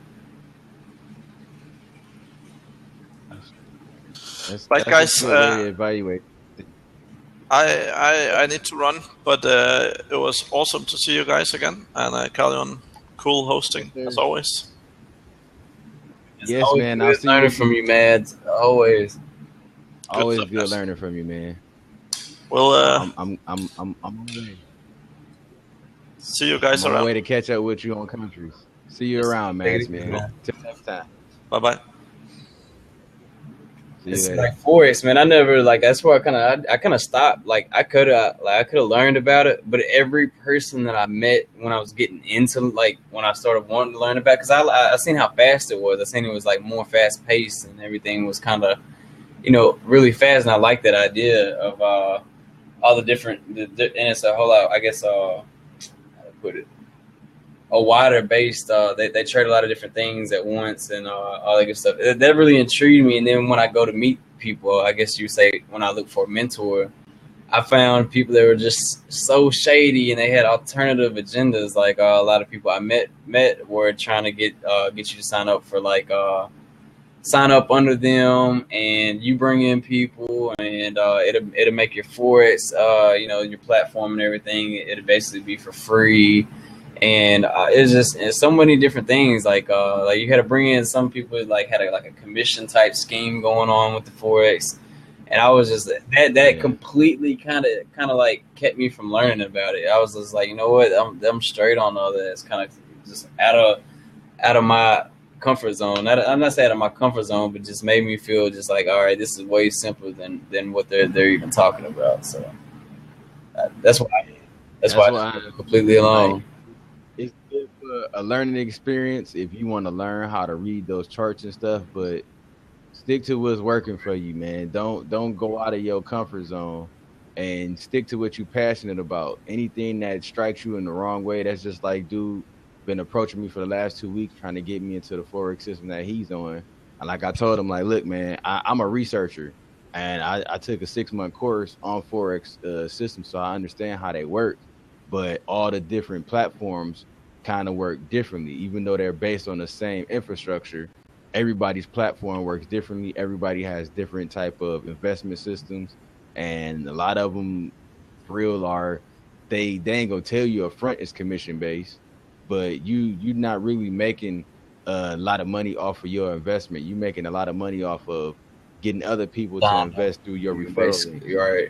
Right, guys. Evaluate. I need to run, but it was awesome to see you guys again, and carry on cool hosting as always. Yes, man. I'll see learning from you, Mads. Always good learning from you, man. Well, I'm on my way. See you guys I'm on around. my way to catch up with you on countries. See you around, Mads, man. Till next time. Bye. It's like Forex, man. I never, like, that's where I kind of stopped. Like, I could have learned about it, but every person that I met when I was getting into, like, when I started wanting to learn about it, because I seen how fast it was. I seen it was like more fast paced and everything was kind of, really fast. And I like that idea of all the different, and it's a whole lot, I guess, how to put it, a wider based. They trade a lot of different things at once and all that good stuff. That really intrigued me. And then when I go to meet people, I guess you say when I look for a mentor, I found people that were just so shady and they had alternative agendas. Like a lot of people I met were trying to get you to sign up for sign up under them, and you bring in people, and it'll make your Forex, your platform and everything. It'll basically be for free. And it's so many different things. Like you had to bring in some people had a commission type scheme going on with the Forex, and I was just that completely kind of like kept me from learning about it. I was just like, what, I'm straight on all that. It's kind of just out of my comfort zone. I'm not saying out of my comfort zone, but just made me feel just like, all right, this is way simpler than what they're even talking about. So that's why I'm completely alone. It's good for a learning experience if you want to learn how to read those charts and stuff, but stick to what's working for you, man. Don't go out of your comfort zone and stick to what you're passionate about. Anything that strikes you in the wrong way, that's just like, dude, been approaching me for the last 2 weeks trying to get me into the Forex system that he's on. And like I told him, like, look, man, I'm a researcher, and I took a 6-month course on Forex systems, so I understand how they work. But all the different platforms kind of work differently, even though they're based on the same infrastructure. Everybody's platform works differently. Everybody has different type of investment systems, and a lot of them, for real, are they ain't gonna tell you up front it's commission based, but you're not really making a lot of money off of your investment. You're making a lot of money off of getting other people to invest through your referrals. You're right.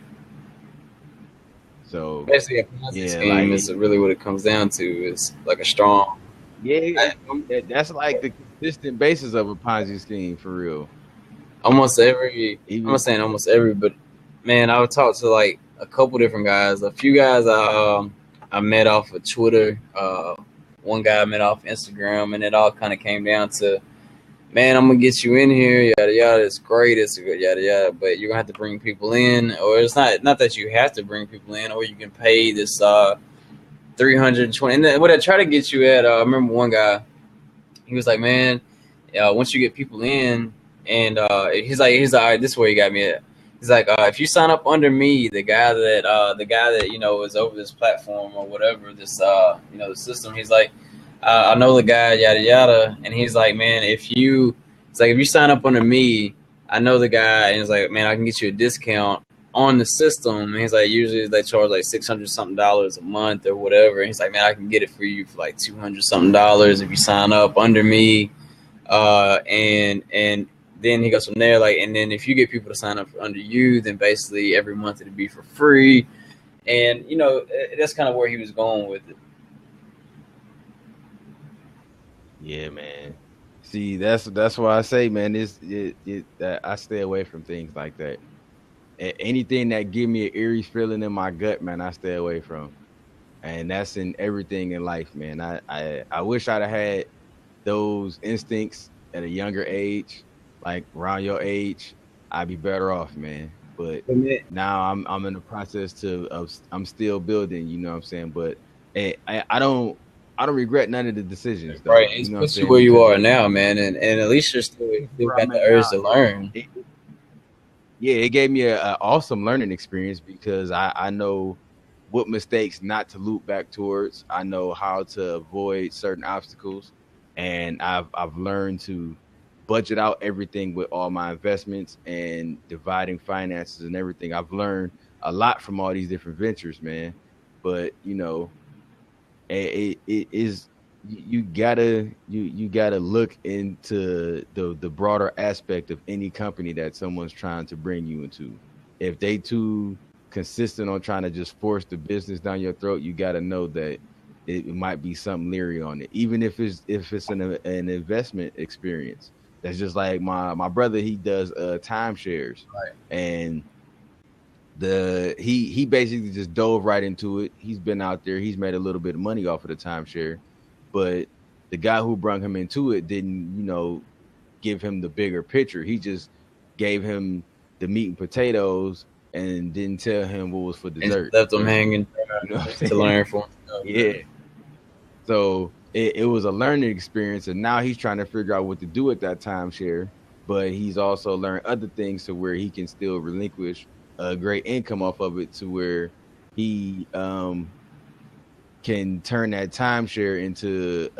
So basically, a Ponzi scheme is really what it comes down to. Is like a strong. Yeah, that's like the consistent basis of a Ponzi scheme, for real. Almost every, I'm not saying almost every, but man, I would talk to like a couple different guys. A few guys I met off of Twitter. One guy I met off Instagram, and it all kind of came down to, man, I'm gonna get you in here, yada yada. It's great, it's good, yada yada. But you're gonna have to bring people in, or it's not that you have to bring people in, or you can pay this 320. And then what I try to get you at, I remember one guy, he was like, man, once you get people in, and he's like, all right, this is where he got me at. He's like, if you sign up under me, the guy that you know is over this platform or whatever, this you know, the system. He's like, I know the guy, yada yada, and he's like, man, if you sign up under me, I know the guy, and he's like, man, I can get you a discount on the system. And he's like, usually they charge like $600 something a month or whatever. And he's like, man, I can get it for you for like $200 something if you sign up under me. And then he goes from there, like, and then if you get people to sign up under you, then basically every month it'd be for free. And you know, that's kind of where he was going with it. Yeah, man. See, that's why I say, man, I stay away from things like that. Anything that give me an eerie feeling in my gut, man, I stay away from. And that's in everything in life, man. I wish I'd have had those instincts at a younger age, like around your age. I'd be better off, man. But now I'm in the process I'm still building, you know what I'm saying? But I don't regret none of the decisions, though. Right, it's puts you where you are now, man, and at least you're still got the urge to learn. It gave me an awesome learning experience because I know what mistakes not to loop back towards. I know how to avoid certain obstacles, and I've learned to budget out everything with all my investments and dividing finances and everything. I've learned a lot from all these different ventures, man. But you know, it is you gotta look into the broader aspect of any company that someone's trying to bring you into. If they too consistent on trying to just force the business down your throat, you gotta know that it might be something leery on it. Even if it's an investment experience. That's just like my brother. He does timeshares, right? And he basically just dove right into it. He's been out there. He's made a little bit of money off of the timeshare, but the guy who brought him into it didn't, you know, give him the bigger picture. He just gave him the meat and potatoes and didn't tell him what was for dessert. And left him hanging, you know, to learn from. Yeah. So it was a learning experience, and now he's trying to figure out what to do with that timeshare. But he's also learned other things to where he can still relinquish a great income off of it, to where he can turn that timeshare into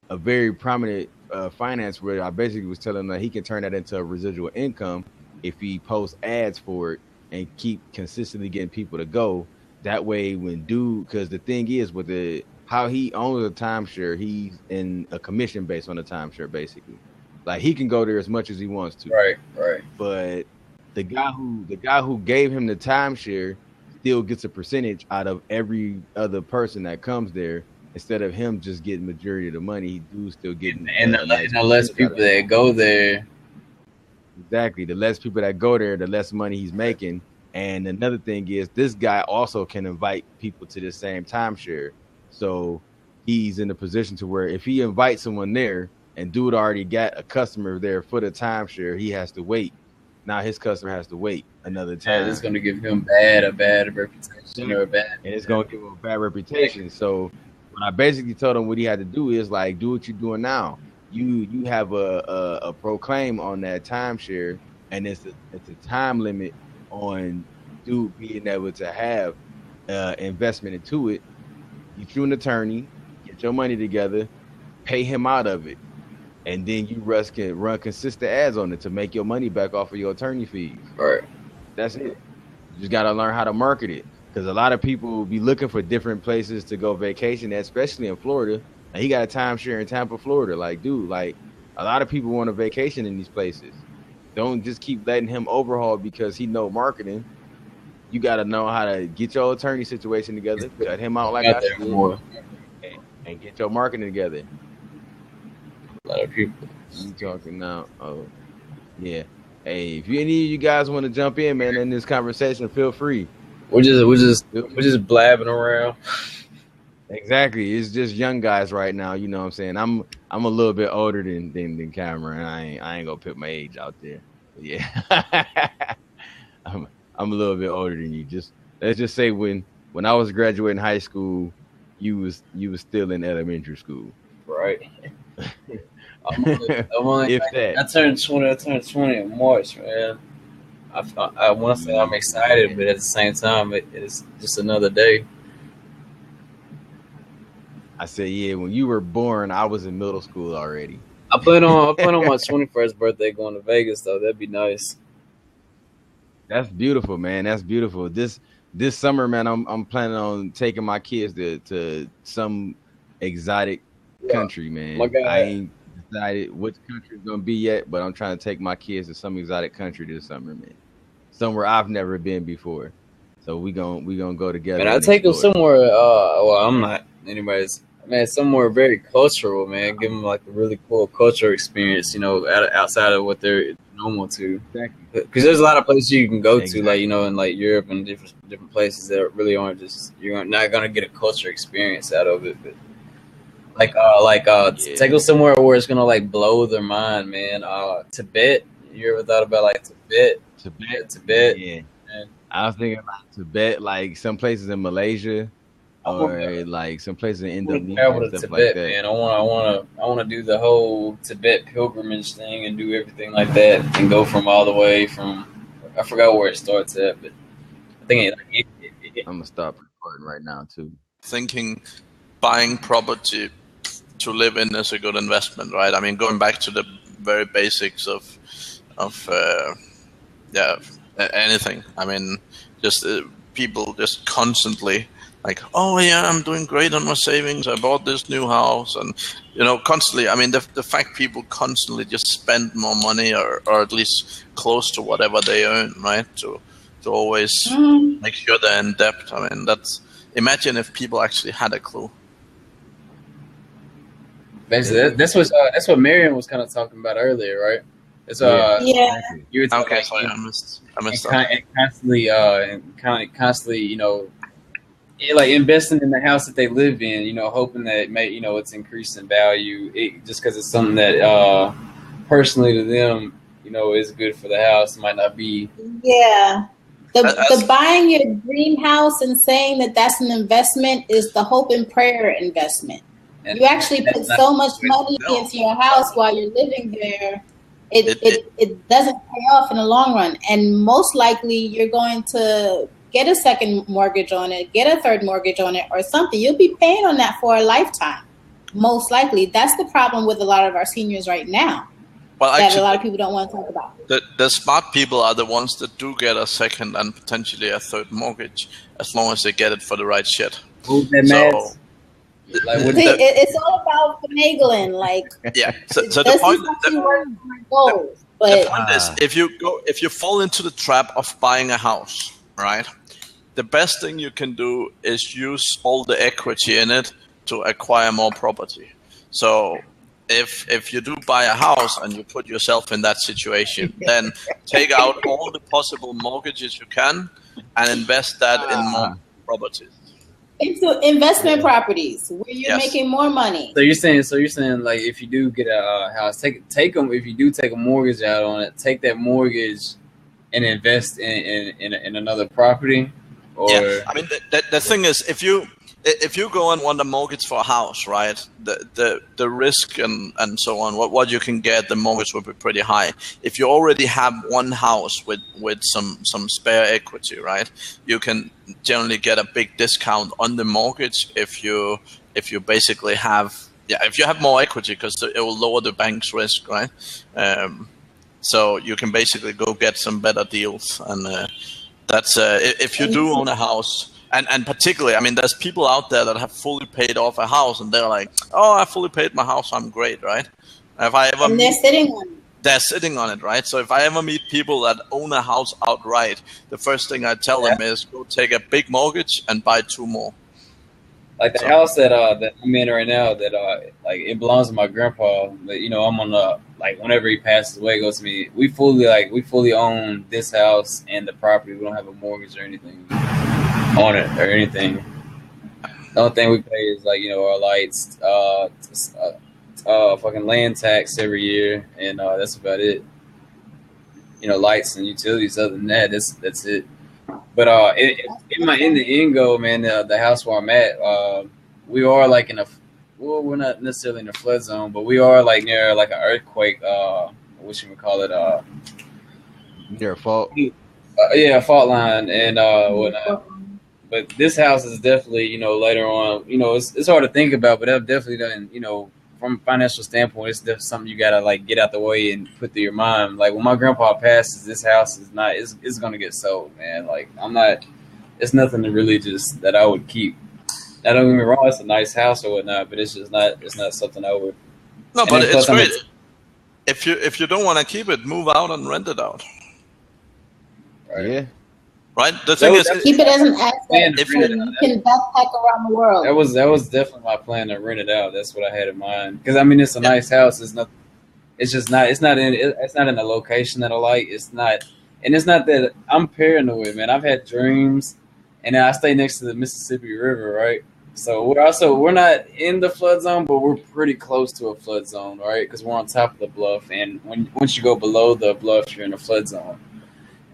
a very prominent finance. Where I basically was telling him that he can turn that into a residual income if he posts ads for it and keep consistently getting people to go. That way, because the thing is with how he owns a timeshare, he's in a commission based on the timeshare, basically. Like, he can go there as much as he wants to. Right. But the guy who gave him the timeshare still gets a percentage out of every other person that comes there, instead of him just getting majority of the money. He do still getting and the less people that go there. Exactly. The less people that go there, the less money he's making. And another thing is, this guy also can invite people to the same timeshare. So he's in a position to where if he invites someone there and dude already got a customer there for the timeshare, he has to wait. Now his customer has to wait another time. Yeah, it's going to give him a bad reputation, or a bad. And it's going to give him a bad reputation. So When I basically told him what he had to do is like do what you're doing now. You have a proclaim on that timeshare, and it's a time limit on dude being able to have investment into it. Get you an attorney, get your money together, pay him out of it, and then you run consistent ads on it to make your money back off of your attorney fees. Right. That's it. You just got to learn how to market it, because a lot of people will be looking for different places to go vacation, especially in Florida. And he got a timeshare in Tampa, Florida. Like, dude, like a lot of people want a vacation in these places. Don't just keep letting him overhaul because he know marketing. You got to know how to get your attorney situation together, cut him out like I said, and get your marketing together. A lot of people. You talking now? Oh, yeah. Hey, if any of you guys want to jump in, man, in this conversation, feel free. We're just blabbing around. Exactly. It's just young guys right now. You know what I'm saying? I'm a little bit older than Cameron. I ain't gonna put my age out there. But yeah, I'm a little bit older than you. Just let's just say when I was graduating high school, you was still in elementary school. Right. I'm only If that. I turned 20 in March, man. I want to say I'm excited, but at the same time, it's just another day. I said, yeah, when you were born, I was in middle school already. I plan on my 21st birthday going to Vegas, though. That'd be nice. That's beautiful, man. That's beautiful. This summer, man, I'm planning on taking my kids to some exotic country, man. I ain't decided which country it's gonna be yet, but I'm trying to take my kids to some exotic country this summer, man. Somewhere I've never been before. So we gonna go together. And I take them somewhere. Well, I'm not. Anyways, man, somewhere very cultural, man. Give them like a really cool cultural experience, you know, outside of what they're normal to. Exactly. Because there's a lot of places you can go to, like, you know, in like Europe and different places that really aren't just, you're not gonna get a culture experience out of it. But take them somewhere where it's gonna like blow their mind, man. Tibet. You ever thought about like Tibet? Tibet. Yeah. I was thinking about Tibet, like some places in Malaysia. Or like some places in Indonesia and stuff Tibet, like that. Man, I want to do the whole Tibet pilgrimage thing and do everything like that, and go from all the way from, I forgot where it starts at, but I think I'm gonna stop recording right now too. Thinking buying property to live in is a good investment, right? I mean, going back to the very basics of anything. I mean, just people just constantly. Like, oh yeah, I'm doing great on my savings. I bought this new house, and you know, constantly. I mean, the fact people constantly just spend more money, or at least close to whatever they earn, right? To always make sure they're in debt. I mean, imagine if people actually had a clue. Basically, that's what Marion was kind of talking about earlier, right? It's you were talking. Okay, sorry, I missed that. And constantly, you know. Like investing in the house that they live in, you know, hoping that it's increased in value, just because it's something that personally to them, you know, is good for the house. It might not be. Yeah, the buying your dream house and saying that that's an investment is the hope and prayer investment. And you actually put so much money into your house while you're living there. It doesn't pay off in the long run, and most likely you're going to get a second mortgage on it, get a third mortgage on it, or something. You'll be paying on that for a lifetime, most likely. That's the problem with a lot of our seniors right now, that a lot of people don't want to talk about. The smart people are the ones that do get a second and potentially a third mortgage, as long as they get it for the right shit. It's all about finagling. Like, yeah. So the point is, if you fall into the trap of buying a house, right? The best thing you can do is use all the equity in it to acquire more property. So if you do buy a house and you put yourself in that situation, then take out all the possible mortgages you can and invest that in more properties. Into investment properties where you're making more money. So you're saying like, if you do get a house, take them. If you do take a mortgage out on it, take that mortgage and invest in another property. Or... Yeah, I mean the thing is, if you if you go and want a mortgage for a house, right, the risk and so on, what you can get, the mortgage will be pretty high. If you already have one house with some spare equity, right, you can generally get a big discount on the mortgage if you basically have, if you have more equity, because it will lower the bank's risk, right? So you can basically go get some better deals, and that's if you do own a house. And particularly, I mean, there's people out there that have fully paid off a house, and they're like, "Oh, I fully paid my house. I'm great, right?" If I ever they're sitting on it. They're sitting on it, right? So if I ever meet people that own a house outright, the first thing I tell them is go take a big mortgage and buy 2 more. Like the house that I'm in right now, that like it belongs to my grandpa, but I'm on like whenever he passes away, it goes to me. We fully own this house and the property. We don't have a mortgage or anything on it or anything. The only thing we pay is like our lights, fucking land tax every year, and that's about it. Lights and utilities. Other than that, that's it. But in the end goal, man, the house where I'm at, we are like we're not necessarily in a flood zone, but we are like near like an earthquake. What should we call it? Near a fault. Yeah, a fault line and whatnot. But this house is definitely, later on, it's hard to think about, but that definitely doesn't, from a financial standpoint, it's definitely something you gotta like get out the way and put through your mind. Like when my grandpa passes, this house is not, it's gonna get sold, man. Like it's nothing to really just that I would keep. Now don't get me wrong, it's a nice house or whatnot, but it's not something I would. No, but it's great. If you don't want to keep it, move out and rent it out. Right. Yeah. Right. The thing is, keep it as an asset. You can backpack around the world. That was definitely my plan to rent it out. That's what I had in mind. Because I mean, it's a nice house. It's not. It's just not. It's not in a location that I like. It's not. And it's not that I'm paranoid, man. I've had dreams, and I stay next to the Mississippi River, right? So we're not in the flood zone, but we're pretty close to a flood zone, right? Because we're on top of the bluff, and once you go below the bluff, you're in a flood zone.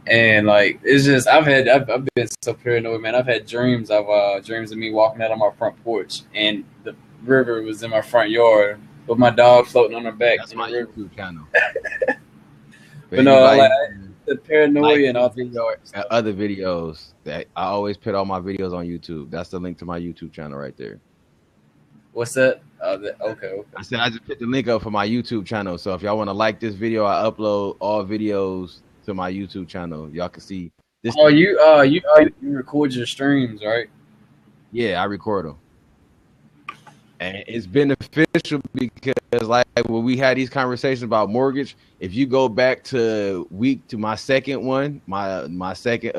And like it's just I've been so paranoid, man. I've had dreams of dreams of me walking out on my front porch and the river was in my front yard with my dog floating on her back. That's my YouTube channel. But no, like the paranoia and all other videos that I always put all my videos on YouTube. That's the link to my YouTube channel right there. What's that? Okay. I said I just put the link up for my YouTube channel. So if y'all want to like this video, I upload all videos to my YouTube channel. Y'all can see this. Oh, you record your streams, right? Yeah, I record them, and it's beneficial because like when we had these conversations about mortgage, if you go back to my second one, my second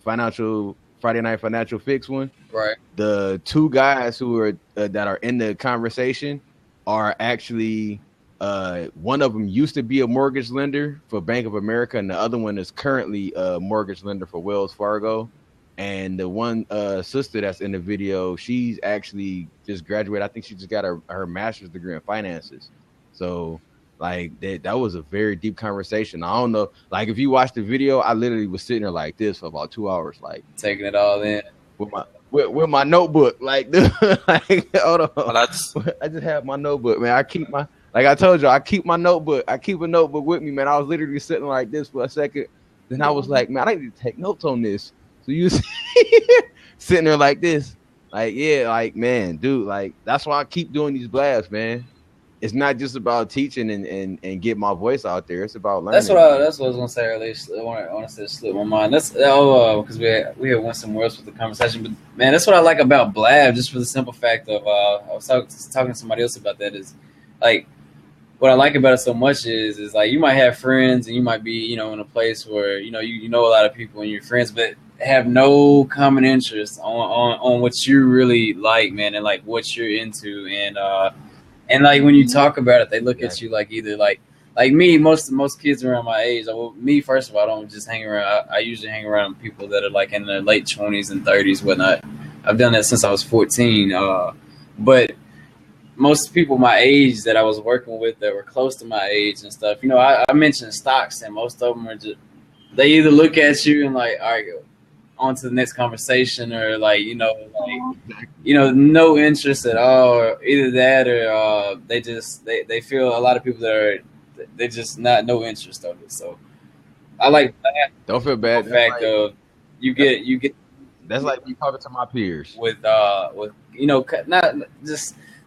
Friday Night Financial Fix one, right? The 2 guys who are that are in the conversation are actually. One of them used to be a mortgage lender for Bank of America, and the other one is currently a mortgage lender for Wells Fargo. And the one sister that's in the video, she's actually just graduated. I think she just got her master's degree in finances. So, like that was a very deep conversation. I don't know, like if you watch the video, I literally was sitting there like this for about 2 hours, like taking it all in with my notebook, like, like hold on. Well, I just have my notebook, man. Like I told you, I keep my notebook. I keep a notebook with me, man. I was literally sitting like this for a second. Then I was like, man, I need to take notes on this. So you sitting there like this. Like, yeah, like, man, dude, like, that's why I keep doing these blasts, man. It's not just about teaching and get my voice out there. It's about learning. That's what I was going to say earlier. I want to say slip my mind. That's because we had went somewhere else with the conversation. But, man, that's what I like about Blab, just for the simple fact of I was talking to somebody else about that is, like, what I like about it so much is like you might have friends and you might be, in a place where, you know a lot of people and you're friends, but have no common interest on what you really like, man, and like what you're into. And like when you talk about it, they look at you like either like me, most kids around my age, me, first of all, I don't just hang around. I usually hang around people that are like in their late 20s and 30s, whatnot. I've done that since I was 14. But most people my age that I was working with that were close to my age and stuff, I mentioned stocks, and most of them are just, they either look at you and like, all right, on to the next conversation, or like no interest at all, or either that or they feel a lot of people they just no interest of it. So I like that. Don't feel bad. The fact of you get that's like me talking to my peers with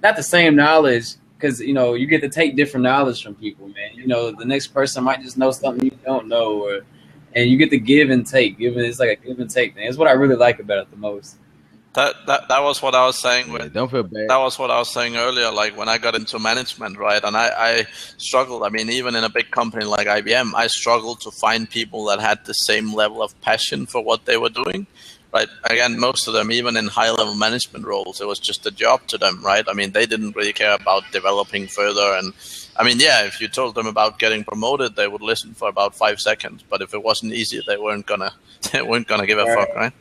not the same knowledge, because you get to take different knowledge from people, man. The next person might just know something you don't know, and you get to give and take. It's like a give and take thing. It's what I really like about it the most. That was what I was saying. Don't feel bad. That was what I was saying earlier. Like when I got into management, right? And I struggled. I mean, even in a big company like IBM, I struggled to find people that had the same level of passion for what they were doing. Right. Again, most of them, even in high-level management roles, it was just a job to them, right? I mean, they didn't really care about developing further. And I mean, yeah, if you told them about getting promoted, they would listen for about 5 seconds. But if it wasn't easy, they weren't gonna give a fuck, right?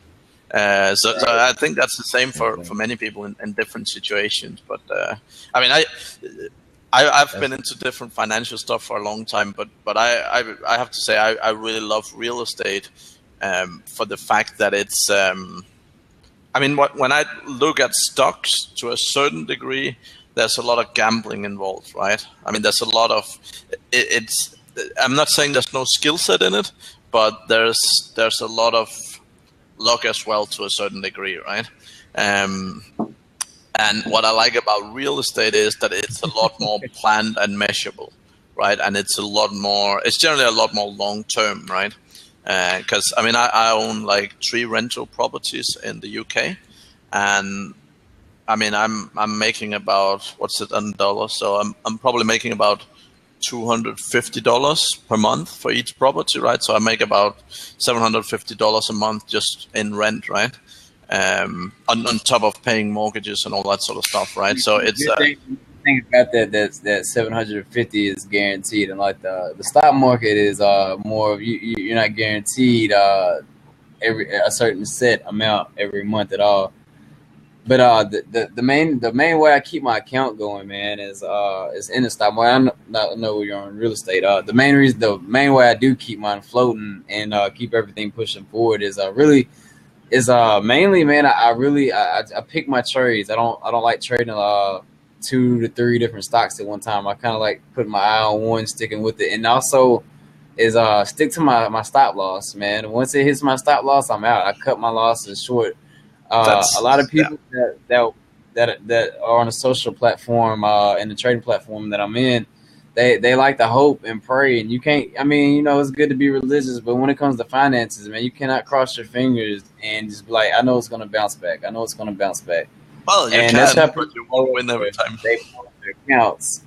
So I think that's the same for many people in different situations. But I mean, I've been into different financial stuff for a long time, but I have to say I really love real estate. For the fact that it's, I mean, when I look at stocks to a certain degree, there's a lot of gambling involved, right? I mean, there's a lot of, I'm not saying there's no skill set in it, but there's a lot of luck as well to a certain degree, right? And what I like about real estate is that it's a lot more planned and measurable, right? And it's generally a lot more long term, right? Because I mean, I own like 3 rental properties in the UK, and I mean, I'm making about, what's it in dollars? So I'm probably making about $250 per month for each property, right? So I make about $750 a month just in rent, right? On top of paying mortgages and all that sort of stuff, right? So it's thing about that 750 is guaranteed, and like the stock market is more you're not guaranteed a certain set amount every month at all. But the main way I keep my account going, man, is in the stock market. I know you're on real estate. The main way I do keep mine floating and keep everything pushing forward is mainly, man. I pick my trades. I don't like trading 2 to 3 different stocks at one time. I kind of like putting my eye on one, sticking with it, and also is stick to my stop loss, man. Once it hits my stop loss, I'm out. I cut my losses short. A lot of people that are on a social platform, in the trading platform that I'm in, they like to hope and pray, and you can't. I mean, it's good to be religious, but when it comes to finances, man, you cannot cross your fingers and just be like, I know it's going to bounce back. I know it's going to bounce back. Well, that's how but you won't win every time. They pull their accounts.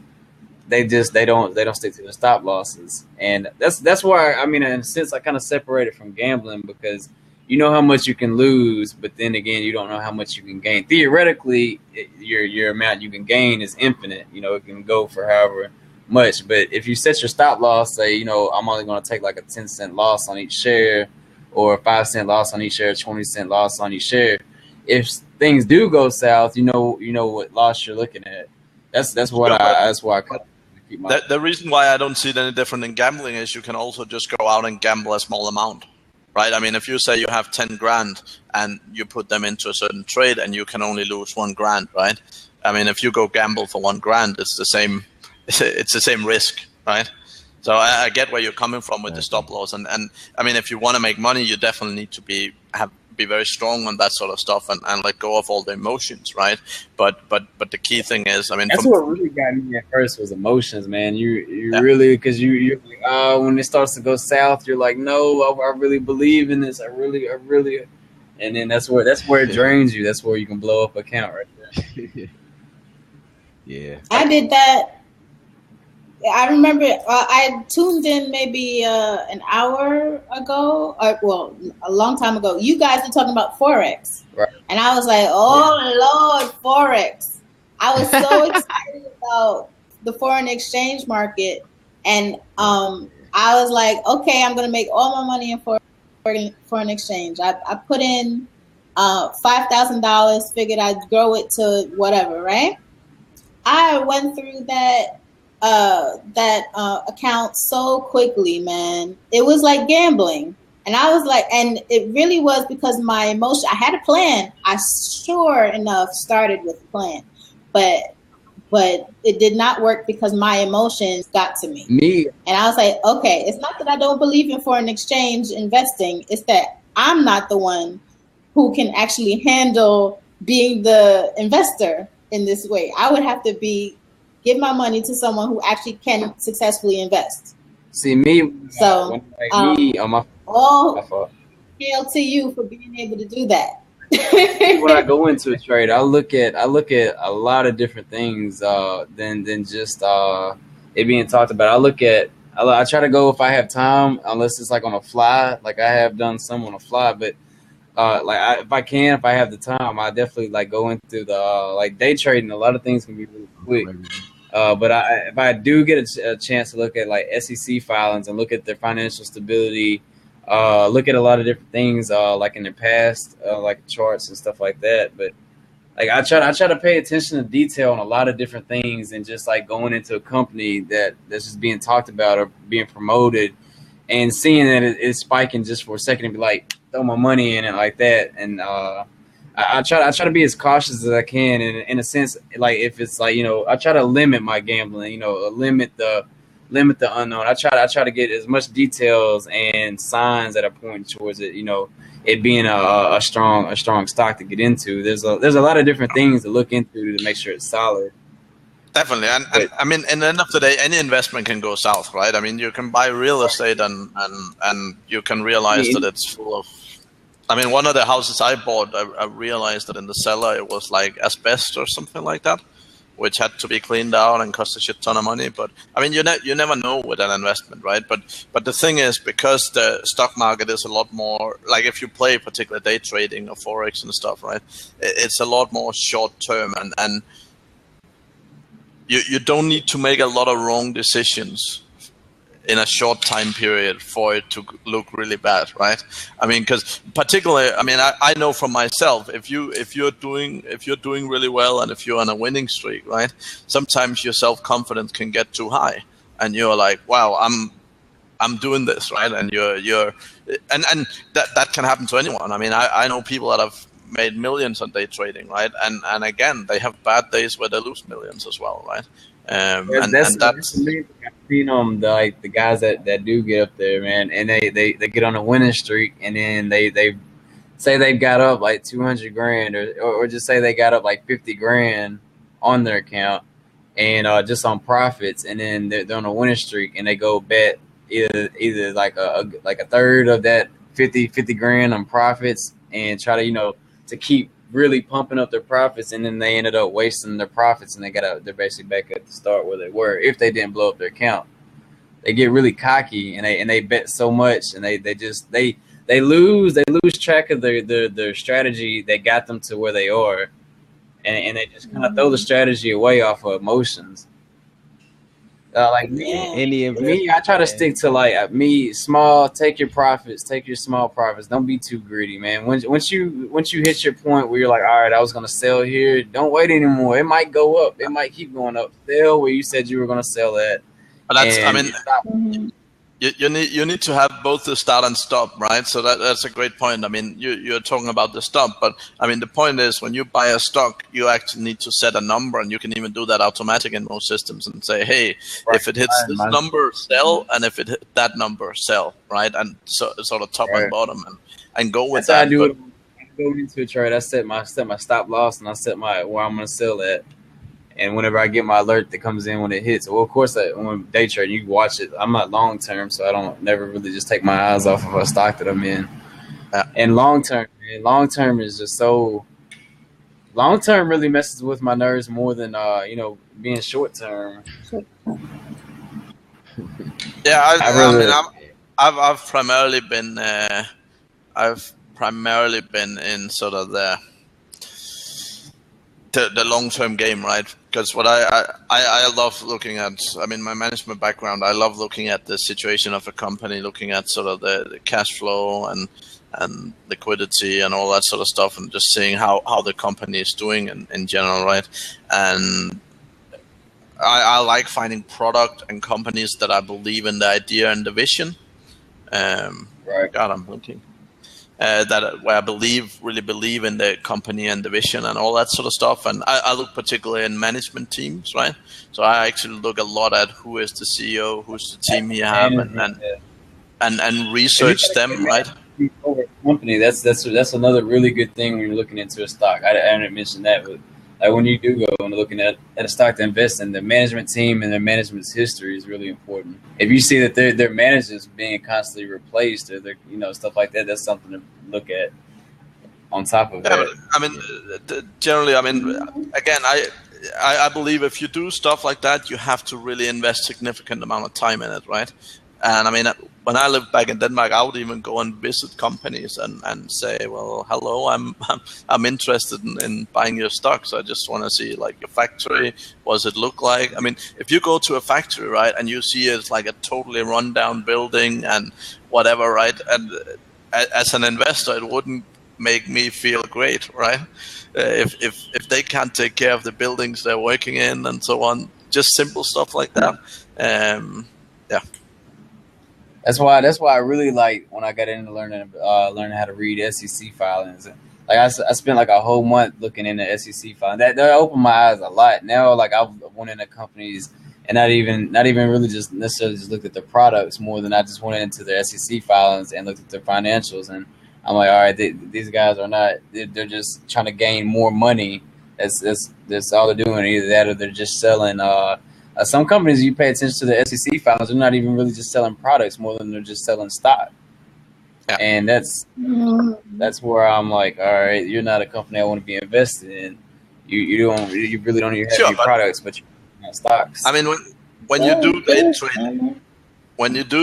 They don't stick to the stop losses, and that's why, I mean, in a sense, I kind of separated from gambling, because you know how much you can lose, but then again, you don't know how much you can gain. Theoretically, your amount you can gain is infinite. It can go for however much. But if you set your stop loss, say, I'm only going to take like a 10-cent loss on each share, or a 5-cent loss on each share, 20-cent loss on each share. If things do go south, you know what loss you're looking at. That's why I keep my. The reason why I don't see it any different in gambling is you can also just go out and gamble a small amount, right? I mean, if you say you have 10 grand and you put them into a certain trade and you can only lose 1 grand, right? I mean, if you go gamble for 1 grand, it's the same. It's the same risk, right? So I get where you're coming from with the stop loss, and I mean, if you want to make money, you definitely need to be very strong on that sort of stuff and let go of all the emotions, right? But the key thing is, I mean, that's what really got me at first was emotions, man. You really, because you're like, when it starts to go south, you're like, no, I really believe in this. I really, and then that's where it drains you. That's where you can blow up account right there. Yeah, I did that. I remember I tuned in maybe an hour ago, or a long time ago. You guys were talking about Forex, right? And I was like, "Oh Lord, Forex!" I was so excited about the foreign exchange market, and I was like, "Okay, I'm gonna make all my money in foreign exchange." I put in $5,000, figured I'd grow it to whatever, right? I went through that account so quickly, man. It was like gambling. And I was like, and it really was because my emotion, I had a plan. I sure enough started with a plan, but it did not work because my emotions got to me. And I was like, okay, it's not that I don't believe in foreign exchange investing. It's that I'm not the one who can actually handle being the investor in this way. I would have to give my money to someone who actually can successfully invest. See me, so me on my hail to you for being able to do that. When I go into a trade, I look at a lot of different things than just it being talked about. I try to go if I have time, unless it's like on a fly, like I have done some on a fly. But if I have the time, I definitely like go into the like day trading. A lot of things can be really quick. But if I do get a chance to look at like SEC filings and look at their financial stability, look at a lot of different things like in the past, like charts and stuff like that. But like I try to pay attention to detail on a lot of different things, and just like going into a company that's just being talked about or being promoted, and seeing that it's spiking just for a second and be like, throw my money in it like that. And I try to be as cautious as I can, and in a sense, like if it's like, you know, I try to limit my gambling, you know, limit the unknown. I try to get as much details and signs that are pointing towards it, you know, it being a strong stock to get into. There's a lot of different things to look into to make sure it's solid. Definitely, and I mean, in the end of the day, any investment can go south, right? I mean, you can buy real estate and you can realize that it's full of. I mean, one of the houses I bought, I realized that in the cellar it was like asbestos or something like that, which had to be cleaned out and cost a shit ton of money. But I mean, you never know with an investment, right? But the thing is, because the stock market is a lot more, like if you play particular day trading or forex and stuff, right? It's a lot more short term, and you don't need to make a lot of wrong decisions in a short time period for it to look really bad, right? I mean, because particularly, I mean, I know from myself, if you're doing really well and if you're on a winning streak, right? Sometimes your self-confidence can get too high, and you're like, wow, I'm doing this, right? And and that can happen to anyone. I mean, I know people that have made millions on day trading, right? And again, they have bad days where they lose millions as well, right? That's seen the guys that do get up there, man, and they get on a winning streak, and then they say they've got up like 200 grand or just say they got up like 50 grand on their account and just on profits, and then they're on a winning streak and they go bet either like a third of that 50 grand on profits and try to, you know, to keep really pumping up their profits, and then they ended up wasting their profits, and they're basically back at the start where they were if they didn't blow up their account. They get really cocky and they bet so much, and they lose track of their strategy that got them to where they are, and they just kind of throw the strategy away off of emotions. Like me, I try to stick to like me small. Take your profits. Take your small profits. Don't be too greedy, man. Once you hit your point where you're like, all right, I was gonna sell here. Don't wait anymore. It might go up. It might keep going up. Sell where you said you were gonna sell at. But that's, I mean, you need to have both the start and stop, right? So that's a great point. I mean, you're talking about the stop, but I mean, the point is when you buy a stock, you actually need to set a number, and you can even do that automatic in most systems and say, hey, if it hits this number, sell, and if it hit that number, sell, right? And so sort of top and bottom, and go with that. I do it. I go into a trade. I set my stop loss, and I set my where I'm going to sell at. And whenever I get my alert that comes in when it hits, well, of course, when day trading, you can watch it. I'm not long term, so I don't never really just take my eyes off of a stock that I'm in. And long term is just so. Long term really messes with my nerves more than being short term. Yeah, I've primarily been in sort of the long-term game, right? Because what I love looking at, I mean, my management background, I love looking at the situation of a company, looking at sort of the cash flow and liquidity and all that sort of stuff, and just seeing how the company is doing in general, right? And I like finding product and companies that I believe in the idea and the vision. Right. God, I'm looking. Where I really believe in the company and the vision and all that sort of stuff. And I look particularly in management teams, right? So I actually look a lot at who is the CEO, who's the team you have, and research them, right? Company. That's another really good thing when you're looking into a stock. I didn't mention that, but like when you do go and looking at a stock to invest in, the management team and their management's history is really important. If you see that their managers being constantly replaced or they're, stuff like that, that's something to look at on top of that. I mean, generally, again, I believe if you do stuff like that, you have to really invest significant amount of time in it, right? And I mean, when I lived back in Denmark, I would even go and visit companies and say, well, hello, I'm interested in buying your stock. So I just want to see like your factory. What does it look like? I mean, if you go to a factory, right, and you see it's like a totally rundown building and whatever, right? And as an investor, it wouldn't make me feel great, right? If they can't take care of the buildings they're working in and so on, just simple stuff like that. Yeah. That's why I really like when I got into learning how to read SEC filings. Like I spent like a whole month looking into SEC filings. That opened my eyes a lot. Now, like I've went into companies and not even really just necessarily just looked at the products more than I just went into their SEC filings and looked at their financials. And I'm like, all right, these guys are not. They're just trying to gain more money. That's all they're doing. Either that or they're just selling. Some companies, you pay attention to the SEC filings, they're not even really just selling products more than they're just selling stock. Yeah. And that's where I'm like, all right, you're not a company I want to be invested in. You really don't even have any products, but you have stocks. I mean, when you do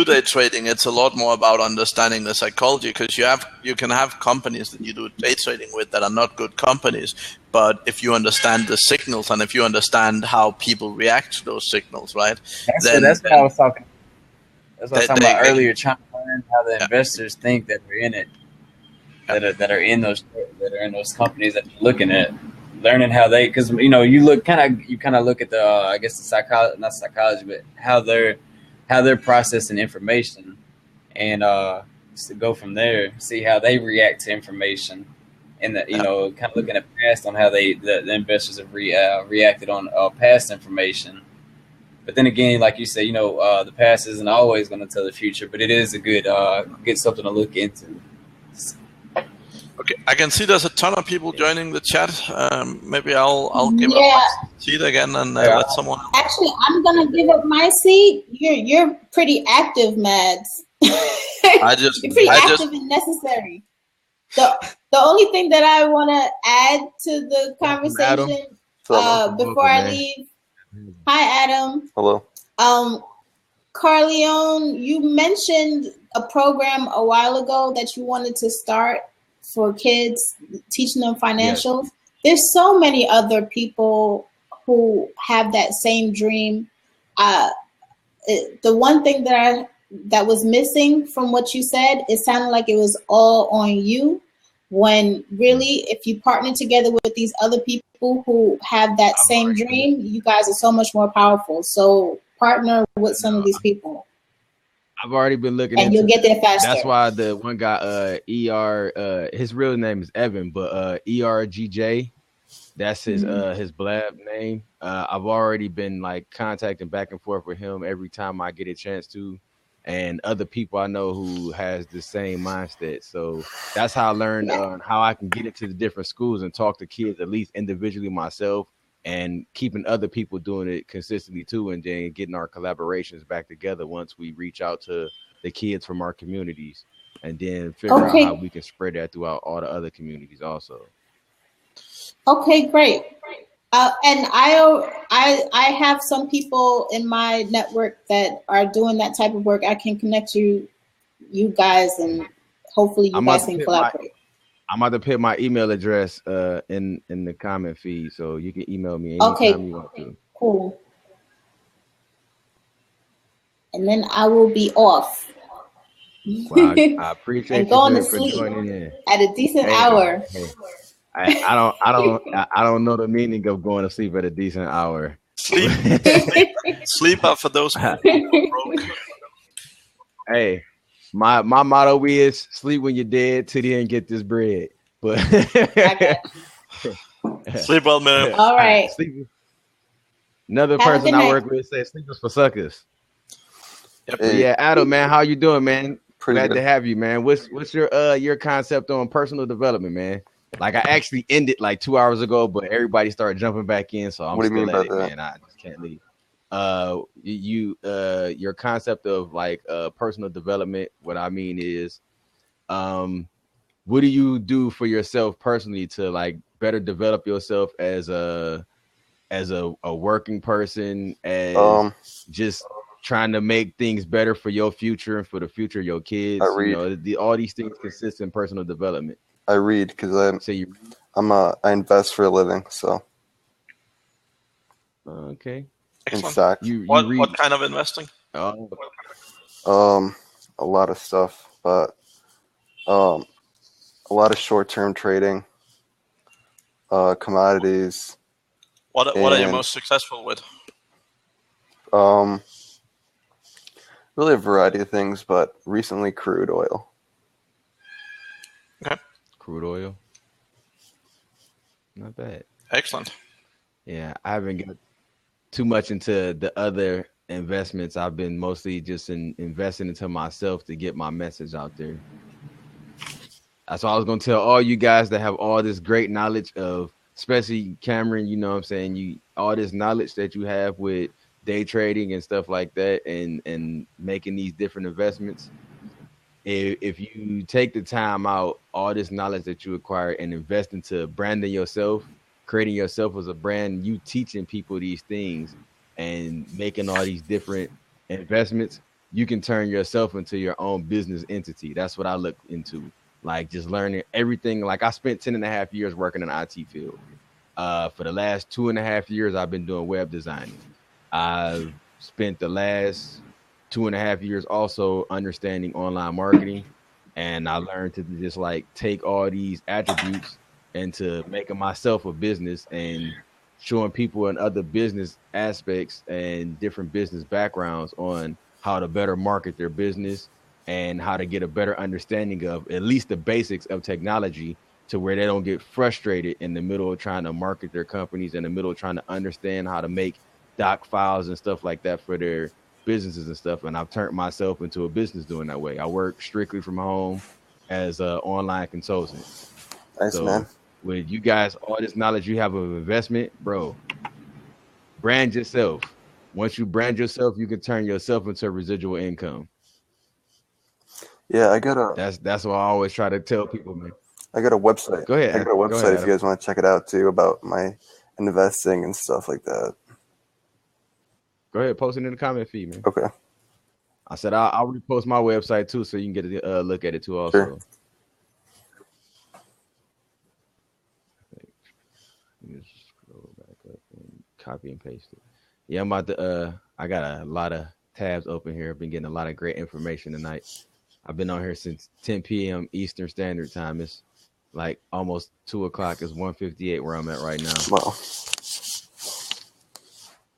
day trading, it's a lot more about understanding the psychology, because you can have companies that you do day trading with that are not good companies, but if you understand the signals and if you understand how people react to those signals, right? That's what I was talking. That's what I was talking about earlier. Trying to learn how the investors think that are in it, that are in those companies that you're looking at. Learning how they, because you kind of look at the I guess the psychology, not psychology, but how they're processing information, and to go from there, see how they react to information, and kind of looking at past on how the investors have reacted on past information. But then again, like you say, the past isn't always going to tell the future, but it is a good something to look into. Okay, I can see there's a ton of people joining the chat. Maybe I'll give up my seat again and let someone. Actually, I'm gonna give up my seat. You're pretty active, Mads. You're pretty active and necessary. The only thing that I want to add to the conversation before I leave. Hi, Adam. Hello. Carleone, you mentioned a program a while ago that you wanted to start for kids, teaching them financials. Yes. There's so many other people who have that same dream. The one thing that was missing from what you said, it sounded like it was all on you, when really, if you partner together with these other people who have that same dream, you guys are so much more powerful. So partner with some of these people. I've already been looking and you'll get there faster. That's why the one guy, his real name is Evan, but ERGJ, that's his blab name. I've already been like contacting back and forth with him every time I get a chance to, and other people I know who has the same mindset. So that's how I learned how I can get into the different schools and talk to kids, at least individually myself, and keeping other people doing it consistently too, and then getting our collaborations back together once we reach out to the kids from our communities, and then figure out how we can spread that throughout all the other communities also. Okay, great. And I have some people in my network that are doing that type of work. I can connect you guys, and hopefully you guys can collaborate. I'm about to put my email address in the comment feed, so you can email me anytime you want to. Cool. And then I will be off. Well, I appreciate you going to for sleep joining in at a decent hour. I don't know the meaning of going to sleep at a decent hour. Sleep up for those people. Hey, My motto is sleep when you're dead till the end get this bread. But Sleep well, man. All right. Another Have a person good I night. work with says sleep is for suckers. Hey, Yeah, Adam, man, how you doing, man? pretty Glad good. to have you, man. What's your concept on personal development, man? Like I actually ended like 2 hours ago, but everybody started jumping back in, so I'm What do you still mean at by it, that? man. I just can't leave. Your concept of like personal development. What I mean is, what do you do for yourself personally to like better develop yourself as a working person, as just trying to make things better for your future and for the future of your kids? I You read. know, all these things consist in personal development. I read because So you I invest for a living, so okay? in Excellent. stocks. You What read kind of investing? oh, A lot of stuff, but a lot of short-term trading, commodities, What are you and most successful with? really a variety of things, but recently crude oil. crude oil. Not bad. Excellent. Yeah, I haven't got too much into the other investments. I've been mostly just investing into myself to get my message out there. That's all I was gonna tell all you guys that have all this great knowledge of, especially Cameron. You know what I'm saying? All this knowledge that you have with day trading and stuff like that, and making these different investments. If you take the time out, all this knowledge that you acquire and invest into branding yourself, creating yourself as a brand, you teaching people these things and making all these different investments, you can turn yourself into your own business entity. That's what I look into. Like just learning everything. Like I spent 10 and a half years working in the IT field. For the last 2.5 years, I've been doing web designing. I've spent the last 2.5 years also understanding online marketing, and I learned to just like take all these attributes and to making myself a business and showing people in other business aspects and different business backgrounds on how to better market their business and how to get a better understanding of at least the basics of technology, to where they don't get frustrated in the middle of trying to market their companies, in the middle of trying to understand how to make doc files and stuff like that for their businesses and stuff. And I've turned myself into a business doing that way. I work strictly from home as an online consultant. Nice, So man. with you guys, all this knowledge you have of investment, bro, brand yourself. Once you brand yourself, you can turn yourself into a residual income. Yeah, I got a That's what I always try to tell people, man. website. Go ahead. I got a Go ahead, website if Adam. you guys want to check it out too, about my investing and stuff like that. Go ahead, post it in the comment feed, man. Okay. I said I'll repost my website too, so you can get a look at it too. Also, Sure. Let me just scroll back up and copy and paste it. Yeah, I'm about to. I got a lot of tabs open here. I've been getting a lot of great information tonight. I've been on here since 10 p.m. Eastern Standard Time. It's like almost 2 o'clock. It's 1:58 where I'm at right now. Well,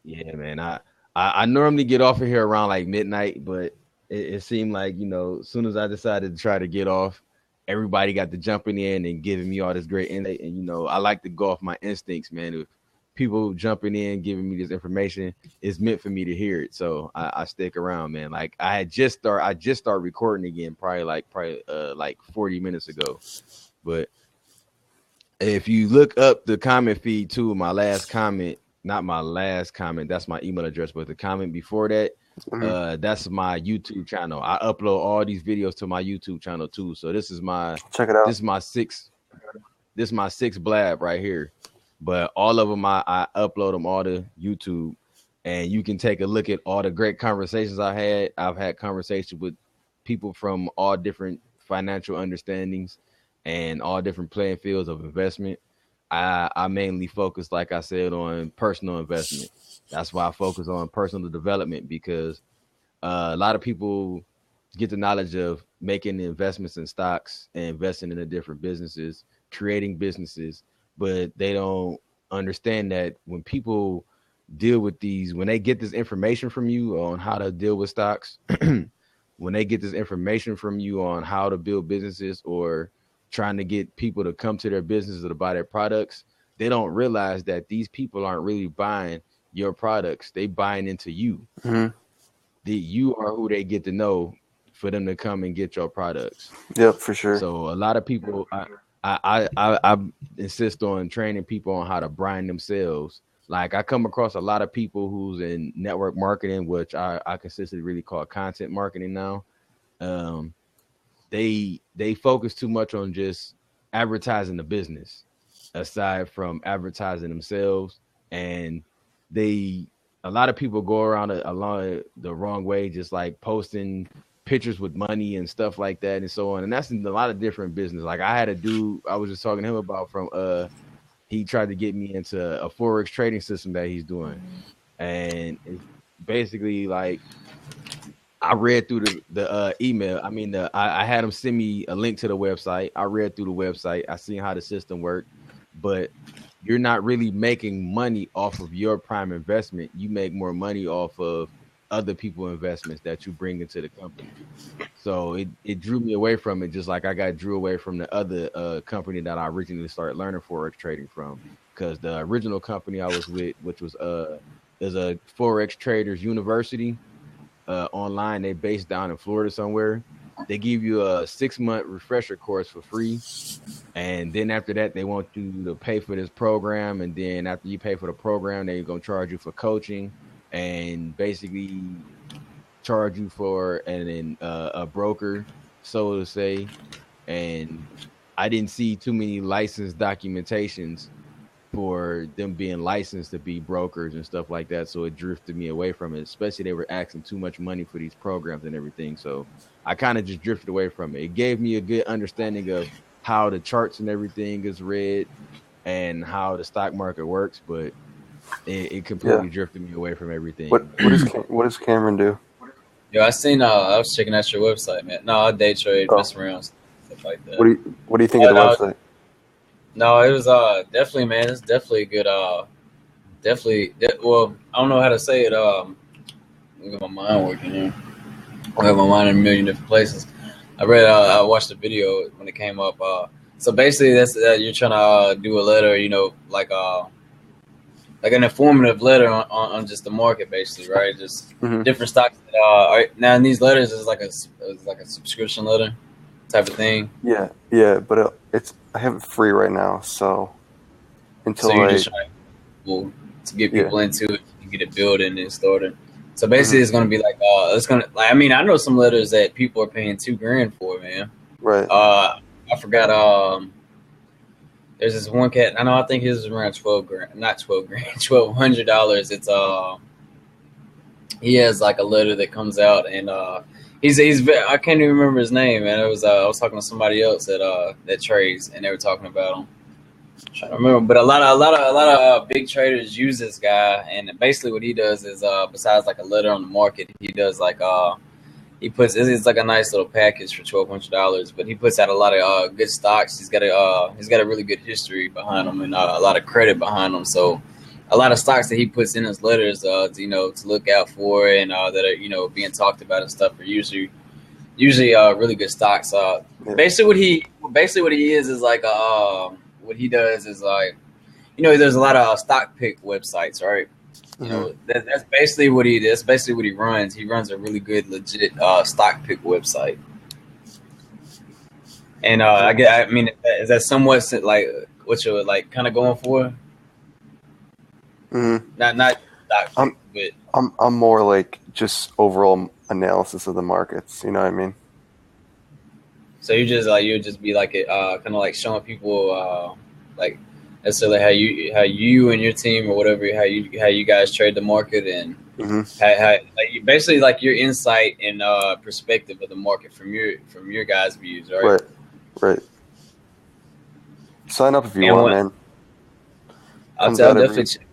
Yeah, man. I normally get off of here around like midnight, but it seemed like, you know, as soon as I decided to try to get off, everybody got to jumping in and giving me all this great insight. And, you know, I like to go off my instincts, man. If people jumping in, giving me this information, it's meant for me to hear it. So I stick around, man. Like I just started recording again, probably like 40 minutes ago. But if you look up the comment feed too, my last comment, not my last comment, that's my email address, but the comment before that, that's my YouTube channel. I upload all these videos to my YouTube channel too. So this is my check it out. this is my sixth blab right here. But all of them I upload them all to YouTube, and you can take a look at all the great conversations I had. I've had conversations with people from all different financial understandings and all different playing fields of investment. I mainly focus, like I said, on personal investment. That's why I focus on personal development, because a lot of people get the knowledge of making investments in stocks and investing in the different businesses, creating businesses, but they don't understand that when people deal with these, when they get this information from you on how to deal with stocks, when they get this information from you on how to build businesses or trying to get people to come to their businesses or to buy their products, they don't realize that these people aren't really buying your products. They buying into you. Mm-hmm. You are who they get to know for them to come and get your products. Yep, for sure. So a lot of people, I insist on training people on how to brand themselves. Like I come across a lot of people who's in network marketing, which I consistently really call content marketing now. They focus too much on just advertising the business aside from advertising themselves, and a lot of people go around along the wrong way, just like posting pictures with money and stuff like that and so on. And that's in a lot of different business. Like I had a dude I was just talking to him about from he tried to get me into a Forex trading system that he's doing. And it's basically like I read through the email. I mean, I had him send me a link to the website. I read through the website. I seen how the system worked, but you're not really making money off of your prime investment. You make more money off of other people's investments that you bring into the company. So it drew me away from it, just like I got drew away from the other company that I originally started learning Forex trading from. Because the original company I was with, which was is a Forex Traders University online. They based down in Florida somewhere. They give you a 6-month refresher course for free. And then after that, they want you to pay for this program. And then after you pay for the program, they're going to charge you for coaching and basically charge you for a broker, so to say. And I didn't see too many licensed documentations for them being licensed to be brokers and stuff like that. So it drifted me away from it, especially they were asking too much money for these programs and everything. So I kind of just drifted away from it. It gave me a good understanding of how the charts and everything is read and how the stock market works, but it completely drifted me away from everything. What does Cameron do? Yo, I was checking out your website, man. No, I day trade, mess around, stuff like that. What do you think of the website? No, it was definitely, man. It's definitely good. Well, I don't know how to say it. Let me get my mind working here. I have my mind in a million different places. I watched the video when it came up. So basically, that's you're trying to do a letter, like an informative letter on just the market, basically, right? Just different stocks. Now in these letters, it's like a subscription letter type of thing. Yeah, but I have it free right now, so until you're just trying to get people into it, and get it built and started. So basically, it's gonna be like I know some letters that people are paying $2,000 for, man. Right. I forgot. There's this one cat. I think his is around $12,000, not $12,000, $1,200. It's he has like a letter that comes out, and he's I can't even remember his name, man. It was I was talking to somebody else that trades, and they were talking about him. I'm trying to remember, but a lot of big traders use this guy, and basically what he does is besides like a letter on the market, he does like he puts it's like a nice little package for $1,200, but he puts out a lot of good stocks. He's got a really good history behind him and a lot of credit behind him. So a lot of stocks that he puts in his letters, to look out for and that are being talked about and stuff are usually really good stocks. Basically what he is like what he does is like there's a lot of stock pick websites, right? That's basically what he runs. He runs a really good, legit stock pick website. And is that somewhat like what you're like kind of going for? Mm-hmm. Not stock pick, but I'm more like just overall analysis of the markets. You know what I mean? So you just be like kind of like showing people like necessarily how you and your team or whatever how you guys trade the market and how basically like your insight and perspective of the market from your guys' views, right? Right. Sign up if you want, man. I'll tell definitely.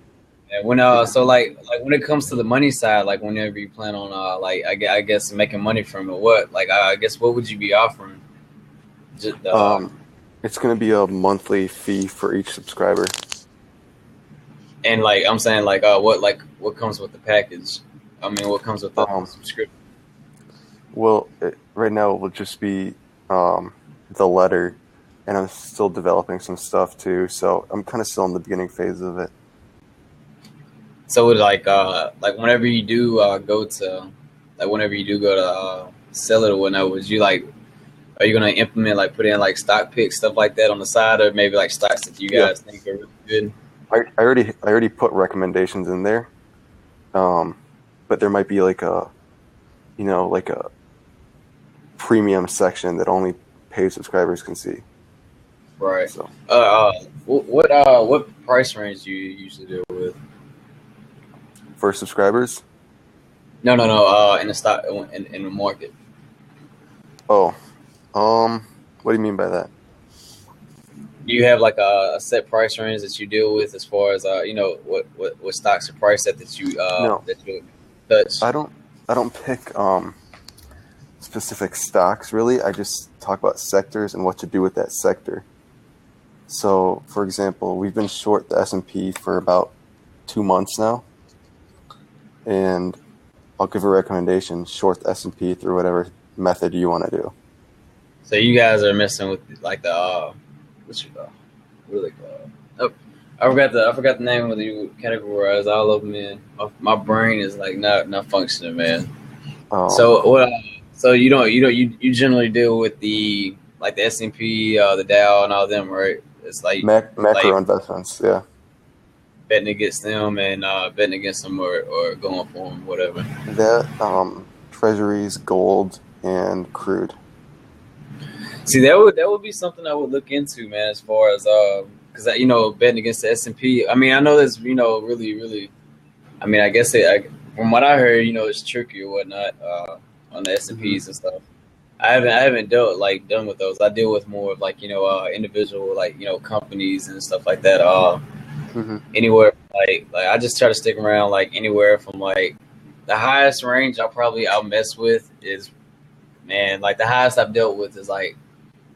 And when so like when it comes to the money side, like whenever you plan on I guess making money from it, what I guess what would you be offering? Just, it's going to be a monthly fee for each subscriber. And like I'm saying, like what comes with the package? I mean, what comes with the subscription? Well, right now it will just be the letter, and I'm still developing some stuff too. So I'm kind of still in the beginning phase of it. So like whenever you do go to sell it or whatnot, would you like? Are you gonna implement like put in like stock picks, stuff like that on the side, or maybe like stocks that you guys think are really good? I already put recommendations in there, but there might be like a premium section that only paid subscribers can see. Right. So, what price range do you usually deal with? for subscribers? No. In the stock in the market. Oh, what do you mean by that? Do you have like a set price range that you deal with as far as what stocks are priced at that you No. that you touch? I don't pick specific stocks really. I just talk about sectors and what to do with that sector. So, for example, we've been short the S&P for about 2 months now, and I'll give a recommendation: short the S&P through whatever method you want to do. So you guys are messing with like the what's your what are they called? Oh, I forgot the name of you categorize all of them in. My brain is like not functioning, man. So what? So you generally deal with the like the S&P, the Dow, and all of them, right? It's like macro investments, yeah. Betting against them and betting against them or going for them, whatever. That treasuries, gold, and crude. See, that would be something I would look into, man. As far as because betting against the S&P. I mean, I know that's really. I mean, I guess from what I heard, it's tricky or whatnot on the S&Ps and stuff. I haven't done with those. I deal with more of like individual companies and stuff like that. Anywhere like I just try to stick around like anywhere from like the highest range I'll mess with is, man, like the highest I've dealt with is like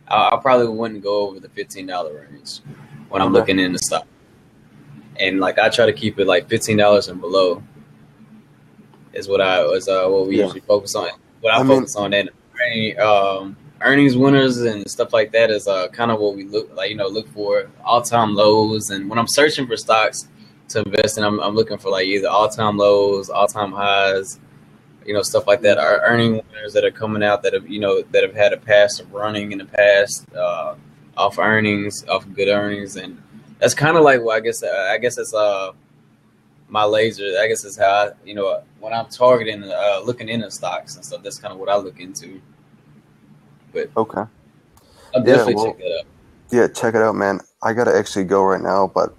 I probably wouldn't go over the $15 range when I'm looking in the stock, and like I try to keep it like $15 and below is what we usually focus on. What I focus on, and earnings winners and stuff like that is kind of what we look for all-time lows. And when I'm searching for stocks to invest in, I'm looking for like either all-time lows, all-time highs, stuff like that. Our earning winners that are coming out that have had a past of running in the past off good earnings, and that's kind of like I guess that's my laser. I guess is how when I'm targeting looking into stocks and stuff. That's kind of what I look into. But okay, I'll definitely check that out. Yeah, check it out, man. I gotta actually go right now, but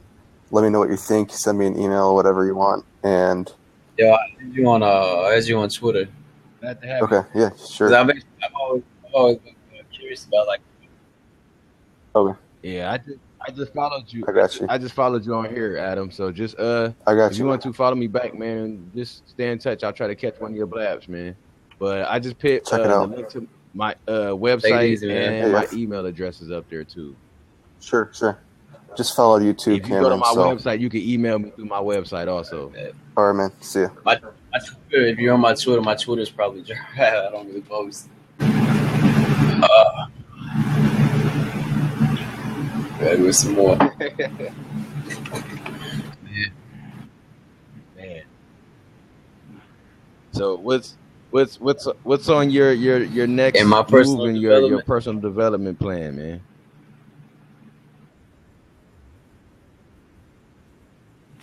let me know what you think. Send me an email, whatever you want, and yeah, I add you on Twitter. Okay, yeah, sure. I'm always curious about like. Okay. Yeah, I just followed you. I got you. I just followed you on here, Adam. So just I got if you want to follow me back, man, just stay in touch. I'll try to catch one of your blabs, man. But I just put the link to my website easy, and my email address is up there too. Sure. Just follow YouTube, if you go to my website, you can email me through my website also. All right, man. See ya. My Twitter, if you're on my Twitter is probably dry. I don't really post. Gotta do some more. Man. So what's on your next and my move in your personal development plan, man?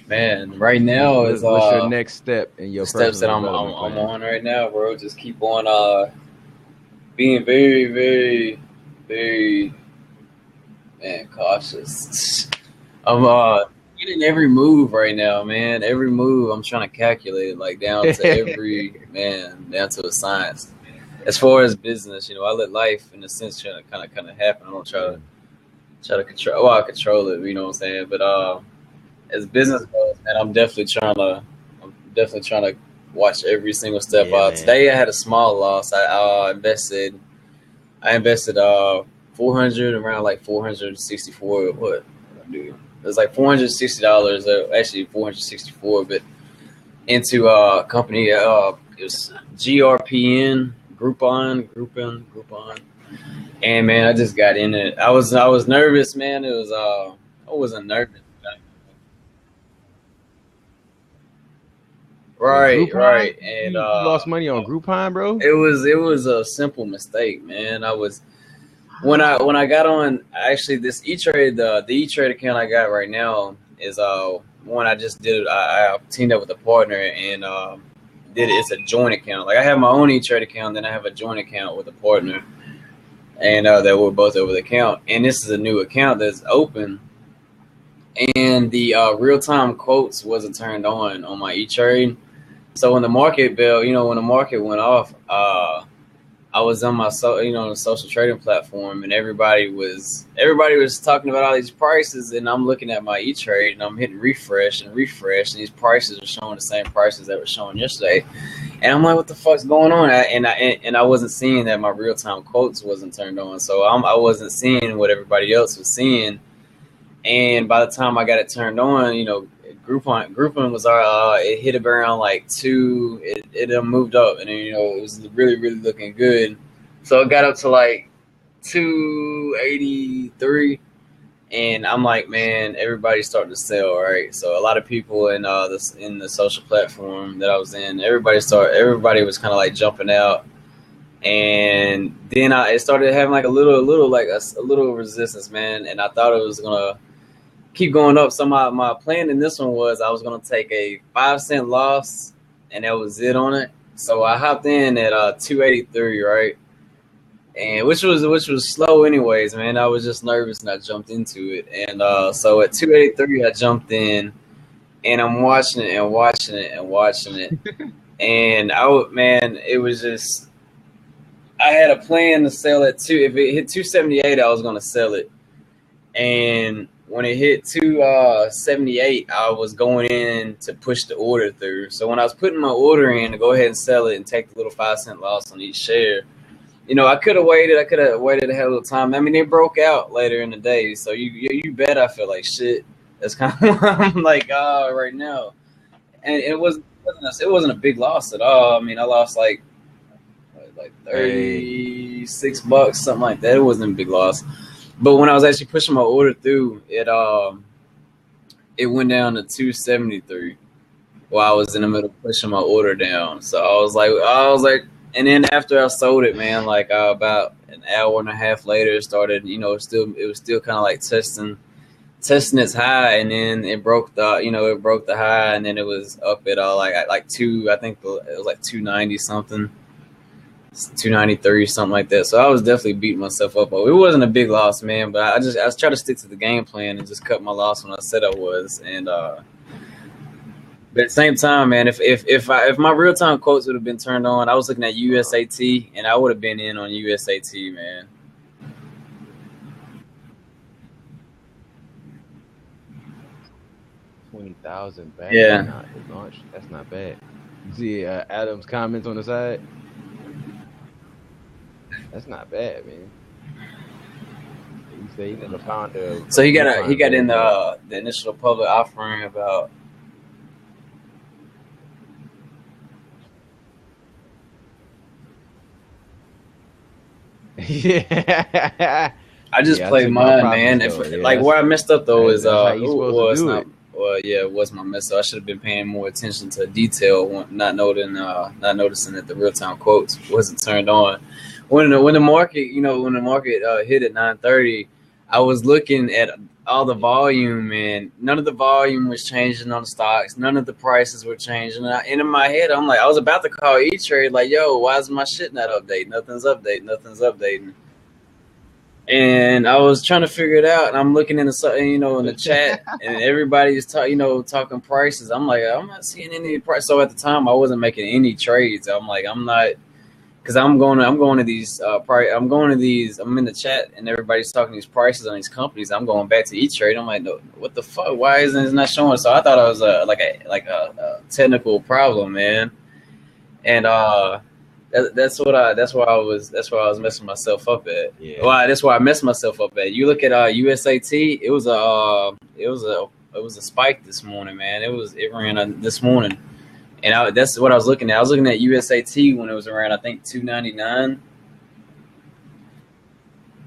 Man, right now what's your next step in your steps that I'm on right now, bro. Just keep on being very, very, very cautious. I'm getting every move right now, man. Every move I'm trying to calculate it like down to down to a science. As far as business, I let life in a sense kind of happen. I don't try to control. Well, I control it, you know what I'm saying? But as business goes, man, I'm definitely trying to watch every single step. Today I had a small loss. I invested 400 around like 464. What dude? It was like $460. Actually 464, but into a company. It was GRPN, Groupon. And man, I just got in it. I was nervous, man. It was I wasn't nervous. Right. And you lost money on Groupon, bro? It was a simple mistake, man. When I got on, actually this E-Trade, the E-Trade account I got right now is one I just did. I teamed up with a partner and it's a joint account. Like I have my own E-Trade account, then I have a joint account with a partner, and that we're both over the account. And this is a new account that's open, and the real-time quotes wasn't turned on my E-Trade. So when the market when the market went off, I was on my the social trading platform, and everybody was talking about all these prices, and I'm looking at my E-Trade and I'm hitting refresh, and these prices are showing the same prices that were showing yesterday, and I'm like, what the fuck's going on? And I wasn't seeing that my real time quotes wasn't turned on, so I wasn't seeing what everybody else was seeing, and by the time I got it turned on, Groupon was it hit around like 2. It moved up, and it was really looking good. So it got up to like 283, and I'm like, man, everybody's starting to sell, right? So a lot of people in the social platform that I was in, everybody was kind of like jumping out, and then it started having like a little resistance, man, and I thought it was gonna keep going up. So my plan in this one was I was going to take a 5-cent loss, and that was it on it. So I hopped in at 283, right? And which was slow anyways, man. I was just nervous and I jumped into it. And so at 283 I jumped in, and I'm watching it. And it was just, I had a plan to sell it too. If it hit 278, I was going to sell it. And when it hit 278, I was going in to push the order through. So when I was putting my order in to go ahead and sell it and take the little 5-cent loss on each share, I could have waited. I could have waited a little time. I mean, it broke out later in the day, so you bet I feel like shit. That's kind of why I'm like, right now. And it wasn't a big loss at all. I mean, I lost like $36, something like that. It wasn't a big loss. But when I was actually pushing my order through, it went down to 273 while I was in the middle of pushing my order down. So I was like, and then after I sold it, man, like about an hour and a half later, it started, it was still kind of like testing its high, and then it broke the high, and then it was up at like 2, I think it was like 290 something. 293, something like that. So I was definitely beating myself up. It wasn't a big loss, man, but I was trying to stick to the game plan and just cut my loss when I said I was. And but at the same time, man, if my real time quotes would have been turned on, I was looking at USAT, and I would have been in on USAT, man. $20,000 back. Yeah, that's not bad. You see Adam's comments on the side. That's not bad, man. You say he's in the founder. So he got in the initial public offering about. Yeah. I just played mine, man. Where I messed up though is it was my mess up. I should have been paying more attention to detail, not noticing that the real time quotes wasn't turned on. When the market hit at 9:30, I was looking at all the volume, and none of the volume was changing on the stocks. None of the prices were changing. And in my head, I'm like, I was about to call E-Trade, like, yo, why is my shit not updating? Nothing's updating. And I was trying to figure it out, and I'm looking in the chat, and everybody's talking prices. I'm like, I'm not seeing any price. So at the time, I wasn't making any trades. I'm like, I'm not. Because I'm going to these I'm in the chat, and everybody's talking these prices on these companies. I'm going back to E-Trade. I'm like, no, what the fuck? Why isn't it not showing? So I thought it was a technical problem, man. And that's why I was messing myself up at. Yeah. Well, that's why I messed myself up at. You look at USAT. It was a spike this morning, man. It ran this morning. And that's what I was looking at. I was looking at USAT when it was around, I think, $299,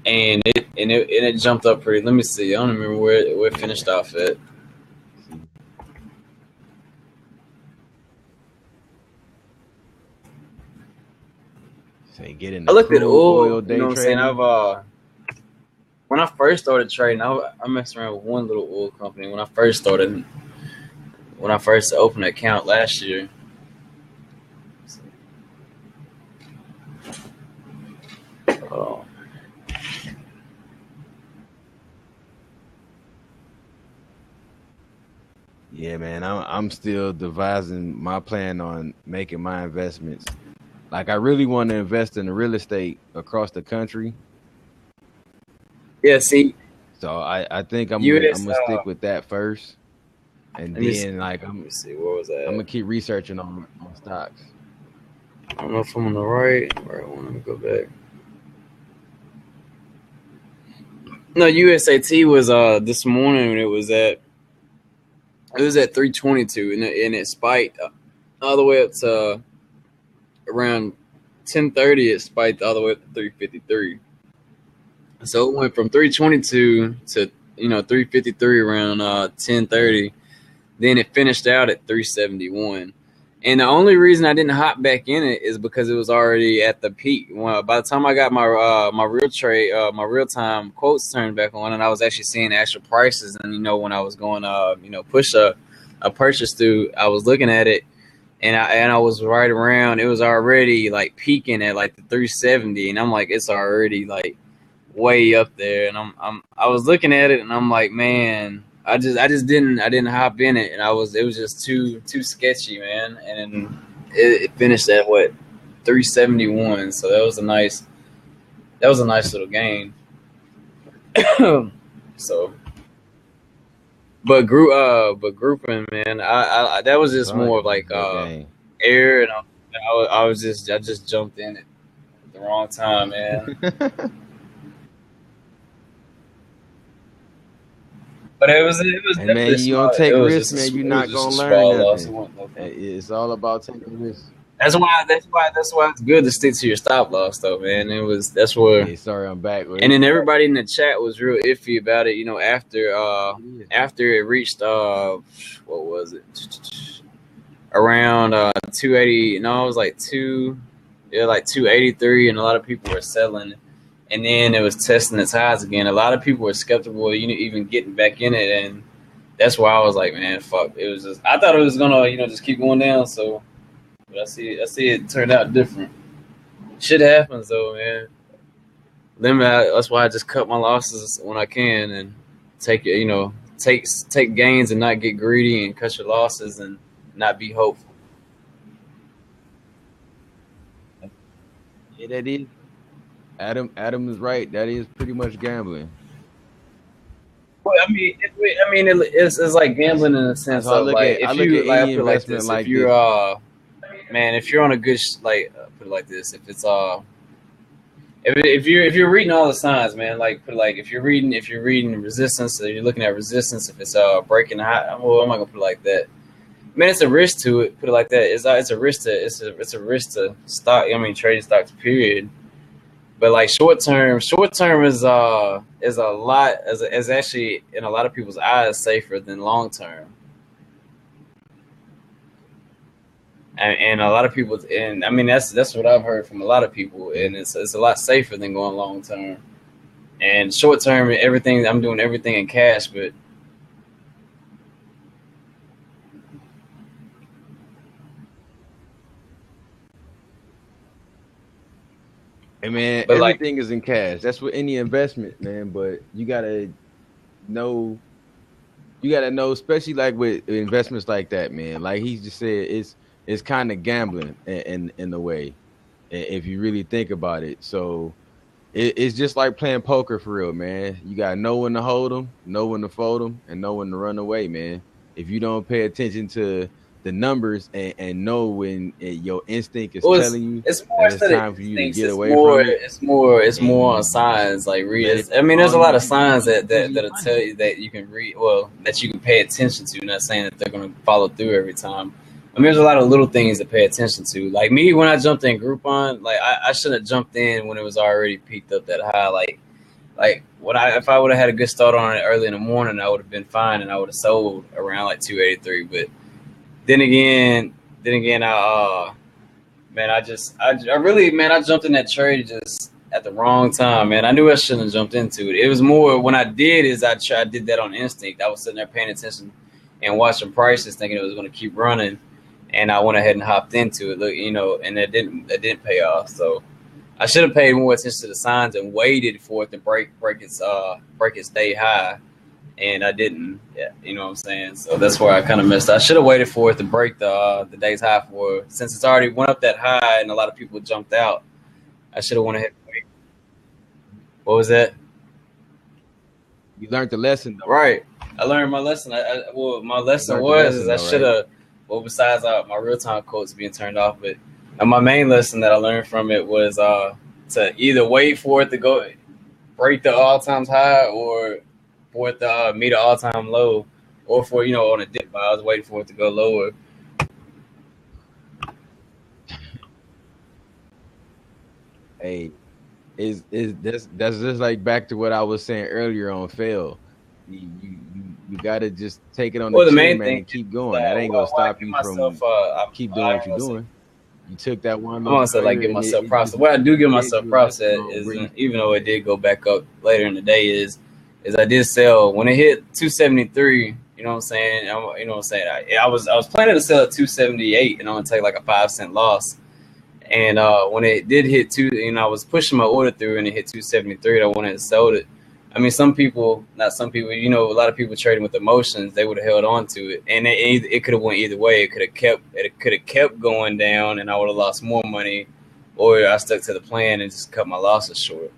and it jumped up pretty. Let me see. I don't remember where it finished off at. Say get in. I looked at oil. day You know what I'm saying? trading. When I first started trading, I messed around with one little oil company. When I first opened an account last year. Oh. Yeah, man, I'm still devising my plan on making my investments. Like, I really want to invest in the real estate across the country. Yeah, see. So I think I'm US, gonna stick with that first, and let me then like Let I'm me see. Where was that? gonna keep researching on stocks. I don't know if I'm on the right one. Let me go back. No, USAT was this morning. It was at 322, and it spiked all the way up to around 10:30. It spiked all the way up to 353. So it went from 322 to 353 around 10:30. Then it finished out at 371. And the only reason I didn't hop back in it is because it was already at the peak. Well, by the time I got my my real time quotes turned back on, and I was actually seeing actual prices, and when I was going push a purchase through, I was looking at it, and I was right around. It was already like peaking at like the 370, and I'm like, it's already like way up there, and I was looking at it, and I'm like, man. I just didn't hop in it, and it was just too sketchy, man. And then it finished at 371. So that was a nice little gain. So, but grouping, man, I that was just more of like air, and I just jumped in it at the wrong time, man. But it was. Hey, man, you don't take risks, man. You're not gonna learn nothing. It's all about taking risks. That's why it's good to stick to your stop loss, though, man. That's where. Hey, sorry, I'm back. And then everybody in the chat was real iffy about it. After it reached what was it? Around 280. No, it was like 283, and a lot of people were selling. And then it was testing its highs again. A lot of people were skeptical, even getting back in it, and that's why I was like, man, fuck. It was just I thought it was gonna, just keep going down. So, but I see it turned out different. Shit happens though, man. That's why I just cut my losses when I can and take gains and not get greedy and cut your losses and not be hopeful. Yeah, that is. Adam is right. That is pretty much gambling. Well, I mean, it's like gambling in a sense of like if you're on a good put it like this, if it's if you're reading all the signs, man, like put it like if you're reading resistance, so you're looking at resistance. If it's breaking high, well, I'm not gonna put it like that. Man, it's a risk to it. Put it like that. It's a risk to stock. I mean, trading stocks. Period. But like short term is a lot is actually in a lot of people's eyes safer than long term, and a lot of people, and I mean that's what I've heard from a lot of people, and it's a lot safer than going long term. And short term, I'm doing everything in cash, but Hey, man, everything is in cash. That's what any investment, man. But you gotta know, especially like with investments like that, man. Like he just said, it's kind of gambling in a way, if you really think about it. So it's just like playing poker for real, man. You gotta know when to hold them, know when to fold them, and know when to run away, man. If you don't pay attention to the numbers and know when your instinct is telling you it's time for you to get away from it. It's more on signs, like read. I mean, there's a lot of signs that'll tell you that you can read, well, that you can pay attention to. Not saying that they're going to follow through every time, I mean, there's a lot of little things to pay attention to. Like me, when I jumped in Groupon, like I shouldn't have jumped in when it was already peaked up that high. Like if I would have had a good start on it early in the morning, I would have been fine and I would have sold around like 283. But then again, I jumped in that trade just at the wrong time, man. I knew I shouldn't have jumped into it. It was more when I did I did that on instinct. I was sitting there paying attention and watching prices, thinking it was going to keep running, and I went ahead and hopped into it. Look, and that didn't pay off. So I should have paid more attention to the signs and waited for it to break its day high, and I didn't. Yeah, you know what I'm saying. So that's where I kind of missed. I should have waited for it to break the day's high since it's already went up that high and a lot of people jumped out. I should have went ahead and waited. What was that? You learned the lesson, though. Right. I learned my lesson. My lesson was I should have. Well, besides my real time quotes being turned off, but my main lesson that I learned from it was to either wait for it to break the all time high, or for it to meet an all time low, or for on a dip. I was waiting for it to go lower. Hey, that's just like back to what I was saying earlier on fail. You gotta just take it on the main thing and keep going. That ain't gonna stop you from keep doing what you're doing. You took that one. I want to say give myself props. What I do give myself props at is, even though it did go back up later in the day, is I did sell when it hit 273. You know what I'm saying? I was planning to sell at 278 and I'm gonna take like a 5-cent loss. And when it did hit I was pushing my order through and it hit 273. I went and sold it. I mean, not some people, a lot of people trading with emotions, they would have held on to it. And it could have went either way. It could have kept going down and I would have lost more money, or I stuck to the plan and just cut my losses short.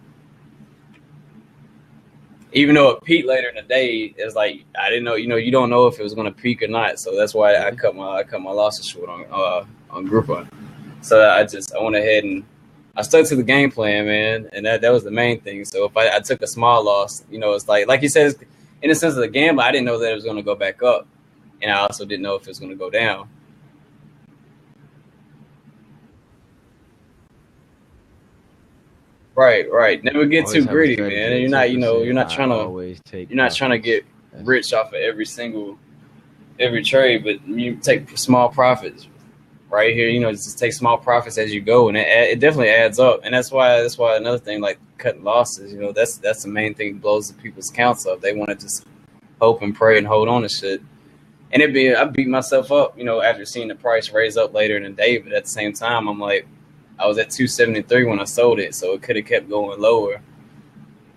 Even though it peaked later in the day, it's like I didn't know, you don't know if it was going to peak or not. So that's why I cut my losses short on Groupon. So I went ahead and I stuck to the game plan, man, and that was the main thing. So if I took a small loss, it's like you said, in the sense of the gamble, I didn't know that it was going to go back up, and I also didn't know if it was going to go down. Right. Never get too greedy, man. And you're not trying to get rich off of every trade, but you take small profits. Right here, just take small profits as you go, and it definitely adds up. And that's why another thing, like cutting losses, that's the main thing that blows the people's accounts up. They want to just hope and pray and hold on to shit. And I beat myself up, after seeing the price raise up later in the day. But at the same time, I'm like, I was at 273 when I sold it, so it could have kept going lower,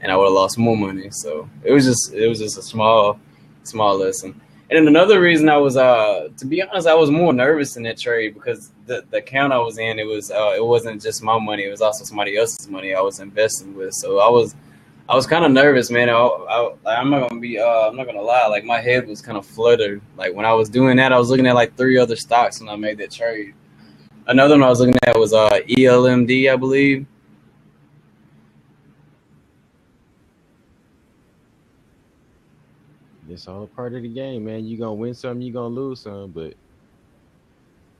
and I would have lost more money. So it was just a small lesson. And then another reason I was, to be honest, I was more nervous in that trade because the account I was in, it wasn't just my money; it was also somebody else's money I was investing with. So I was kind of nervous, man. I'm not gonna lie, like my head was kind of fluttered. Like when I was doing that, I was looking at like 3 other stocks when I made that trade. Another one I was looking at was ELMD, I believe. It's all a part of the game, man. You gonna win some, you gonna lose some, but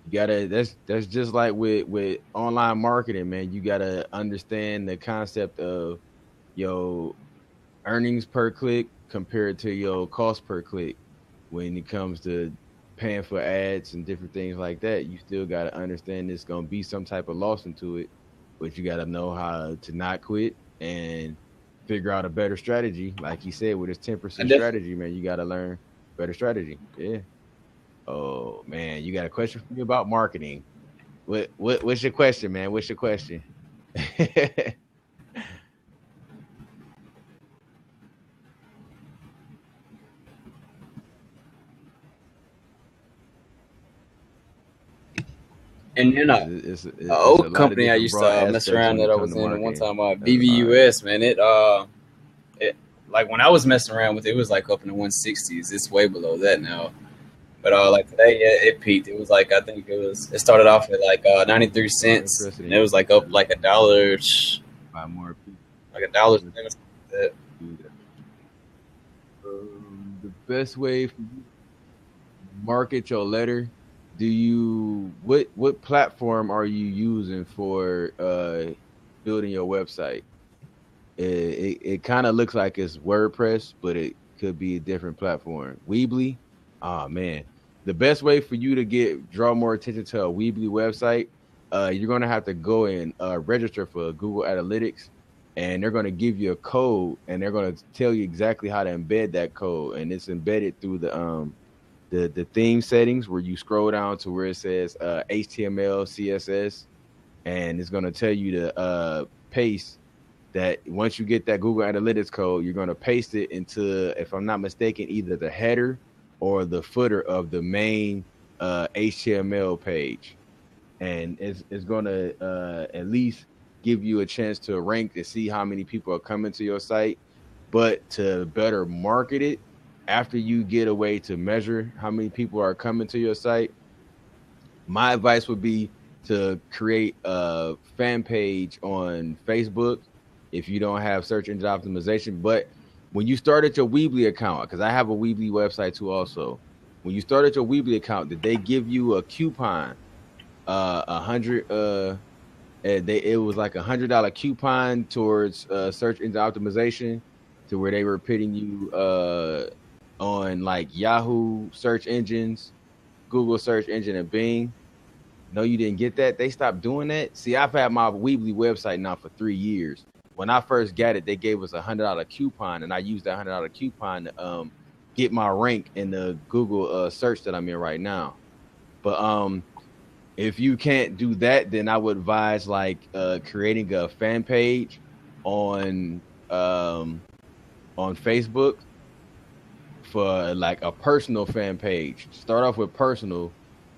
you gotta. That's just like with online marketing, man. You gotta understand the concept of your earnings per click compared to your cost per click. When it comes to paying for ads and different things like that, you still gotta understand there's gonna be some type of loss into it, but you gotta know how to not quit and figure out a better strategy. Like he said, with his 10% strategy, man, you got to learn better strategy. Yeah. Oh man, you got a question for me about marketing? What's your question, man? What's your question? And then it's an old company I used to mess around that I was in one time, BVUS, man. It like when I was messing around with it, it was like up in the 160s. It's way below that now. But like today, it peaked. It was like, I think it started off at like 93 cents, and it was like up like $1. Buy more people. Like $1. That. The best way for you to market your letter what platform are you using for building your website? It kind of looks like it's WordPress, but it could be a different platform. Weebly, oh man, the best way for you to draw more attention to a Weebly website, you're gonna have to go and register for Google Analytics, and they're gonna give you a code, and they're gonna tell you exactly how to embed that code, and it's embedded through the theme settings where you scroll down to where it says HTML, CSS, and it's gonna tell you to paste that. Once you get that Google Analytics code, you're going to paste it into, if I'm not mistaken, either the header or the footer of the main HTML page. And it's going to at least give you a chance to rank to see how many people are coming to your site. But to better market it, after you get a way to measure how many people are coming to your site, my advice would be to create a fan page on Facebook if you don't have search engine optimization. But when you started your Weebly account, because I have a Weebly website too also, when you started your Weebly account, did they give you a coupon? It was like $100 coupon towards search engine optimization, to where they were pitting you on like Yahoo search engines, Google search engine, and Bing. No, you didn't get that. They stopped doing that. See, I've had my Weebly website now for 3 years. When I first got it, they gave us a $100 coupon, and I used that $100 coupon to get my rank in the Google search that I'm in right now. But if you can't do that, then I would advise like creating a fan page on Facebook for like a personal fan page. Start off with personal,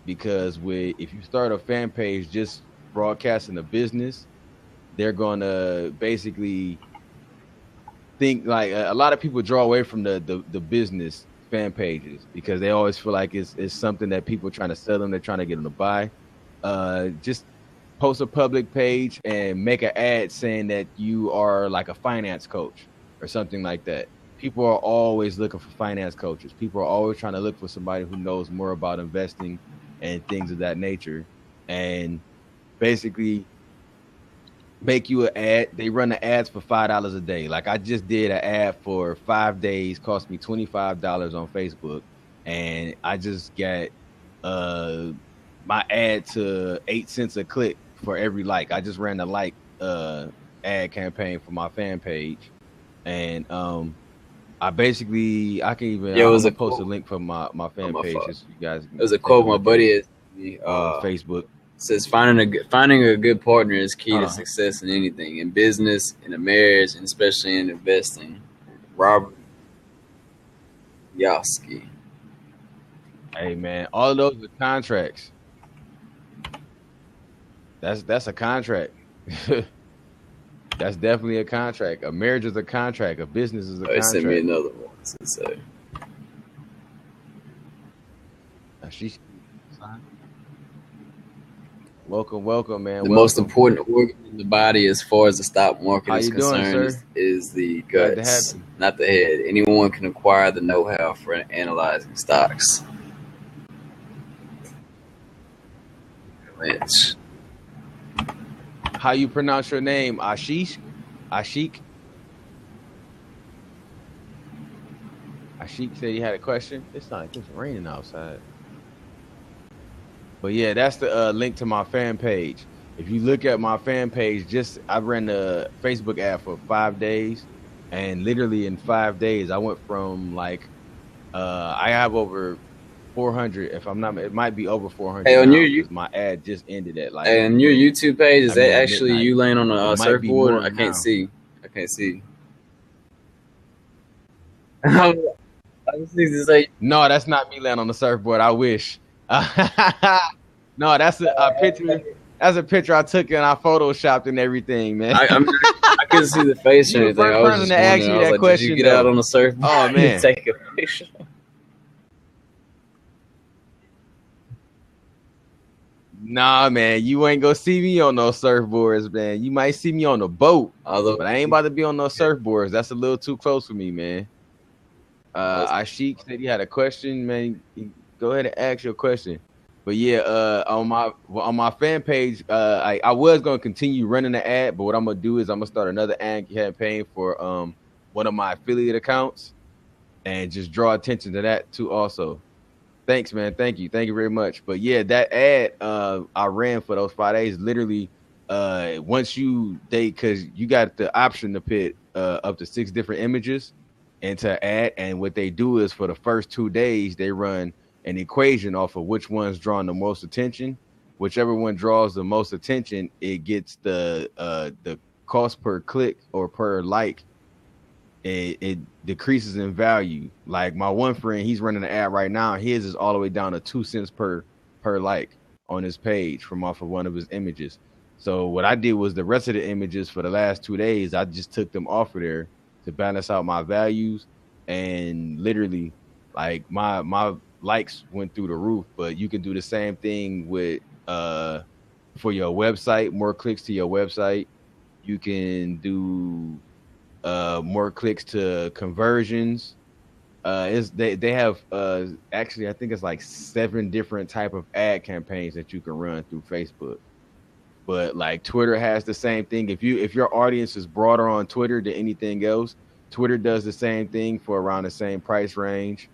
because if you start a fan page just broadcasting a business, they're gonna basically think like a lot of people draw away from the business fan pages, because they always feel like it's something that people are trying to sell them, they're trying to get them to buy. Just post a public page and make an ad saying that you are like a finance coach or something like that. People are always looking for finance coaches. People are always trying to look for somebody who knows more about investing and things of that nature, and basically make you an ad. They run the ads for $5 a day. Like I just did an ad for 5 days, cost me $25 on Facebook, and I just got my ad to 8 cents a click for every like. I just ran the like ad campaign for my fan page, and I can even post a link for my fan page just so you guys. It was a quote my buddy has on Facebook. Says finding a good partner is key to success in anything, in business, in a marriage, and especially in investing. Robert Kiyosaki. Hey man, all of those are contracts. That's a contract. That's definitely a contract. A marriage is a contract. A business is a contract. Send me another one. So. Welcome, man. The most important organ in the body, as far as the stock market is concerned, is the guts, not the head. Anyone can acquire the know-how for analyzing stocks. Lynch. How you pronounce your name? Ashik? Ashik said he had a question. It's not like it's raining outside. But yeah, that's the link to my fan page. If you look at my fan page, I ran the Facebook ad for 5 days, and literally in 5 days, I went from like, I have over 400. If I'm not, it might be over 400. Hey, on my ad just ended at like. Hey, on your YouTube page, is that actually you laying on a surfboard? I can't see. No, that's not me laying on the surfboard. I wish. No, that's a picture. That's a picture I took and I photoshopped and everything, man. I couldn't see the face or anything. I was just ask you that question. Did you get out on the surfboard? Oh man, take a picture. Nah, man, you ain't gonna see me on no surfboards, man. You might see me on a boat, but I ain't about to be on no surfboards. That's a little too close for me, man. Ashik said he had a question, man. Go ahead and ask your question. But yeah, on my fan page, I was gonna continue running the ad, but what I'm gonna do is I'm gonna start another ad campaign for one of my affiliate accounts and just draw attention to that too. Also, thanks, man. Thank you very much. But yeah, that ad I ran for those 5 days. Literally, once because you got the option to put up to 6 different images into ad, and what they do is for the first 2 days they run an equation off of which one's drawing the most attention. Whichever one draws the most attention, it gets the cost per click or per like. It decreases in value. Like my one friend, he's running an ad right now. His is all the way down to 2 cents per like on his page from off of one of his images. So what I did was the rest of the images for the last 2 days, I just took them off of there to balance out my values, and literally, like my likes went through the roof. But you can do the same thing with for your website, more clicks to your website. You can do more clicks to conversions. They have actually I think it's like 7 different type of ad campaigns that you can run through Facebook. But like Twitter has the same thing. If your audience is broader on Twitter than anything else, Twitter does the same thing for around the same price range.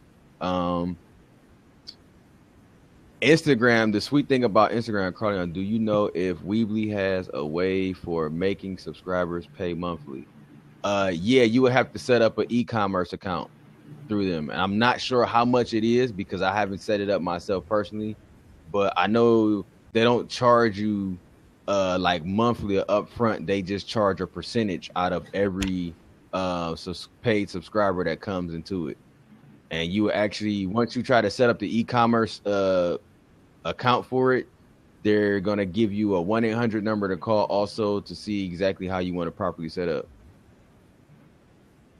Instagram, the sweet thing about Instagram, Carleon, do you know if Weebly has a way for making subscribers pay monthly? Yeah, you would have to set up an e-commerce account through them. And I'm not sure how much it is because I haven't set it up myself personally, but I know they don't charge you like monthly or upfront. They just charge a percentage out of every paid subscriber that comes into it. And you actually, once you try to set up the e-commerce account for it, they're going to give you a 1-800 number to call also to see exactly how you want to properly set up.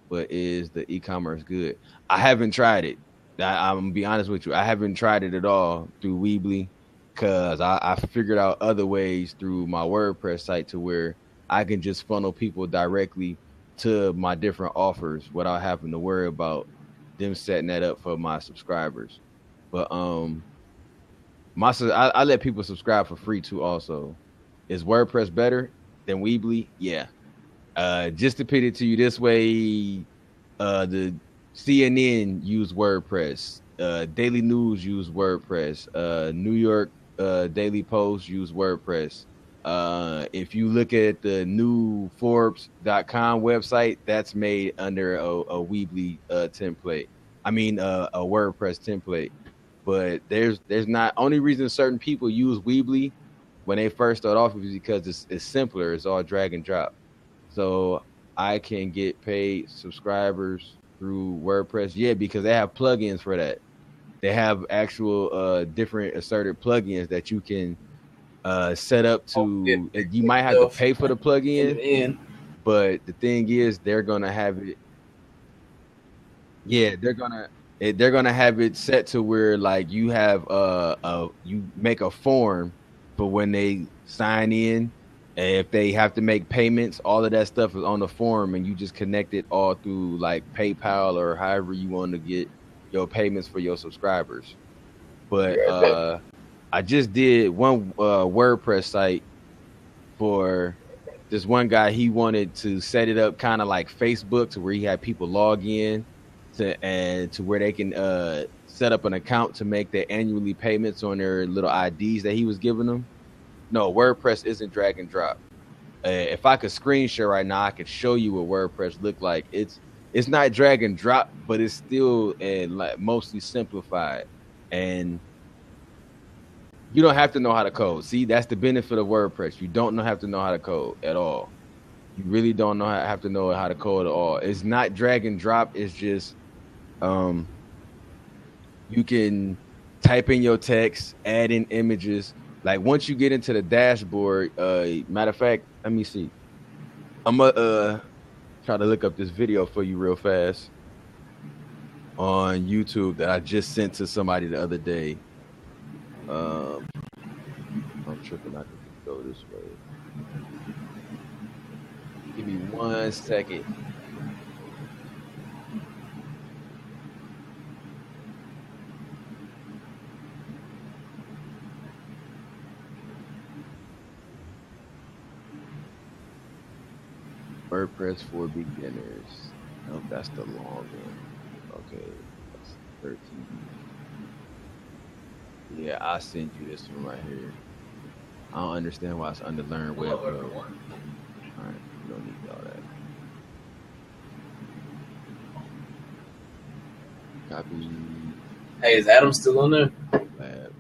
But is the e-commerce good? I haven't tried it. I'm going to be honest with you. I haven't tried it at all through Weebly because I figured out other ways through my WordPress site to where I can just funnel people directly to my different offers without having to worry about them setting that up for my subscribers. But I let people subscribe for free too also. Is WordPress better than Weebly? Yeah. Just to put it to you this way, the CNN use WordPress, Daily News use WordPress, New York Daily Post use WordPress. If you look at the new Forbes.com website, that's made under a Weebly template. I mean, a WordPress template. But there's not only reason certain people use Weebly when they first start off is because it's simpler. It's all drag and drop. So I can get paid subscribers through WordPress. Yeah, because they have plugins for that. They have actual different asserted plugins that you can set up to. You might have to pay for the plugin, but the thing is, they're gonna have it. Yeah, they're gonna have it set to where like you have you make a form for when they sign in. And if they have to make payments, all of that stuff is on the form, and you just connect it all through like PayPal or however you want to get your payments for your subscribers. But I just did one WordPress site for this one guy. He wanted to set it up kind of like Facebook to where he had people log in to where they can set up an account to make their annually payments on their little IDs that he was giving them. No, WordPress isn't drag and drop. If I could screen share right now, I could show you what WordPress looked like. It's not drag and drop, but it's still like mostly simplified. And you don't have to know how to code. See, that's the benefit of WordPress. You don't have to know how to code at all. You really don't have to know how to code at all. It's not drag and drop. It's just you can type in your text, add in images. Like once you get into the dashboard, matter of fact, let me see. I'm gonna try to look up this video for you real fast on YouTube that I just sent to somebody the other day. I'm tripping. I can go this way. Give me 1 second. WordPress for beginners. Nope, that's the long one. Okay, that's 13. Yeah, I'll send you this one right here. I don't understand why it's under learn web code. All right, you don't need all that. Copy. Hey, is Adam still on there? Lab.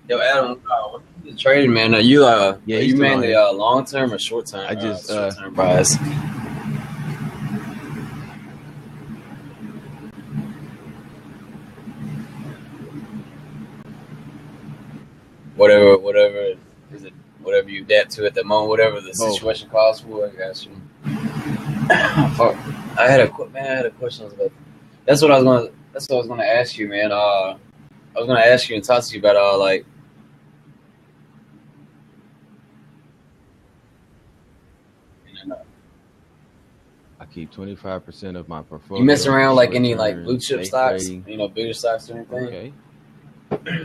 Yo, Adam, what you trading, man? Are you Yeah, are he's you still on mainly here. long term or short term? I just, short term buys. Whatever is it? Whatever you adapt to at the moment, whatever the Both. situation calls for. I got you. Fuck. I had a question. That's what I was gonna ask you, man. I was gonna ask you and talk to you about like. I keep 25% of my portfolio. You mess around like short any like term, blue chip day stocks, trading. bigger stocks or anything? Okay.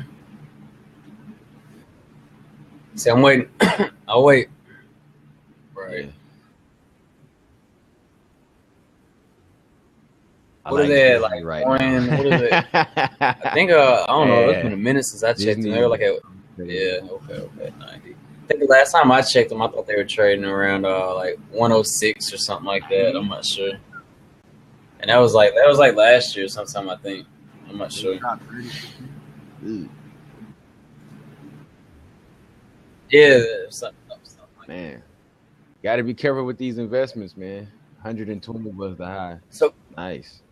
See, I'm waiting. I'll wait. Right. Yeah. I What are they at, Disney like, now. coin? What is it? I think I don't know. It's been a minute since I checked them. Disney. They were like at okay, 90. I think the last time I checked them, I thought they were trading around like 106 or something like that. I'm not sure. And that was like last year sometime, I think. I'm not sure. Ooh, Yeah, something like that. man, got to be careful with these investments, man. 120 was the high. So Nice.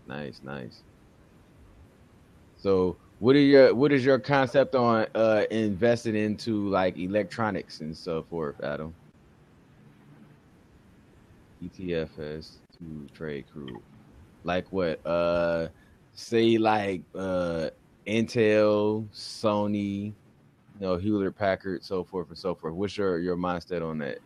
So, what is your concept on investing into like electronics and so forth, Adam? ETF has to trade crude. Like what? Say like Intel, Sony, Hewlett Packard, so forth and so forth. What's your mindset on that?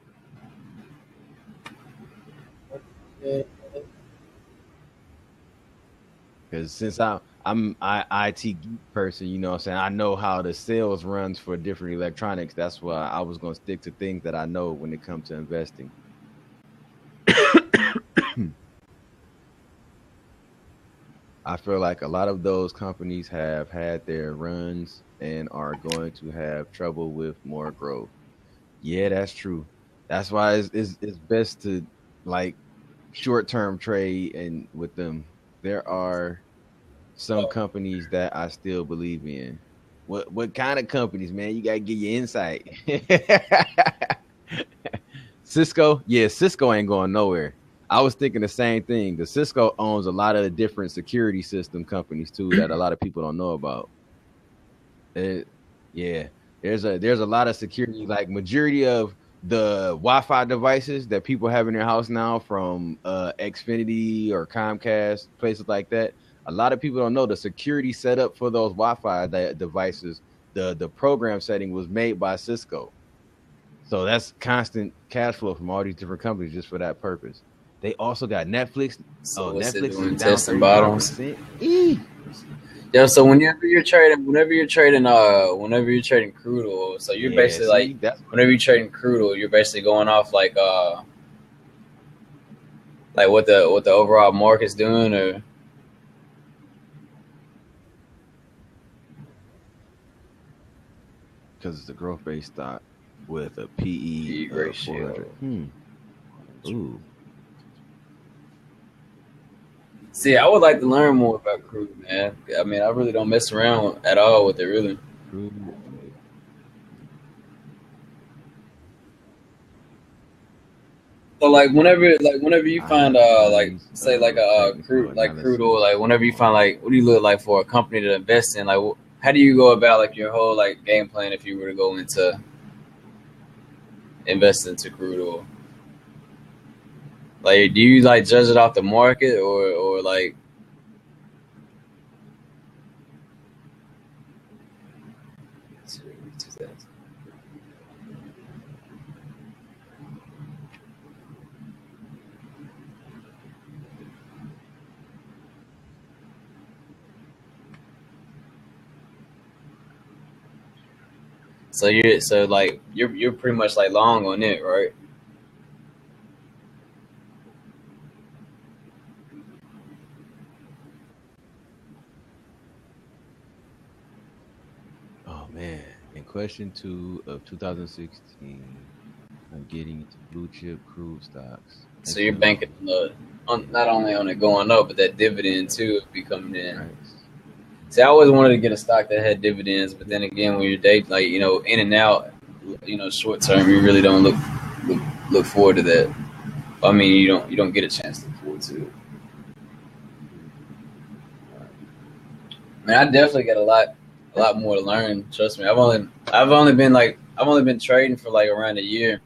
Because since I'm IT geek person, you know what I'm saying, I know how the sales runs for different electronics. That's why I was going to stick to things that I know when it comes to investing. I feel like a lot of those companies have had their runs and are going to have trouble with more growth. Yeah, that's true. That's why it's best to like short-term trade and with them. There are some companies that I still believe in. What kind of companies, man? You gotta get your insight. Cisco, yeah, Cisco ain't going nowhere. I was thinking the same thing. The Cisco owns a lot of the different security system companies too that a lot of people don't know about. Yeah, there's a lot of security. Like majority of the Wi-Fi devices that people have in their house now, from Xfinity or Comcast, places like that. A lot of people don't know the security setup for those Wi-Fi devices. The program setting was made by Cisco. So that's constant cash flow from all these different companies just for that purpose. They also got Netflix. So Netflix doing is down testing bottoms. 35%. Yeah, so whenever you're trading crude oil, so you're basically whenever you're trading crude oil, you're basically going off like what the overall market's doing, or because it's a growth based stock with a PE ratio. 400. Ooh. See, I would like to learn more about crude, man. I mean, I really don't mess around at all with it, really. Crude. So, whenever you find crude oil, like whenever you find what do you look like for a company to invest in? Like, how do you go about your whole game plan if you were to go into invest into crude oil? Like, do you judge it off the market or like? So you're pretty much long on it, right? question 2 of 2016. I'm getting into blue chip crude stocks. So you're banking on not only on it going up, but that dividend too be coming in. Right. See, I always wanted to get a stock that had dividends, but then again, when you're in and out, short term, you really don't look forward to that. I mean, you don't get a chance to look forward to it. Man, I definitely got a lot more to learn. Trust me, I've only been trading for like around a year,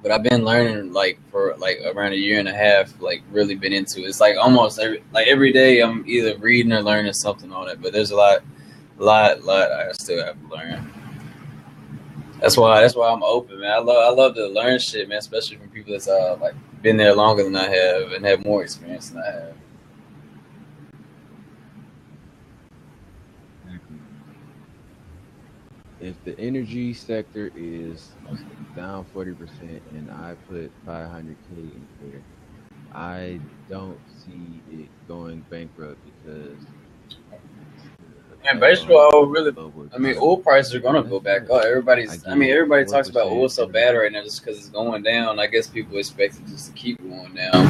but I've been learning for around a year and a half. Like really been into it. It's like almost every day I'm either reading or learning something on it. But there's a lot I still have to learn. That's why I'm open, man. I love to learn shit, man, especially from people that's been there longer than I have and have more experience than I have. If the energy sector is down 40% and I put 500K in there, I don't see it going bankrupt because. And basically, oil prices are gonna go back up. Everybody talks about oil so bad right now just because it's going down. I guess people expect it just to keep going down.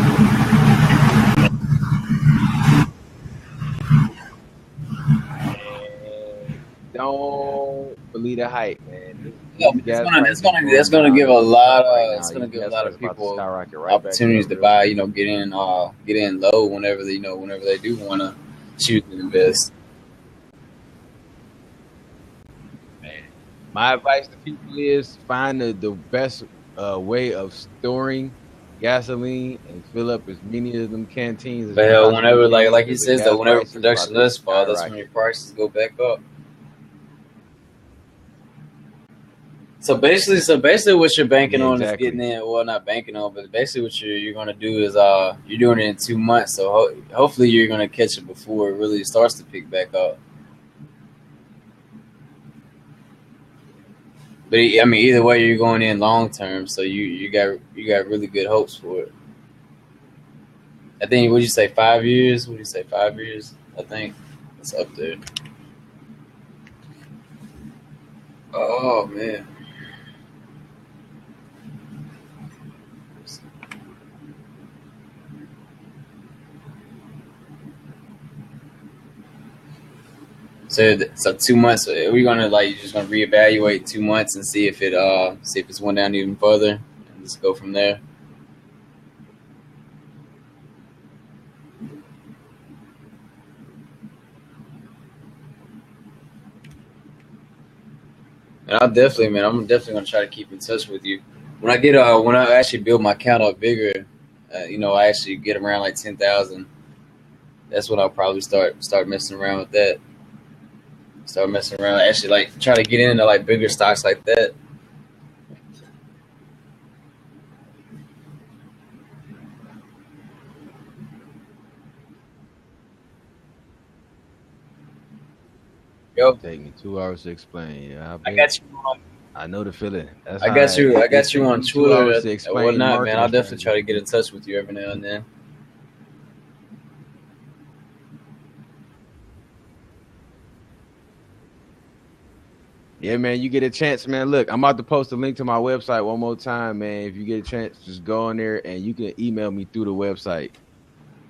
Don't believe the hype, man. It's gonna give a lot of people opportunities to buy. Get in low whenever they do want to choose to invest. My advice to people is find the best way of storing gasoline and fill up as many of them canteens. But hell, whenever like he says that whenever production does fall, that's when your prices go back up. So basically, what you're banking on is getting in. Well, not banking on, but basically what you're going to do is you're doing it in 2 months. So hopefully you're going to catch it before it really starts to pick back up. But I mean, either way, you're going in long term, so you got really good hopes for it. I think. Would you say 5 years? Would you say 5 years? I think it's up there. Oh man. So 2 months. Are we gonna just gonna reevaluate 2 months and see if it's went down even further and just go from there? And I'm definitely gonna try to keep in touch with you. When I actually build my account up bigger, I actually get around like 10,000. That's when I'll probably start messing around with that. Start messing around, actually try to get into bigger stocks like that. Yo, take me 2 hours to explain. I got you. I know the feeling. I got you on Twitter and whatnot, man. I'll definitely try to get in touch with you every now and then. Yeah, man, you get a chance, man. Look, I'm about to post a link to my website one more time, man. If you get a chance, just go on there and you can email me through the website.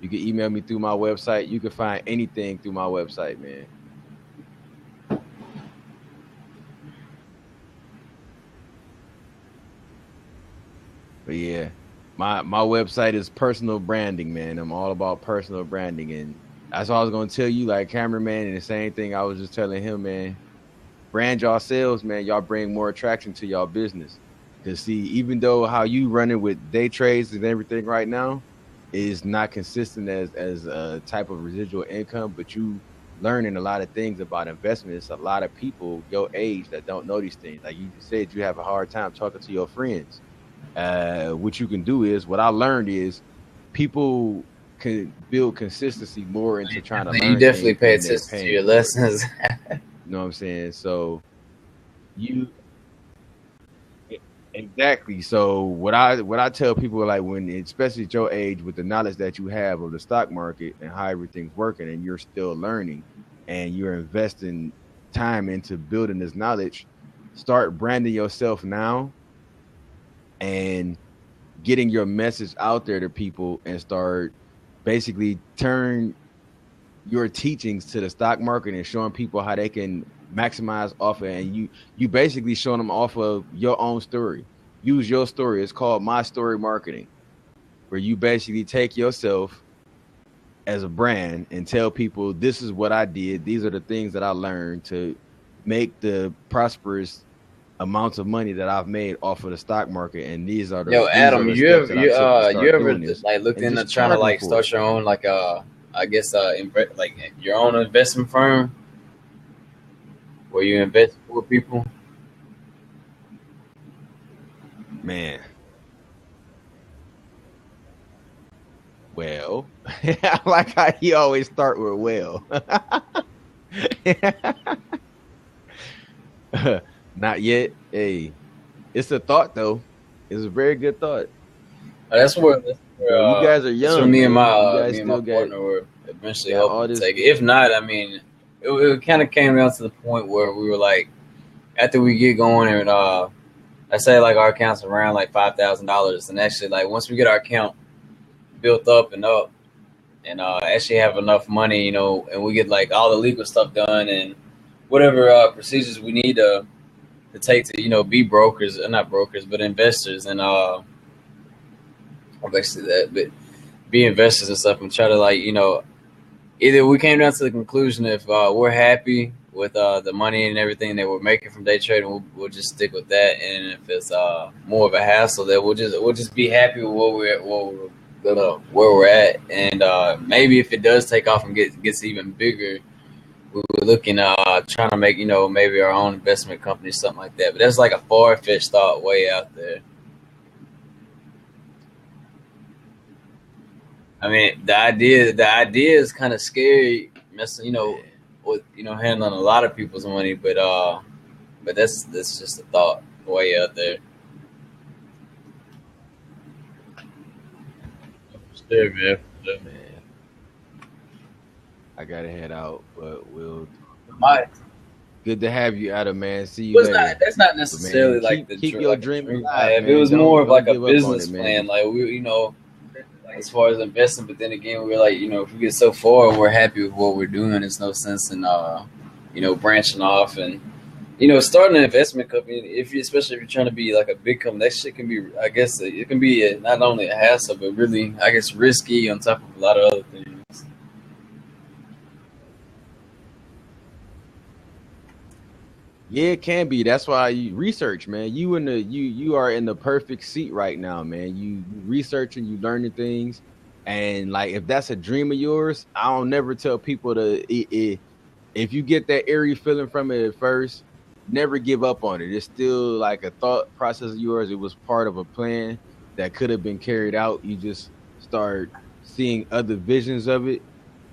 You can email me through my website. You can find anything through my website, man. But yeah, my website is personal branding, man. I'm all about personal branding, and that's what I was gonna tell you, cameraman, and the same thing I was just telling him, man. Brand yourselves, man. Y'all bring more attraction to y'all business. Because see, even though how you running with day trades and everything right now is not consistent as a type of residual income, but you learning a lot of things about investments. A lot of people your age that don't know these things. Like you said, you have a hard time talking to your friends. What you can do is, what I learned is, people can build consistency more into trying to learn. You definitely pay attention to your lessons. You know what I'm saying? So exactly. So what I tell people, when, especially at your age, with the knowledge that you have of the stock market and how everything's working, and you're still learning and you're investing time into building this knowledge, start branding yourself now and getting your message out there to people, and start basically turn your teachings to the stock market and showing people how they can maximize off of it. And you basically showing them off of your own story. Use your story. It's called My Story Marketing, where you basically take yourself as a brand and tell people, this is what I did. These are the things that I learned to make the prosperous amounts of money that I've made off of the stock market. And these are the Adam, you ever like looked into trying to like start your own like I guess like your own investment firm where you invest for people? Man. Well, I like how he always start with well. Not yet. Hey, it's a thought though. It's a very good thought. That's where you guys are young. So me and my partner were eventually helping take it. If not, I mean, it kind of came down to the point where we were like, after we get going and I say like our account's around like $5,000, and actually like once we get our account built up and actually have enough money, you know, and we get like all the legal stuff done and whatever procedures we need to take to, you know, be brokers, not brokers, but investors, and basically that, but be investors and stuff, and try to like, you know, either we came down to the conclusion if we're happy with the money and everything that we're making from day trading, we'll just stick with that, and if it's more of a hassle, that we'll just be happy with where we're at, and maybe if it does take off and gets even bigger, we were looking trying to make, you know, maybe our own investment company, something like that. But that's like a far-fetched thought way out there. I mean, the idea is kind of scary, messing, you know, with, you know, handling a lot of people's money, but that's just a thought way out there. Sure, man. I gotta head out, but good to have you, Adam, man. See you later. That's not necessarily man, keep your dream alive. If it was more of like a business plan, like we, you know, as far as investing, but then again, we're like, you know, if we get so far and we're happy with what we're doing, there's no sense in you know, branching off and, you know, starting an investment company. Especially if you're trying to be like a big company, that shit can be, I guess, it can be not only a hassle, but really, I guess, risky on top of a lot of other things. Yeah, it can be. That's why you research, man. You are in the perfect seat right now, man. You researching, you learning things, and like if that's a dream of yours, I don't never tell people if you get that eerie feeling from it at first, never give up on it. It's still like a thought process of yours. It was part of a plan that could have been carried out. You just start seeing other visions of it.